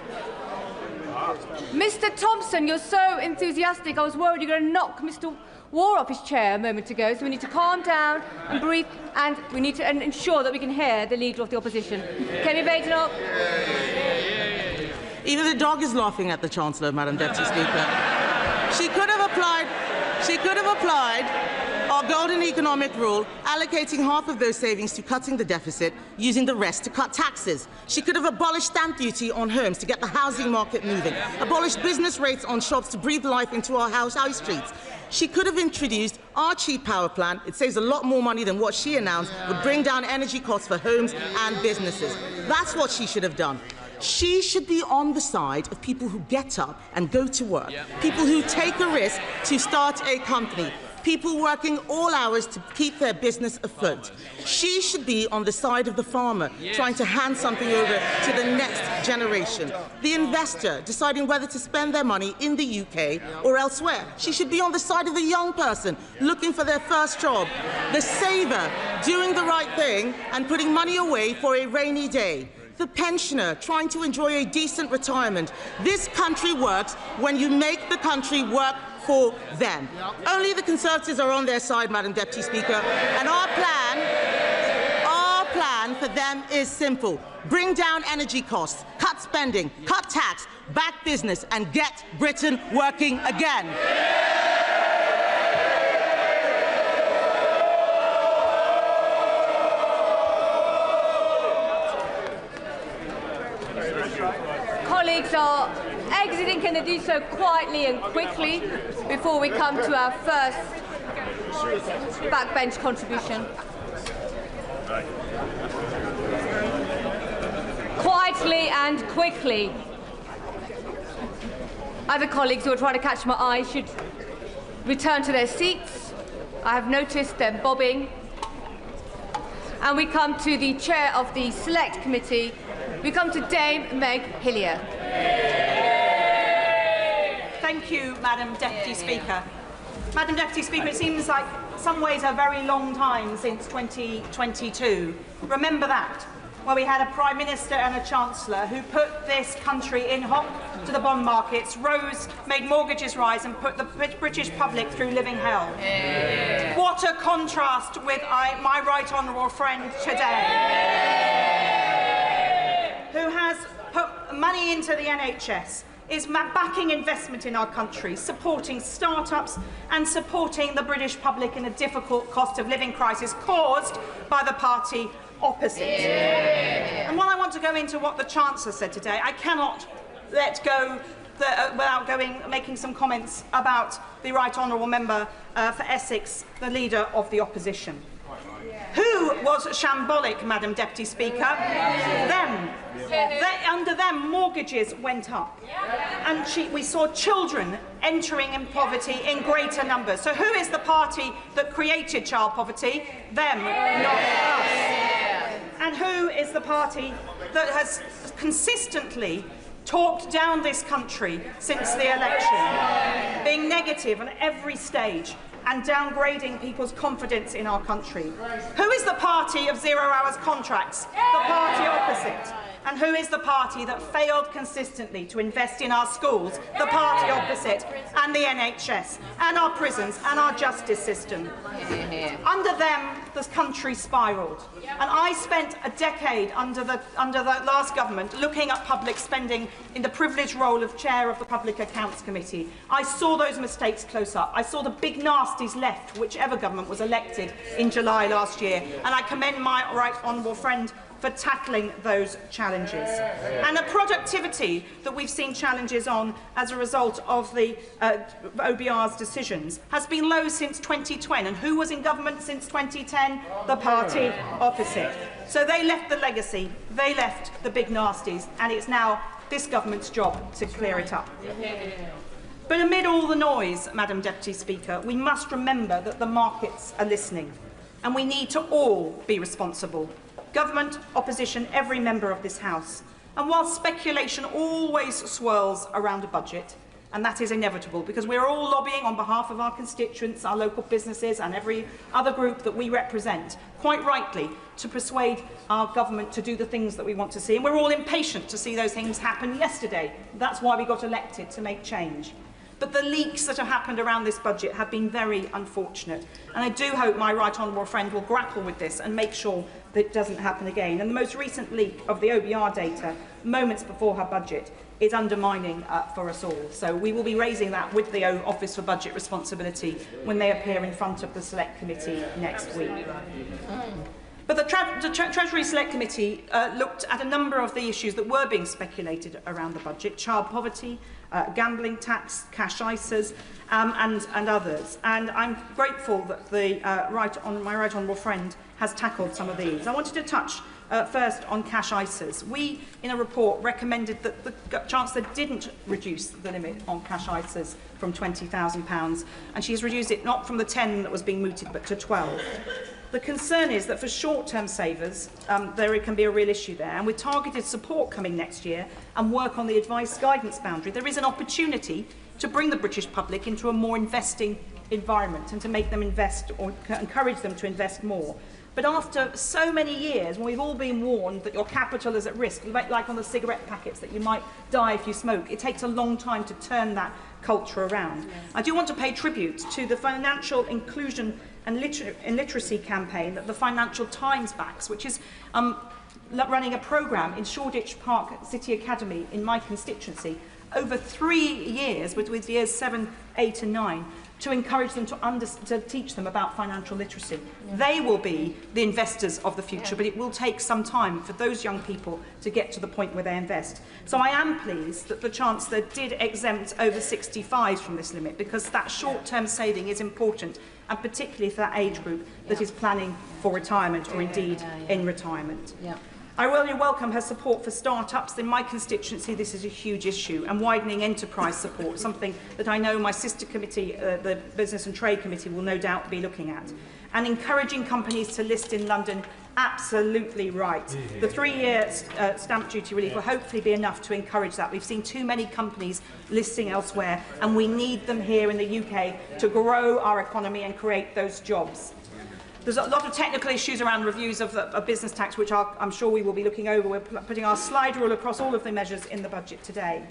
Mr. Thompson, you're so enthusiastic. I was worried you were going to knock Mr. War off his chair a moment ago, so we need to calm down and breathe, and we need to ensure that we can hear the Leader of the Opposition. Kemi Badenoch. Even the dog is laughing at the Chancellor, Madam Deputy Speaker. She could have applied our golden economic rule, allocating half of those savings to cutting the deficit, using the rest to cut taxes. She could have abolished stamp duty on homes to get the housing market moving, abolished business rates on shops to breathe life into our high streets. She could have introduced our cheap power plan. It saves a lot more money than what she announced would bring down energy costs for homes and businesses. That's what she should have done. She should be on the side of people who get up and go to work, people who take a risk to start a company, people working all hours to keep their business afloat. She should be on the side of the farmer, trying to hand something over to the next generation. The investor, deciding whether to spend their money in the UK or elsewhere. She should be on the side of the young person, looking for their first job. The saver, doing the right thing and putting money away for a rainy day. The pensioner, trying to enjoy a decent retirement. This country works when you make the country work for them. Only the Conservatives are on their side, Madam Deputy Speaker, and our plan for them is simple. Bring down energy costs, cut spending, cut tax, back business, and get Britain working again. Colleagues are exiting. Can they do so quietly and quickly before we come to our first backbench contribution? Quietly and quickly. Other colleagues who are trying to catch my eye should return to their seats. I have noticed them bobbing. And we come to the chair of the Select Committee. We come to Dame Meg Hillier. Thank you, Madam Deputy Speaker. Madam Deputy Speaker, it seems like some ways a very long time since 2022. Remember that, where we had a Prime Minister and a Chancellor who put this country in hock to the bond markets, made mortgages rise and put the British public through living hell. What a contrast with my right honourable friend today, who has put money into the NHS, is backing investment in our country, supporting start-ups and supporting the British public in a difficult cost of living crisis caused by the party opposite. And while I want to go into what the Chancellor said today, I cannot let go without making some comments about the Right Honourable Member for Essex, the Leader of the Opposition. Who was shambolic, Madam Deputy Speaker? Them. Under them, mortgages went up. And we saw children entering in poverty in greater numbers. So who is the party that created child poverty? Them, not us. And who is the party that has consistently talked down this country since the election, being negative on every stage and downgrading people's confidence in our country? Who is the party of 0 hours contracts? The party opposite. And who is the party that failed consistently to invest in our schools? The party opposite. And the NHS, and our prisons, and our justice system. Under them, this country spiralled. And I spent a decade under the last government looking at public spending in the privileged role of chair of the Public Accounts Committee. I saw those mistakes close up. I saw the big nasties left, whichever government was elected in July last year. And I commend my right honourable friend for tackling those challenges. And the productivity that we've seen challenges on as a result of the OBR's decisions has been low since 2010. And who was in government since 2010? The party opposite. So they left the legacy, they left the big nasties, and it's now this government's job to clear it up. But amid all the noise, Madam Deputy Speaker, we must remember that the markets are listening, and we need to all be responsible. Government, opposition, every member of this House. And while speculation always swirls around a budget, and that is inevitable because we're all lobbying on behalf of our constituents, our local businesses and every other group that we represent, quite rightly, to persuade our government to do the things that we want to see. And we're all impatient to see those things happen yesterday. That's why we got elected, to make change. But the leaks that have happened around this budget have been very unfortunate. And I do hope my right honourable friend will grapple with this and make sure that it doesn't happen again. And the most recent leak of the OBR data, moments before her budget, is undermining for us all. So we will be raising that with the Office for Budget Responsibility when they appear in front of the Select Committee next week. But the Treasury Select Committee looked at a number of the issues that were being speculated around the budget: child poverty, gambling tax, cash ISAs, and others. And I'm grateful that my right honourable friend has tackled some of these. I wanted to touch first on cash ISAs. We, in a report, recommended that the Chancellor didn't reduce the limit on cash ISAs from £20,000, and she's reduced it not from the 10 that was being mooted, but to 12. The concern is that for short-term savers, there can be a real issue there. And with targeted support coming next year and work on the advice guidance boundary, there is an opportunity to bring the British public into a more investing environment and to make them invest or encourage them to invest more. But after so many years, when we've all been warned that your capital is at risk, like on the cigarette packets, that you might die if you smoke, it takes a long time to turn that culture around. Yes. I do want to pay tribute to the financial inclusion and literacy campaign that the Financial Times backs, which is running a programme in Shoreditch Park City Academy in my constituency over 3 years, with years 7, 8 and 9, to encourage them to teach them about financial literacy. Yeah. They will be the investors of the future, yeah, but it will take some time for those young people to get to the point where they invest. So I am pleased that the Chancellor did exempt over 65s from this limit, because that short-term saving is important, and particularly for that age group that is planning for retirement or indeed in retirement. Yeah. I really welcome her support for start-ups. In my constituency, this is a huge issue, and widening enterprise support, something that I know my sister committee, the Business and Trade Committee, will no doubt be looking at. And encouraging companies to list in London, absolutely right. The 3-year stamp duty relief will hopefully be enough to encourage that. We've seen too many companies listing elsewhere, and we need them here in the UK to grow our economy and create those jobs. There's a lot of technical issues around reviews of business tax, which I'm sure we will be looking over. We're putting our slide rule across all of the measures in the budget today.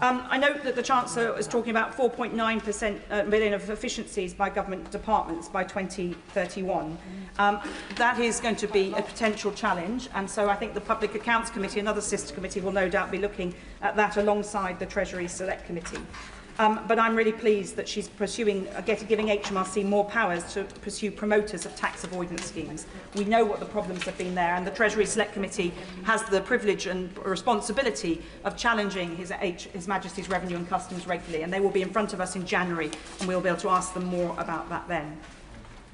I note that the Chancellor is talking about 4.9% million of efficiencies by government departments by 2031. That is going to be a potential challenge, and so I think the Public Accounts Committee, another sister committee, will no doubt be looking at that alongside the Treasury Select Committee. But I'm really pleased that she's giving HMRC more powers to pursue promoters of tax avoidance schemes. We know what the problems have been there, and the Treasury Select Committee has the privilege and responsibility of challenging His Majesty's Revenue and Customs regularly, and they will be in front of us in January, and we'll be able to ask them more about that then.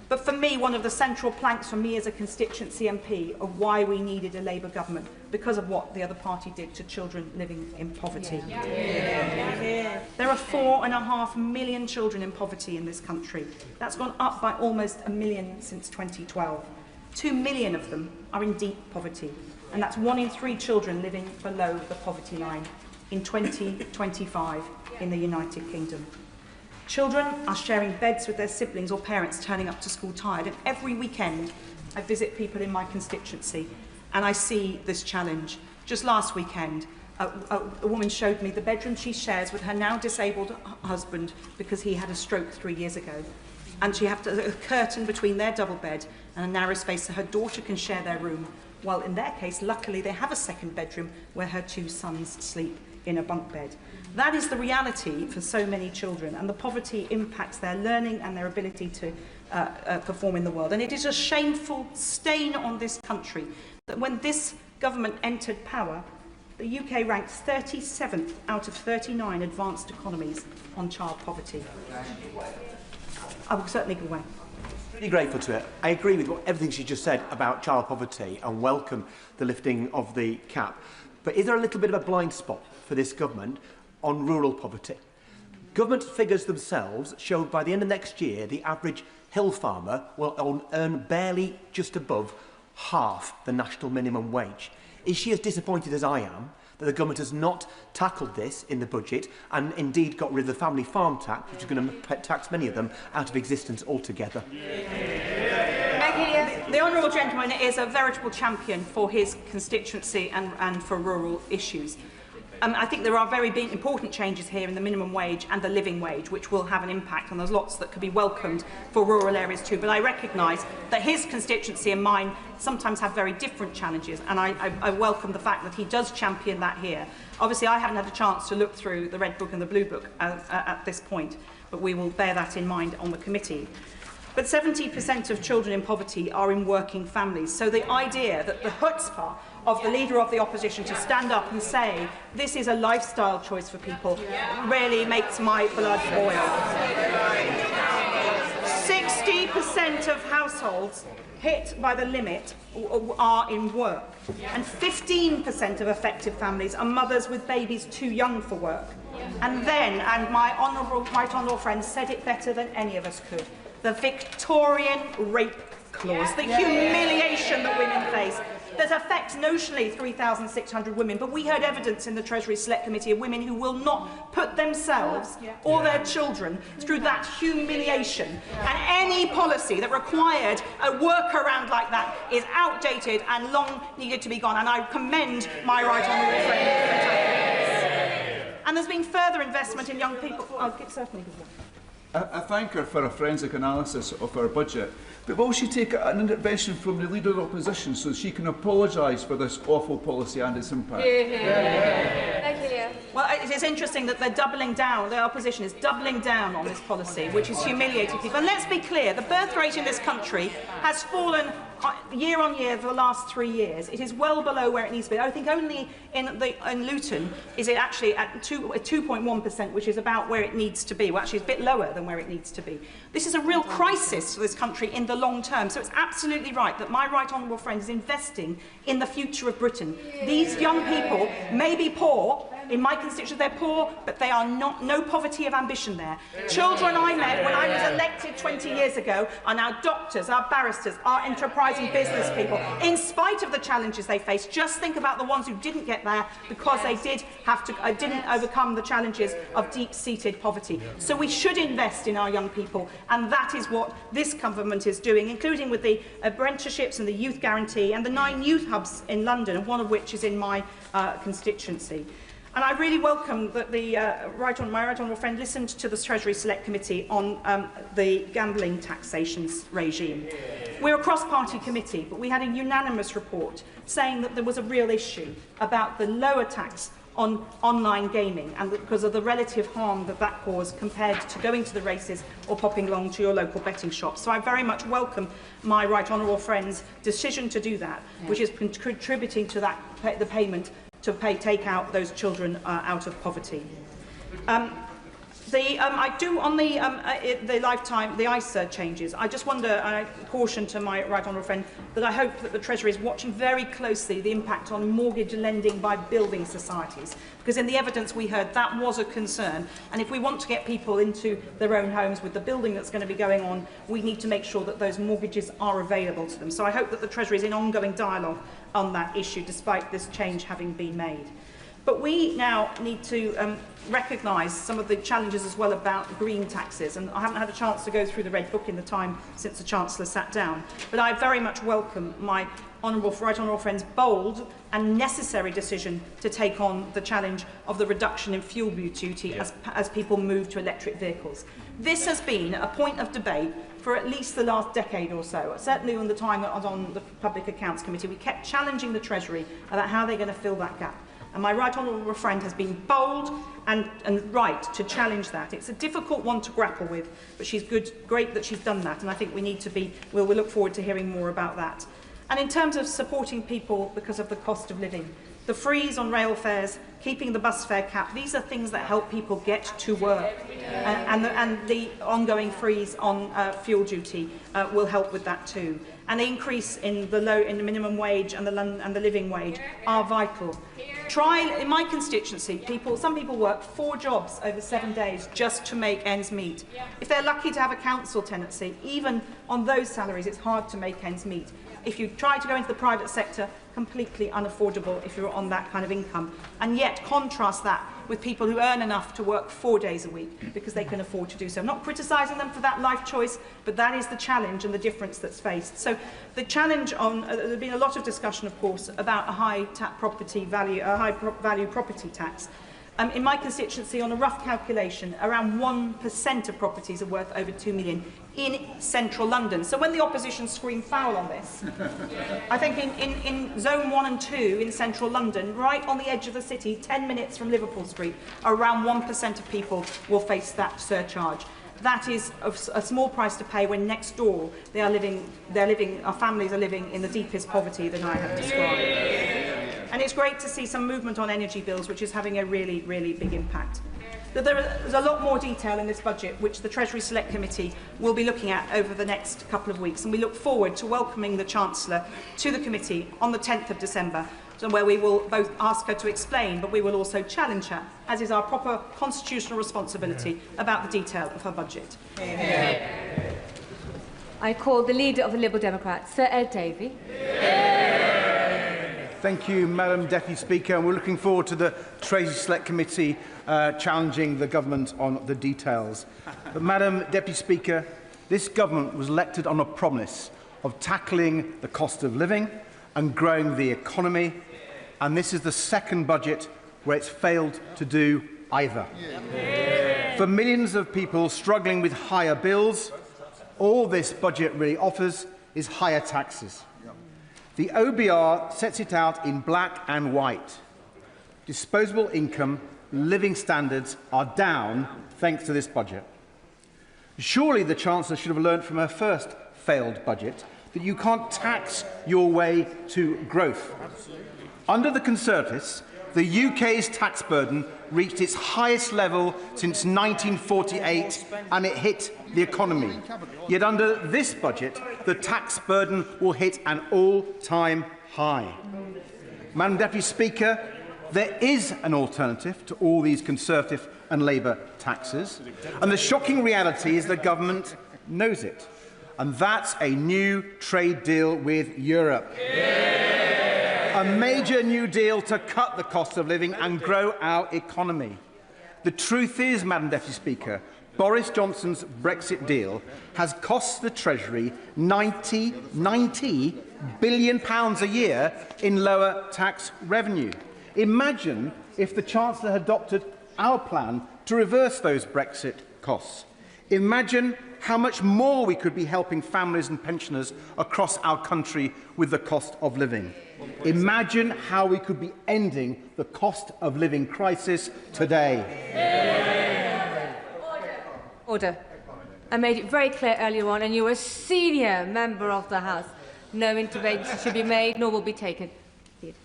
But for me, one of the central planks for me as a constituency MP of why we needed a Labour government, because of what the other party did to children living in poverty. Yeah. Yeah. There are 4.5 million children in poverty in this country. That's gone up by almost 1 million since 2012. 2 million of them are in deep poverty, and that's 1 in 3 children living below the poverty line in 2025 in the United Kingdom. Children are sharing beds with their siblings or parents turning up to school tired. And every weekend, I visit people in my constituency and I see this challenge. Just last weekend, a woman showed me the bedroom she shares with her now disabled husband because he had a stroke 3 years ago. And she has a curtain between their double bed and a narrow space so her daughter can share their room. While in their case, luckily, they have a second bedroom where her 2 sons sleep in a bunk bed. That is the reality for so many children, and the poverty impacts their learning and their ability to perform in the world. And it is a shameful stain on this country that when this government entered power, the UK ranked 37th out of 39 advanced economies on child poverty. I will certainly go away. Really grateful to it. I agree with everything she just said about child poverty and welcome the lifting of the cap. But is there a little bit of a blind spot for this government on rural poverty? Government figures themselves show by the end of next year the average hill farmer will earn barely just above half the national minimum wage. Is she as disappointed as I am that the government has not tackled this in the budget and indeed got rid of the family farm tax, which is going to tax many of them out of existence altogether? The honourable gentleman is a veritable champion for his constituency and for rural issues. I think there are very big, important changes here in the minimum wage and the living wage, which will have an impact, and there's lots that could be welcomed for rural areas too. But I recognise that his constituency and mine sometimes have very different challenges, and I welcome the fact that he does champion that here. Obviously, I haven't had a chance to look through the Red Book and the Blue Book at this point, but we will bear that in mind on the committee. But 70% of children in poverty are in working families. So the idea that the chutzpah of the Leader of the Opposition to stand up and say this is a lifestyle choice for people really makes my blood boil. 60% of households hit by the limit are in work, and 15% of affected families are mothers with babies too young for work. And then, and my right honourable friend said it better than any of us could, the Victorian rape clause, the humiliation that women face, that affects notionally 3,600 women, but we heard evidence in the Treasury Select Committee of women who will not put themselves or their children through that humiliation. And any policy that required a workaround like that is outdated and long needed to be gone. And I commend my right honourable friend. And there's been further investment in young people. Certainly. I thank her for a forensic analysis of our budget, but will she take an intervention from the Leader of the Opposition so she can apologise for this awful policy and its impact? Well, it is interesting that they're doubling down, the opposition is doubling down on this policy, which is humiliating people. And let's be clear, the birth rate in this country has fallen year on year for the last 3 years. It is well below where it needs to be. I think only in Luton is it actually at 2.1%, which is about where it needs to be. Well, actually, it's a bit lower than where it needs to be. This is a real crisis for this country in the long term. So it's absolutely right that my right honourable friend is investing in the future of Britain. These young people may be poor. In my constituency, they're poor, but they are not, no poverty of ambition there. Children I met when I was elected 20 years ago are now doctors, are barristers, are enterprising business people. In spite of the challenges they face, just think about the ones who didn't get there because they didn't overcome the challenges of deep-seated poverty. So we should invest in our young people, and that is what this government is doing, including with the apprenticeships and the youth guarantee and the 9 youth hubs in London, one of which is in my constituency. And I really welcome that my right honourable friend listened to the Treasury Select Committee on the gambling taxation regime. We're a cross-party committee, but we had a unanimous report saying that there was a real issue about the lower tax on online gaming and because of the relative harm that that caused compared to going to the races or popping along to your local betting shop. So I very much welcome my right honourable friend's decision to do that, which is contributing to that, the payment to take out those children out of poverty. I do on the lifetime, the ISA changes. I just wonder, I caution to my right honourable friend that I hope that the Treasury is watching very closely the impact on mortgage lending by building societies, because in the evidence we heard that was a concern. And if we want to get people into their own homes with the building that's going to be going on, we need to make sure that those mortgages are available to them. So I hope that the Treasury is in ongoing dialogue on that issue, despite this change having been made. But we now need to recognise some of the challenges as well about green taxes. And I haven't had a chance to go through the Red Book in the time since the Chancellor sat down. But I very much welcome my right honourable friend's bold and necessary decision to take on the challenge of the reduction in fuel duty as people move to electric vehicles. This has been a point of debate for at least the last decade or so. Certainly on the time I was on the Public Accounts Committee, we kept challenging the Treasury about how they're going to fill that gap. And my right honourable friend has been bold and right to challenge that. It's a difficult one to grapple with, but she's great that she's done that, and I think we need to be, we'll look forward to hearing more about that. And in terms of supporting people because of the cost of living, the freeze on rail fares, keeping the bus fare cap, these are things that help people get to work. And the ongoing freeze on fuel duty will help with that too. And the increase in the minimum wage and the living wage are vital. in my constituency, some people work 4 jobs over 7 days just to make ends meet. If they're lucky to have a council tenancy, even on those salaries, it's hard to make ends meet. If you try to go into the private sector, completely unaffordable if you're on that kind of income. And yet contrast that with people who earn enough to work 4 days a week because they can afford to do so. I'm not criticising them for that life choice, but that is the challenge and the difference that's faced. So the challenge on there's been a lot of discussion, of course, about a high value property tax. In my constituency, on a rough calculation, around 1% of properties are worth over 2 million in central London. So when the opposition scream foul on this, I think in zone 1 and 2 in central London, right on the edge of the city, 10 minutes from Liverpool Street, around 1% of people will face that surcharge. That is a small price to pay when next door our families are living in the deepest poverty that I have described. And it's great to see some movement on energy bills, which is having a really, really big impact. There's a lot more detail in this budget, which the Treasury Select Committee will be looking at over the next couple of weeks, and we look forward to welcoming the Chancellor to the committee on the 10th of December, where we will both ask her to explain, but we will also challenge her, as is our proper constitutional responsibility, about the detail of her budget. I call the Leader of the Liberal Democrats, Sir Ed Davey. Thank you, Madam Deputy Speaker. And we're looking forward to the Treasury Select Committee challenging the government on the details. But, Madam Deputy Speaker, this government was elected on a promise of tackling the cost of living and growing the economy, and this is the second budget where it's failed to do either. For millions of people struggling with higher bills, all this budget really offers is higher taxes. The OBR sets it out in black and white. Disposable income, living standards are down thanks to this budget. Surely the Chancellor should have learned from her first failed budget that you can't tax your way to growth. Under the Conservatives, the UK's tax burden reached its highest level since 1948 and it hit the economy. Yet under this budget, the tax burden will hit an all-time high. Madam Deputy Speaker, there is an alternative to all these Conservative and Labour taxes, and the shocking reality is the government knows it, and that's a new trade deal with Europe. A major new deal to cut the cost of living and grow our economy. The truth is, Madam Deputy Speaker, Boris Johnson's Brexit deal has cost the Treasury £90 billion a year in lower tax revenue. Imagine if the Chancellor had adopted our plan to reverse those Brexit costs. Imagine how much more we could be helping families and pensioners across our country with the cost of living. Imagine how we could be ending the cost of living crisis today. Order. I made it very clear earlier on, and you're a senior member of the House. No intervention should be made, nor will be taken.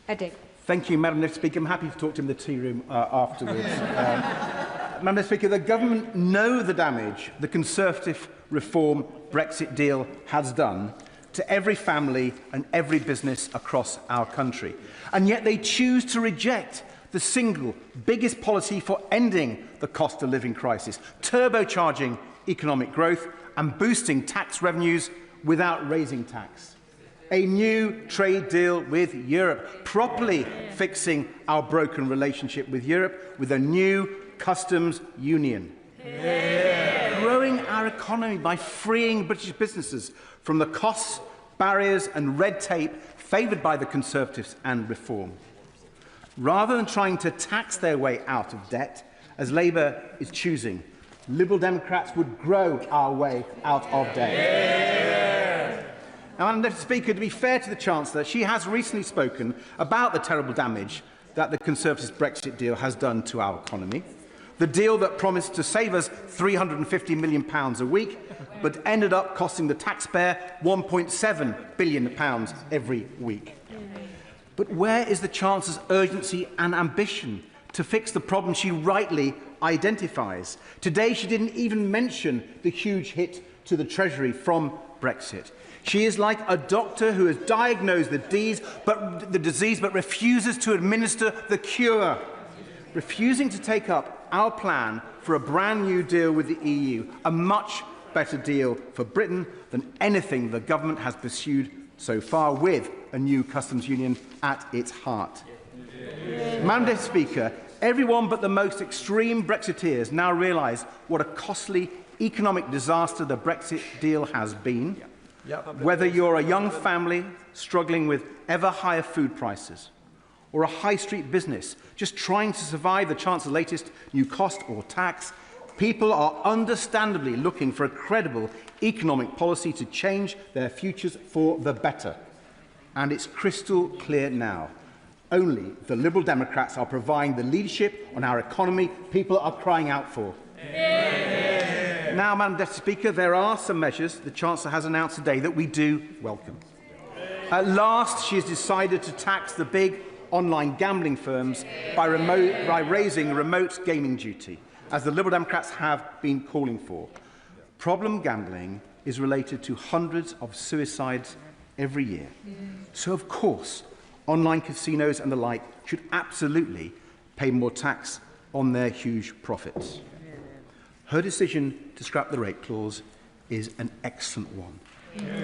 Ed. Thank you, Madam Deputy Speaker. I'm happy to talk to him in the tea room afterwards. Madam Deputy Speaker, the government know the damage the Conservative reform Brexit deal has done to every family and every business across our country. And yet they choose to reject the single biggest policy for ending the cost of living crisis, turbocharging economic growth and boosting tax revenues without raising tax. A new trade deal with Europe, properly fixing our broken relationship with Europe with a new customs union. Growing our economy by freeing British businesses from the costs, barriers and red tape favoured by the Conservatives and Reform. Rather than trying to tax their way out of debt, as Labour is choosing, Liberal Democrats would grow our way out of debt. Now, Madam Deputy Speaker, to be fair to the Chancellor, she has recently spoken about the terrible damage that the Conservatives' Brexit deal has done to our economy. The deal that promised to save us £350 million a week, but ended up costing the taxpayer £1.7 billion every week. But where is the Chancellor's urgency and ambition to fix the problem she rightly identifies? Today, she didn't even mention the huge hit to the Treasury from Brexit. She is like a doctor who has diagnosed the disease but refuses to administer the cure. Refusing to take up our plan for a brand new deal with the EU, a much better deal for Britain than anything the government has pursued so far, with a new customs union at its heart. Madam Deputy Speaker, everyone but the most extreme Brexiteers now realise what a costly economic disaster the Brexit deal has been. Whether you're a young family struggling with ever higher food prices, or a high street business just trying to survive the chance of the latest new cost or tax, people are understandably looking for a credible economic policy to change their futures for the better. And it's crystal clear now. Only the Liberal Democrats are providing the leadership on our economy people are crying out for. Now, Madam Deputy Speaker, there are some measures the Chancellor has announced today that we do welcome. At last, she has decided to tax the big online gambling firms by raising remote gaming duty, as the Liberal Democrats have been calling for. Problem gambling is related to hundreds of suicides every year. So, of course, online casinos and the like should absolutely pay more tax on their huge profits. Her decision to scrap the rate clause is an excellent one.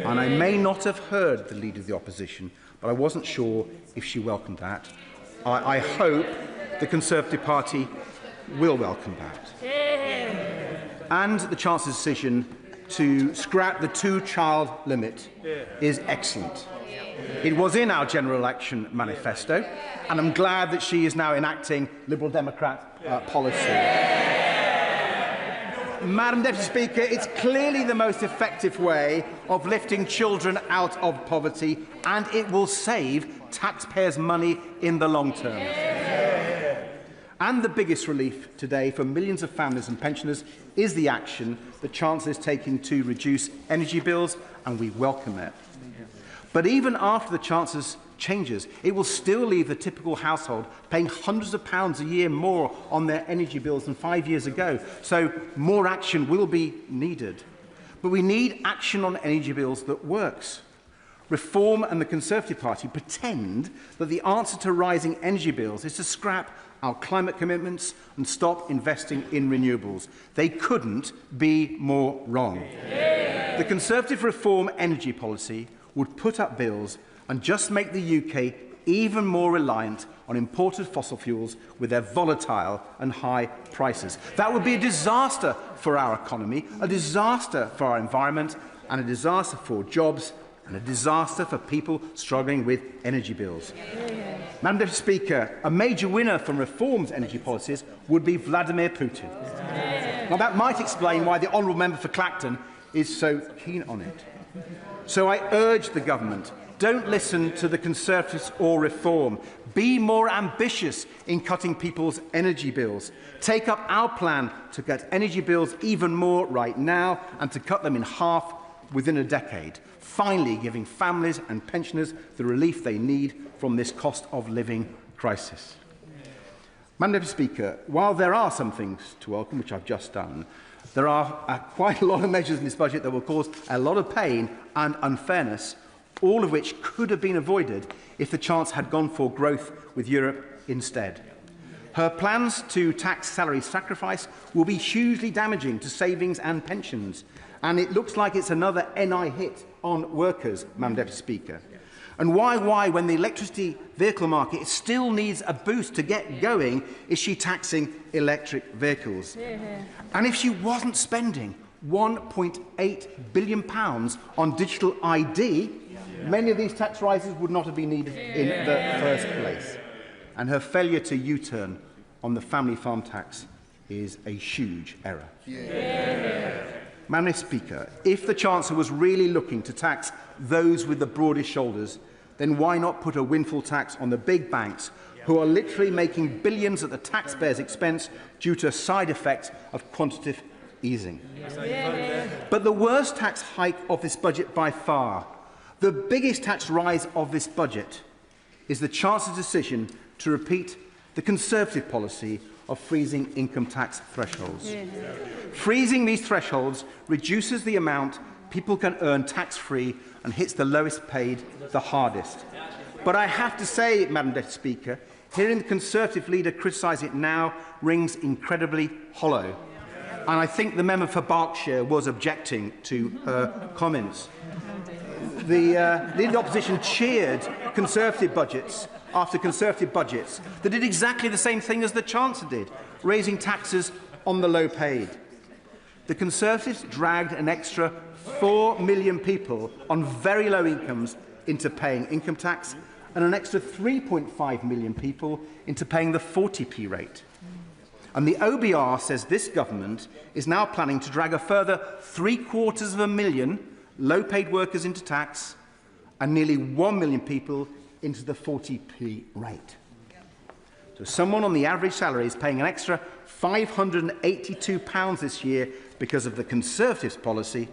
And I may not have heard the Leader of the Opposition, but I wasn't sure if she welcomed that. I hope the Conservative Party will welcome that. And the Chancellor's decision to scrap the two-child limit is excellent. It was in our general election manifesto, and I'm glad that she is now enacting Liberal Democrat policy. Madam Deputy Speaker, it's clearly the most effective way of lifting children out of poverty, and it will save taxpayers' money in the long term. And the biggest relief today for millions of families and pensioners is the action the Chancellor is taking to reduce energy bills, and we welcome it. But even after the Chancellor's changes, it will still leave the typical household paying hundreds of pounds a year more on their energy bills than 5 years ago. So more action will be needed. But we need action on energy bills that works. Reform and the Conservative Party pretend that the answer to rising energy bills is to scrap our climate commitments and stop investing in renewables. They couldn't be more wrong. The Conservative reform energy policy would put up bills and just make the UK even more reliant on imported fossil fuels with their volatile and high prices. That would be a disaster for our economy, a disaster for our environment, and a disaster for jobs, and a disaster for people struggling with energy bills. Madam Deputy Speaker, a major winner from reform's energy policies would be Vladimir Putin. Now, that might explain why the honourable member for Clacton is so keen on it. So I urge the government, don't listen to the Conservatives or Reform. Be more ambitious in cutting people's energy bills. Take up our plan to cut energy bills even more right now and to cut them in half within a decade, finally giving families and pensioners the relief they need from this cost of living crisis. Madam Deputy Speaker, while there are some things to welcome, which I've just done, there are quite a lot of measures in this budget that will cause a lot of pain and unfairness, all of which could have been avoided if the Chancellor had gone for growth with Europe instead. Her plans to tax salary sacrifice will be hugely damaging to savings and pensions, and it looks like it's another NI hit on workers, Madam Deputy Speaker. And why, when the electricity vehicle market still needs a boost to get going, is she taxing electric vehicles? And if she wasn't spending £1.8 billion on digital ID, many of these tax rises would not have been needed in the first place. And her failure to U-turn on the family farm tax is a huge error. Madam Speaker, if the Chancellor was really looking to tax those with the broadest shoulders, then why not put a windfall tax on the big banks who are literally making billions at the taxpayers' expense due to a side effect of quantitative easing? But the worst tax hike of this budget by far, the biggest tax rise of this budget, is the Chancellor's decision to repeat the Conservative policy of freezing income tax thresholds. Freezing these thresholds reduces the amount people can earn tax-free and hits the lowest paid the hardest. But I have to say, Madam Deputy Speaker, hearing the Conservative leader criticise it now rings incredibly hollow. And I think the member for Berkshire was objecting to her comments. The leader of the opposition cheered Conservative budgets after Conservative budgets that did exactly the same thing as the Chancellor did, raising taxes on the low paid. The Conservatives dragged an extra 4 million people on very low incomes into paying income tax and an extra 3.5 million people into paying the 40p rate. And the OBR says this government is now planning to drag a further 750,000 low-paid workers into tax and nearly 1 million people into the 40p rate. So someone on the average salary is paying an extra £582 this year because of the Conservatives' policy,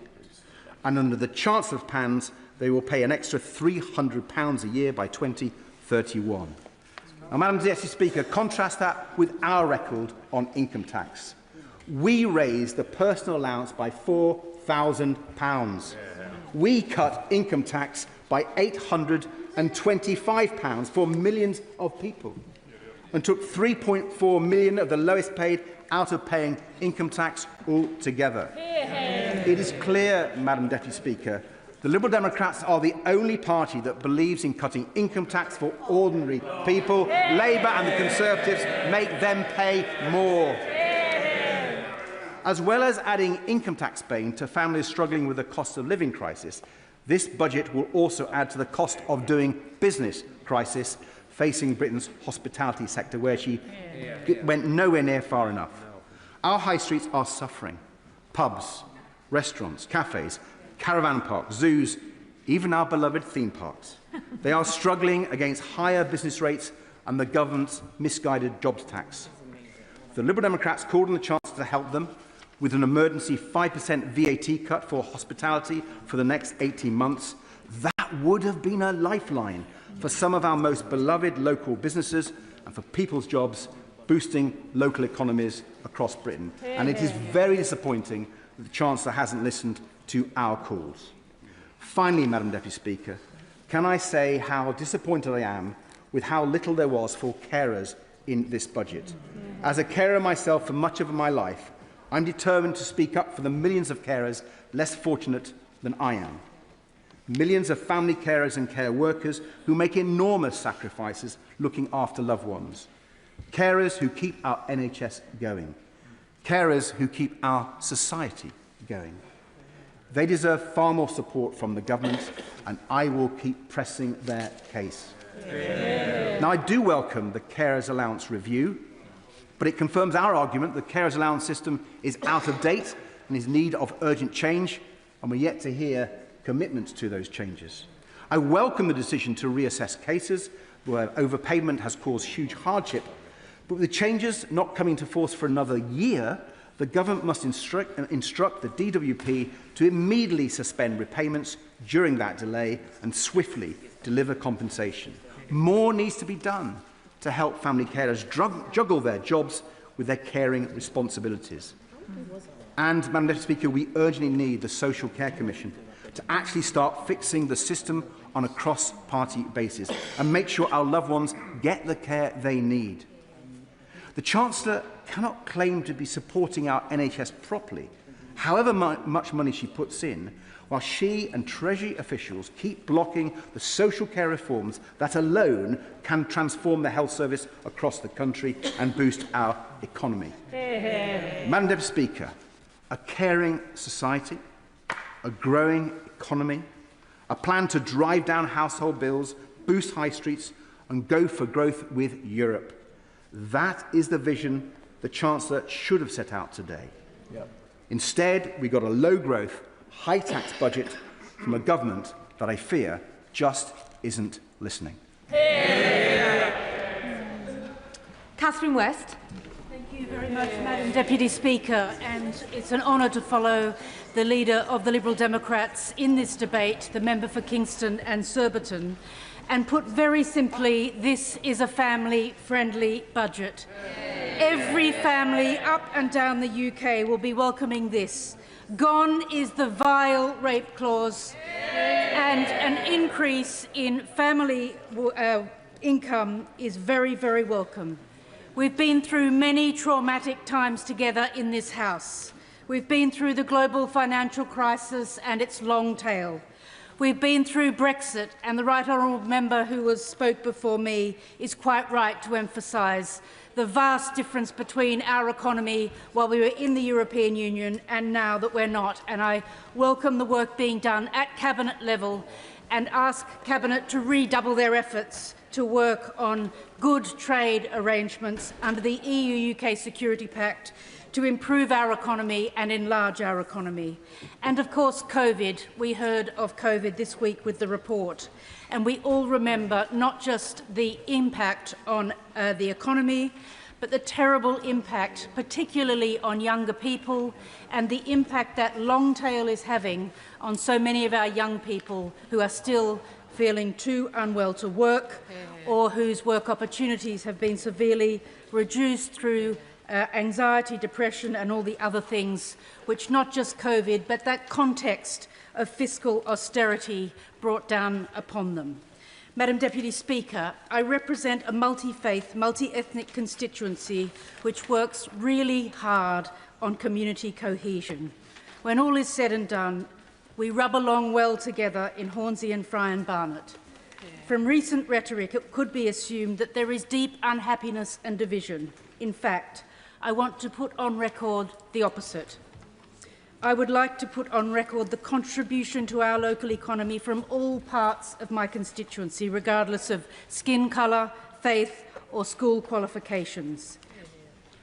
and under the Chancellor's plans, they will pay an extra £300 a year by 2031. Now, Madam Deputy Speaker, contrast that with our record on income tax. We raised the personal allowance by £4,000. We cut income tax by £825 for millions of people and took 3.4 million of the lowest paid out of paying income tax altogether. It is clear, Madam Deputy Speaker, the Liberal Democrats are the only party that believes in cutting income tax for ordinary people. Labour and the Conservatives make them pay more. As well as adding income tax bane to families struggling with the cost of living crisis, this budget will also add to the cost of doing business crisis facing Britain's hospitality sector, where she went nowhere near far enough. Our high streets are suffering. Pubs, restaurants, cafes, caravan parks, zoos, even our beloved theme parks. They are struggling against higher business rates and the government's misguided jobs tax. The Liberal Democrats called on the Chancellor to help them with an emergency 5% VAT cut for hospitality for the next 18 months. That would have been a lifeline for some of our most beloved local businesses and for people's jobs, boosting local economies across Britain. And it is very disappointing that the Chancellor hasn't listened to our calls. Finally, Madam Deputy Speaker, can I say how disappointed I am with how little there was for carers in this budget? As a carer myself for much of my life, I'm determined to speak up for the millions of carers less fortunate than I am. Millions of family carers and care workers who make enormous sacrifices looking after loved ones. Carers who keep our NHS going. Carers who keep our society going. They deserve far more support from the government, and I will keep pressing their case. Now, I do welcome the Carers Allowance review, but it confirms our argument the Carers Allowance system is out of date and is in need of urgent change, and we're yet to hear commitments to those changes. I welcome the decision to reassess cases where overpayment has caused huge hardship, but with the changes not coming to force for another year, the government must instruct the DWP to immediately suspend repayments during that delay and swiftly deliver compensation. More needs to be done to help family carers juggle their jobs with their caring responsibilities. And, Madam Deputy Speaker, we urgently need the Social Care Commission to actually start fixing the system on a cross-party basis and make sure our loved ones get the care they need. The Chancellor cannot claim to be supporting our NHS properly, however much money she puts in, while she and Treasury officials keep blocking the social care reforms that alone can transform the health service across the country and boost our economy. Madam Deputy Speaker, a caring society, a growing economy, a plan to drive down household bills, boost high streets and go for growth with Europe. That is the vision the Chancellor should have set out today. Instead, we got a low-growth, high-tax budget from a government that I fear just isn't listening. Catherine West. Thank you very much, Madam Deputy Speaker, and it's an honour to follow the leader of the Liberal Democrats in this debate, the member for Kingston and Surbiton. And put very simply, this is a family-friendly budget. Every family up and down the UK will be welcoming this. Gone is the vile rape clause, and an increase in family income is very, very welcome. We've been through many traumatic times together in this House. We've been through the global financial crisis and its long tail. We've been through Brexit, and the right honourable member who spoke before me is quite right to emphasise the vast difference between our economy while we were in the European Union and now that we're not. And I welcome the work being done at Cabinet level and ask Cabinet to redouble their efforts to work on good trade arrangements under the EU-UK Security Pact to improve our economy and enlarge our economy. And of course, COVID. We heard of COVID this week with the report. And we all remember not just the impact on the economy, but the terrible impact, particularly on younger people, and the impact that long tail is having on so many of our young people who are still feeling too unwell to work or whose work opportunities have been severely reduced through anxiety, depression and all the other things which not just COVID but that context of fiscal austerity brought down upon them. Madam Deputy Speaker, I represent a multi-faith, multi-ethnic constituency which works really hard on community cohesion. When all is said and done, we rub along well together in Hornsey and Fry and Barnet. From recent rhetoric, it could be assumed that there is deep unhappiness and division. In fact, I want to put on record the opposite. I would like to put on record the contribution to our local economy from all parts of my constituency, regardless of skin colour, faith or school qualifications.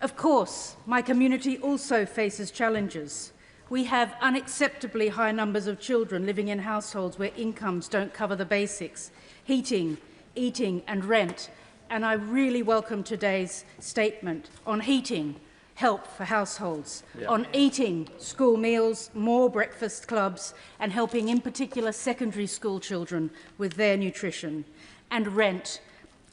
Of course, my community also faces challenges. We have unacceptably high numbers of children living in households where incomes don't cover the basics, heating, eating and rent. And I really welcome today's statement on heating, help for households, on eating, school meals, more breakfast clubs, and helping in particular secondary school children with their nutrition, and rent,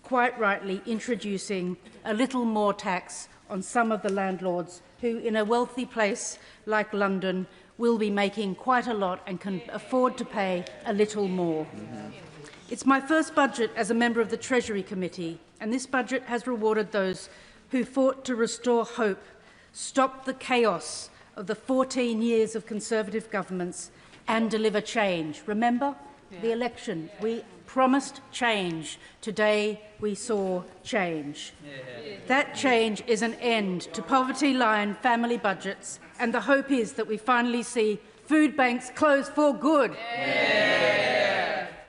quite rightly introducing a little more tax on some of the landlords who, in a wealthy place like London, will be making quite a lot and can afford to pay a little more. It's my first budget as a member of the Treasury Committee, and this budget has rewarded those who fought to restore hope, stop the chaos of the 14 years of Conservative governments and deliver change. Remember the election? We promised change. Today we saw change. That change is an end to poverty-line family budgets, and the hope is that we finally see food banks close for good.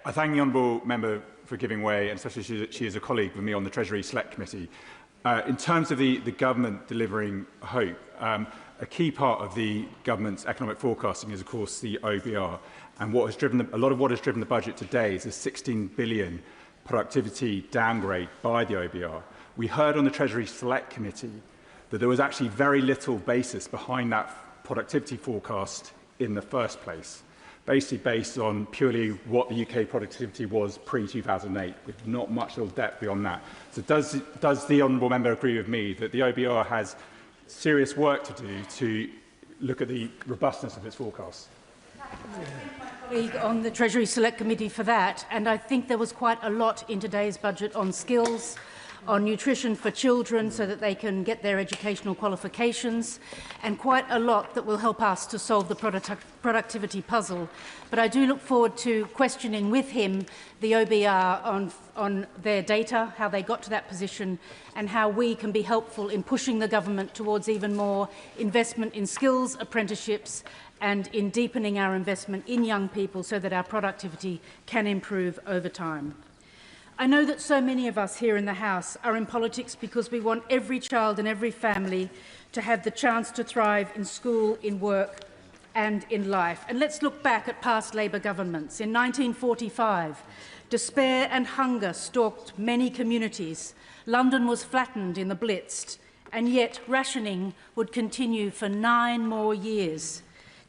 I thank the honourable member for giving way, and especially she is a colleague with me on the Treasury Select Committee. In terms of the government delivering hope, a key part of the government's economic forecasting is, of course, the OBR. And what has driven a lot of what has driven the budget today is a 16 billion productivity downgrade by the OBR. We heard on the Treasury Select Committee that there was actually very little basis behind that productivity forecast in the first place, basically based on purely what the UK productivity was pre-2008, with not much little depth beyond that. So does the honourable member agree with me that the OBR has serious work to do to look at the robustness of its forecasts? On the Treasury Select Committee for that, and I think there was quite a lot in today's budget on skills, on nutrition for children so that they can get their educational qualifications, and quite a lot that will help us to solve the productivity puzzle. But I do look forward to questioning with him the OBR on their data, how they got to that position, and how we can be helpful in pushing the government towards even more investment in skills, apprenticeships, and in deepening our investment in young people so that our productivity can improve over time. I know that so many of us here in the House are in politics because we want every child and every family to have the chance to thrive in school, in work and in life. And let's look back at past Labour governments. In 1945, despair and hunger stalked many communities. London was flattened in the Blitz, and yet rationing would continue for 9 more years.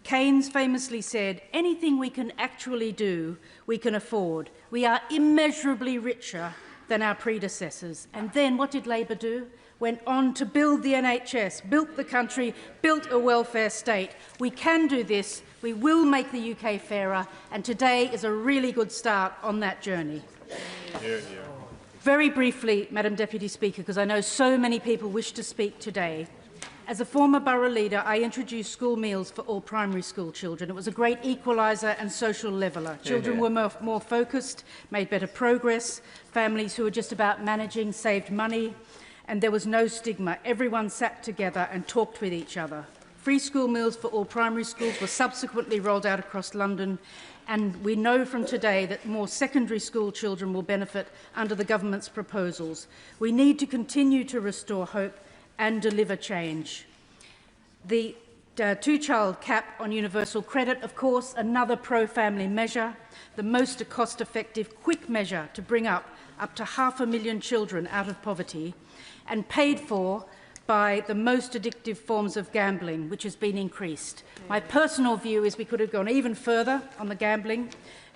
Keynes famously said, anything we can actually do, we can afford. We are immeasurably richer than our predecessors. And then what did Labour do? went on to build the NHS, built the country, built a welfare state. We can do this. We will make the UK fairer, and today is a really good start on that journey. Very briefly, Madam Deputy Speaker, because I know so many people wish to speak today. As a former borough leader, I introduced school meals for all primary school children. It was a great equaliser and social leveller. Children were more focused, made better progress. Families who were just about managing saved money, and there was no stigma. Everyone sat together and talked with each other. Free school meals for all primary schools were subsequently rolled out across London, and we know from today that more secondary school children will benefit under the government's proposals. We need to continue to restore hope and deliver change. The two-child cap on universal credit, of course, another pro-family measure, the most cost-effective, quick measure to bring up to 500,000 children out of poverty, and paid for by the most addictive forms of gambling, which has been increased. My personal view is we could have gone even further on the gambling,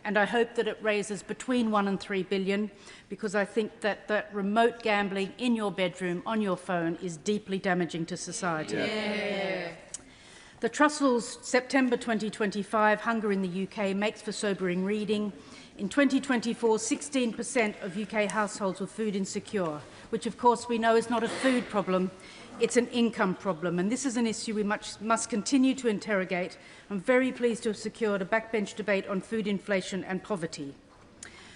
and I hope that it raises between 1 and 3 billion, because I think that remote gambling in your bedroom, on your phone, is deeply damaging to society. The Truss's September 2025 Hunger in the UK makes for sobering reading. In 2024, 16% of UK households were food insecure, which of course we know is not a food problem, it's an income problem, and this is an issue we must continue to interrogate. I'm very pleased to have secured a backbench debate on food inflation and poverty.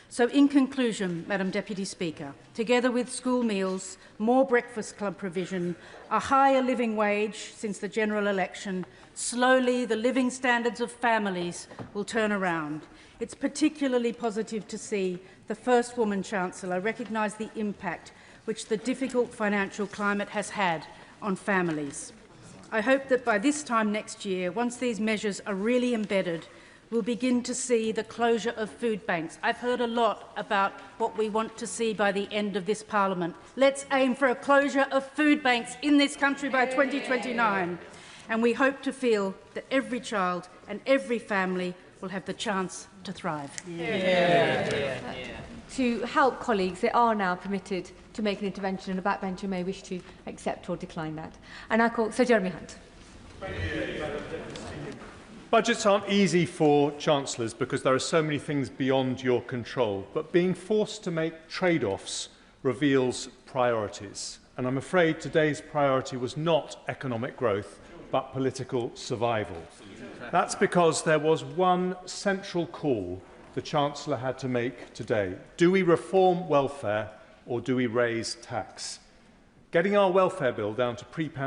So in conclusion, Madam Deputy Speaker, together with school meals, more breakfast club provision, a higher living wage since the general election, slowly the living standards of families will turn around. It's particularly positive to see the first woman Chancellor recognise the impact which the difficult financial climate has had on families. I hope that by this time next year, once these measures are really embedded, we'll begin to see the closure of food banks. I've heard a lot about what we want to see by the end of this Parliament. Let's aim for a closure of food banks in this country by 2029. And we hope to feel that every child and every family will have the chance to thrive. To help colleagues, they are now permitted to make an intervention, and a backbencher may wish to accept or decline that. And I call Sir Jeremy Hunt. Budgets aren't easy for chancellors because there are so many things beyond your control, but being forced to make trade-offs reveals priorities. And I'm afraid today's priority was not economic growth, but political survival. That's because there was one central call the Chancellor had to make today. Do we reform welfare or do we raise tax? Getting our welfare bill down to pre-pandemic